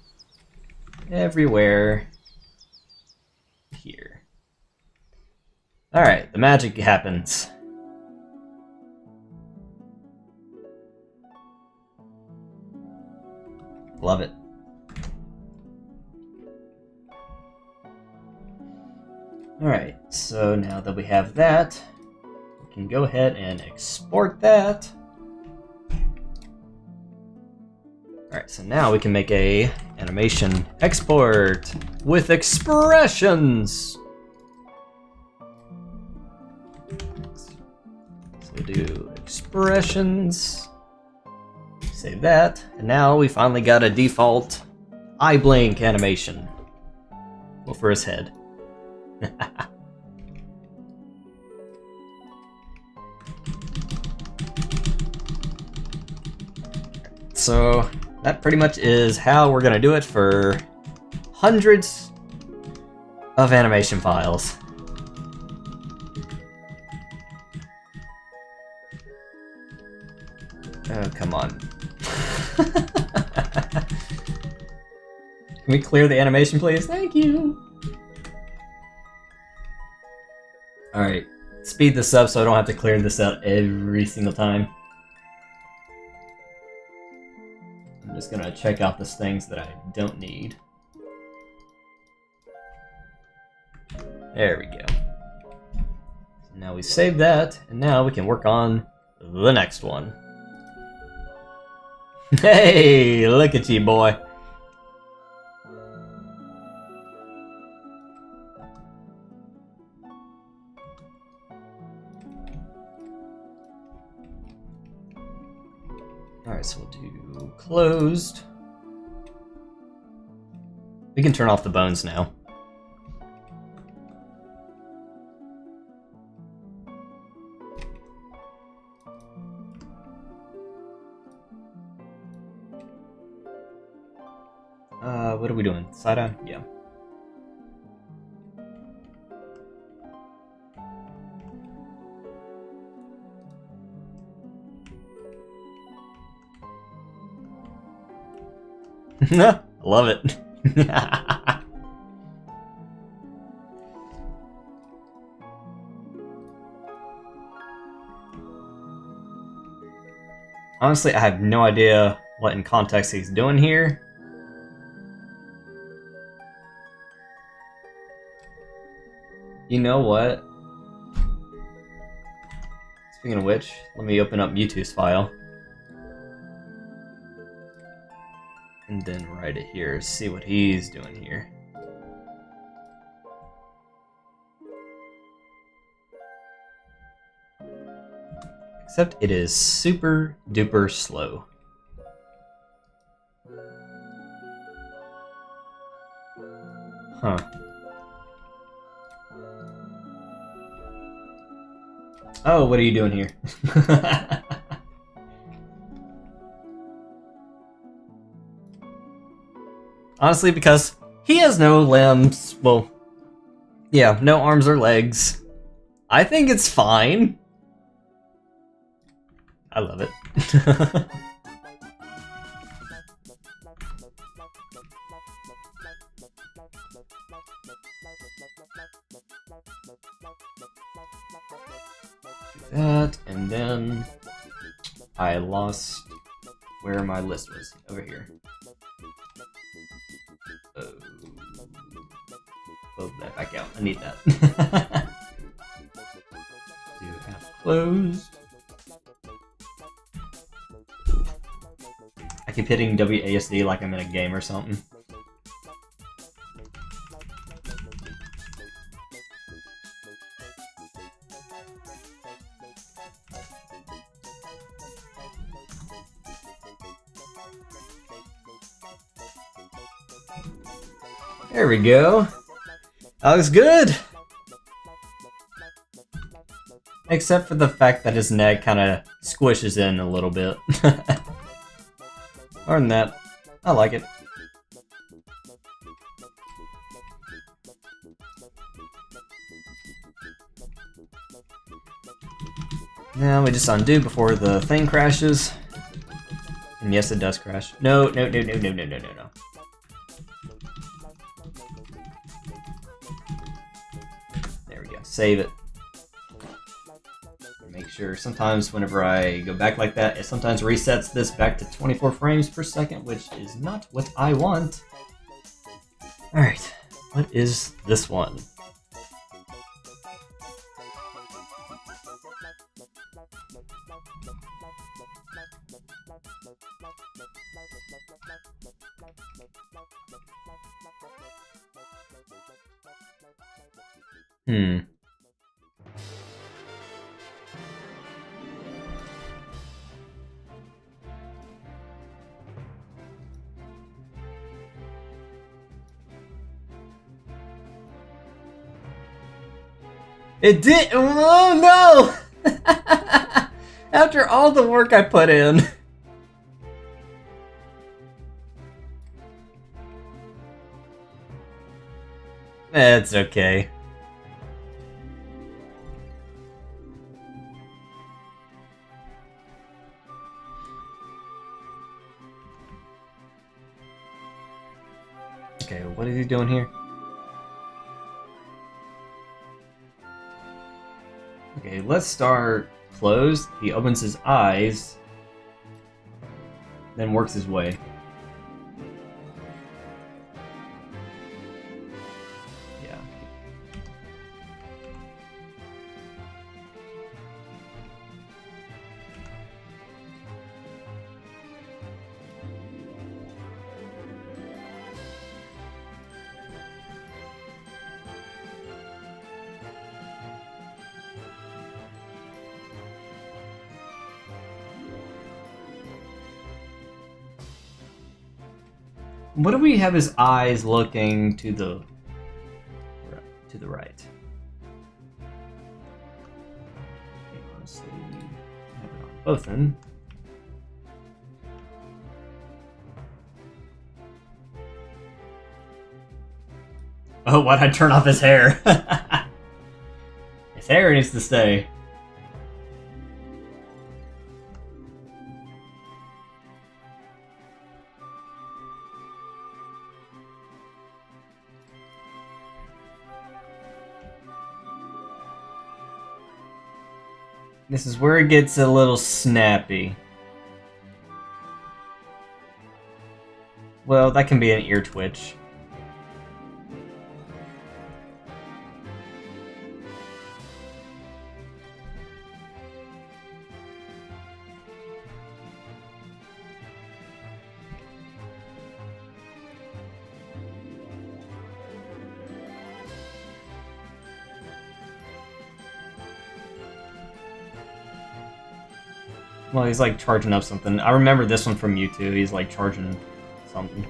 everywhere here. Alright, the magic happens. Love it. Alright, so now that we have that, we can go ahead and export that. Alright, so now we can make a animation export with expressions. So we'll do expressions. Save that, and now we finally got a default eye blink animation. Well, for his head. So that pretty much is how we're gonna do it for hundreds of animation files. Oh, come on. Can we clear the animation, please? Thank you! Alright, speed this up so I don't have to clear this out every single time. I'm just gonna check out the things that I don't need. There we go. So now we save that, and now we can work on the next one. Hey, look at you, boy. Alright, so we'll do closed. We can turn off the bones now. What are we doing? Side down? Yeah. Love it. Honestly, I have no idea what in context he's doing here. You know what? Speaking of which, let me open up Mewtwo's file. And then write it here, see what he's doing here. Except it is super duper slow. Huh. Oh, what are you doing here? Honestly, because he has no limbs. Well, yeah, no arms or legs. I think it's fine. I love it. That, and then I lost where my list was. Over here. Close that back out. I need that. Do app closed. I keep hitting WASD like I'm in a game or something. There we go. That looks good. Except for the fact that his neck kind of squishes in a little bit. Other than that, I like it. Now we just undo before the thing crashes. And And yes, it does crash. No, no, no, no, no, no, no, no, no. There we go. Save it. Make sure sometimes whenever I go back like that, it sometimes resets this back to 24 frames per second, which is not what I want. Alright, what is this one? It did. Oh no! After all the work I put in. It's okay. Okay, what is he doing here? Okay, let's start closed. He opens his eyes, then works his way. Yeah. What do we have his eyes looking to the right? Okay, honestly, I have it on both then. Oh, why'd I turn off his hair? His hair needs to stay. This is where it gets a little snappy. Well, that can be an ear twitch. Well, he's like charging up something. I remember this one from YouTube. He's like charging something.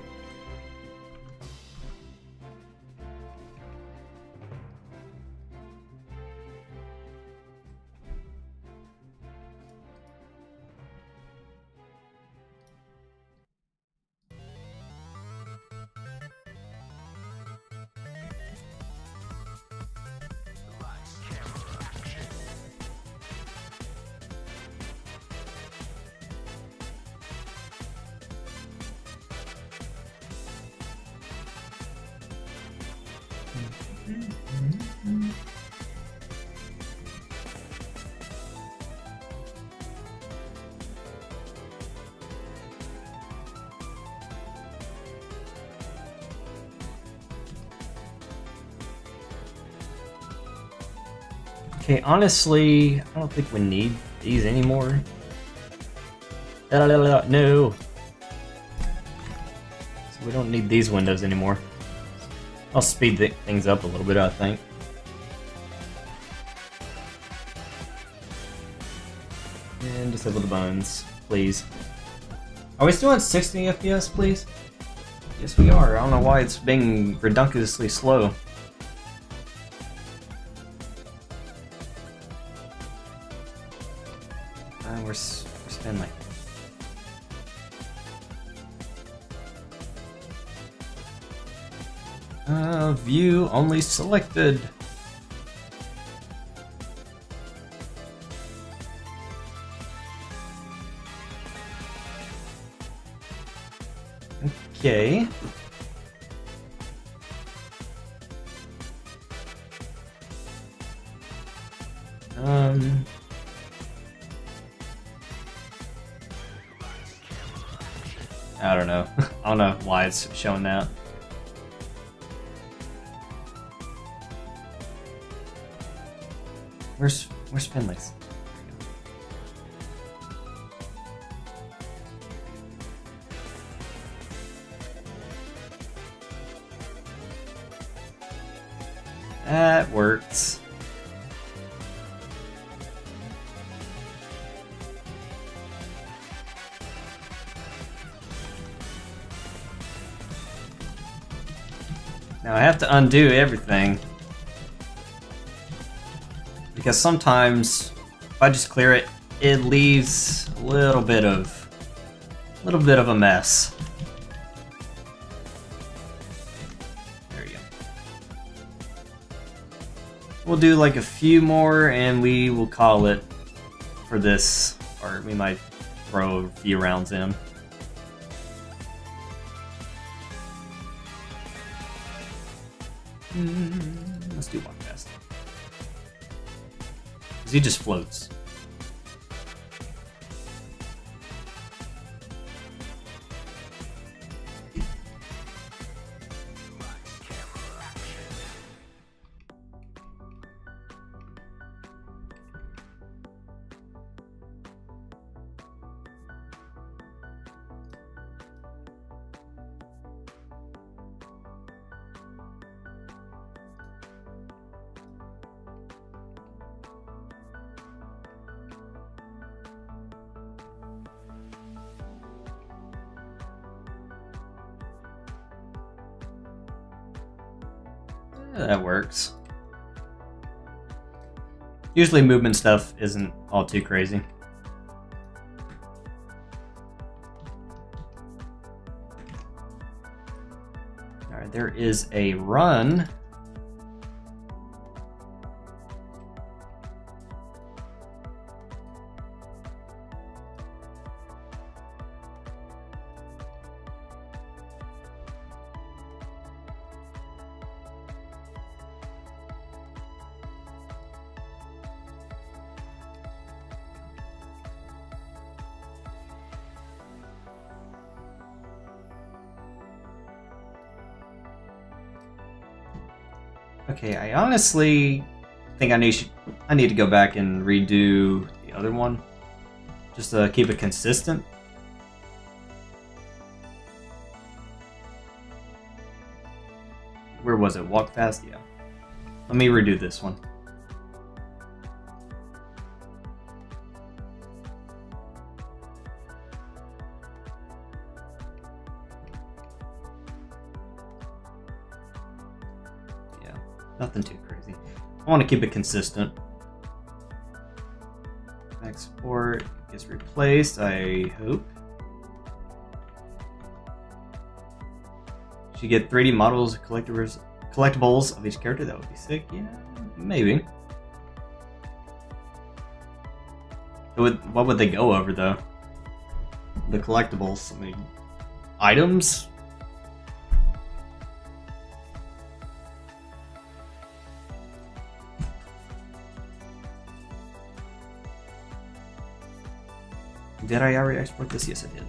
Okay, honestly, I don't think we need these anymore. No. So we don't need these windows anymore. I'll speed things up a little bit, I think. And disable the bones, please. Are we still at 60 FPS, please? Yes, we are. I don't know why it's being redunculously slow. We're spinning. View only selected. okay. I don't know. I don't know why it's showing that. Where's Finley's? That works. Now I have to undo everything. Because sometimes if I just clear it, it leaves a little bit of a mess. There you go. We'll do like a few more and we will call it for this, or we might throw a few rounds in. Let's do walk fast. Because he just floats. That works. Usually movement stuff isn't all too crazy. Alright, there is a run. Okay, I honestly think I need to go back and redo the other one, just to keep it consistent. Where was it? Walk fast? Yeah. Let me redo this one. Nothing too crazy. I want to keep it consistent. Export gets replaced, I hope. Should get 3D models, collectibles of each character. That would be sick. Yeah, maybe. What would they go over though? The collectibles. I mean, items. Did I already export this? Yes, I did.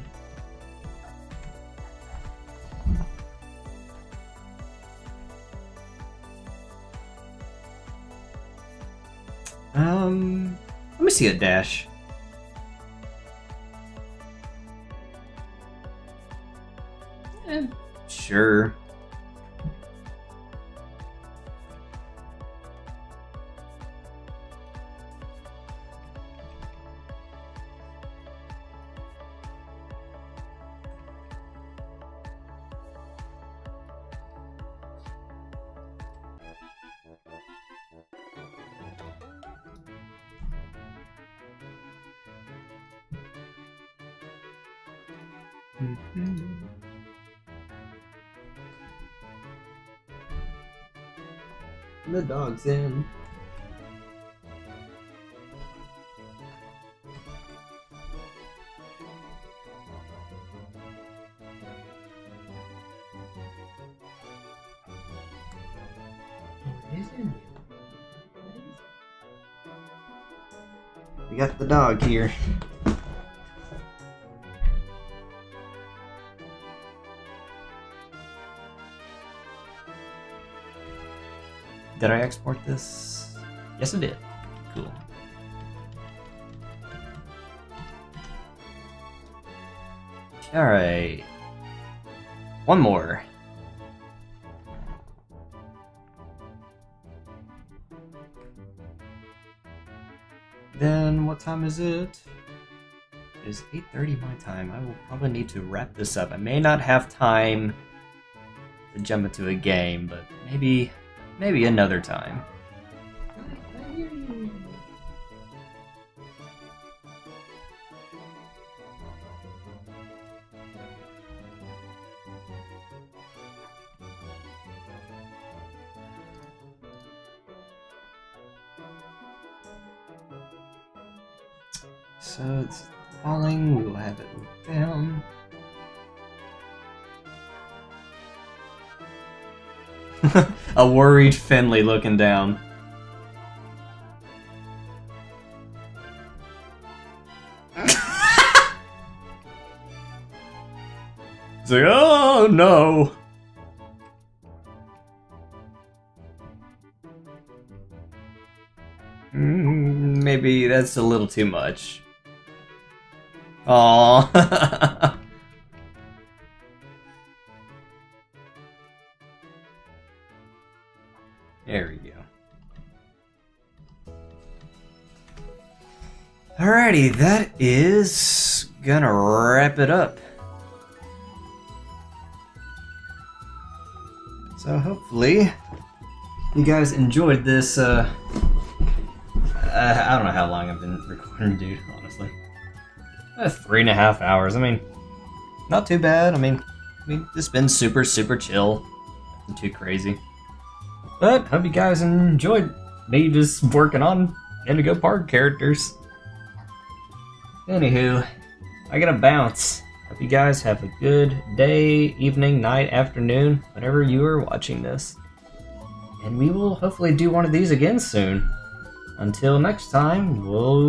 Let me see a dash. Sure. The dog's in. We got the dog here. Did I export this? Yes, I did. Cool. Alright. One more. Then what time is it? It is 8:30 my time. I will probably need to wrap this up. I may not have time to jump into a game, but maybe another time. So it's falling, we will have it down. A worried Finley looking down. It's like, oh no! Maybe that's a little too much. Aww. There we go. Alrighty, that is gonna wrap it up. So hopefully you guys enjoyed this. I don't know how long I've been recording, dude, honestly. 3.5 hours. I mean, not too bad. I mean, it's been super chill. Nothing too crazy. But hope you guys enjoyed me just working on Indigo Park characters. Anywho, I gotta bounce. Hope you guys have a good day, evening, night, afternoon, whenever you are watching this. And we will hopefully do one of these again soon. Until next time, we'll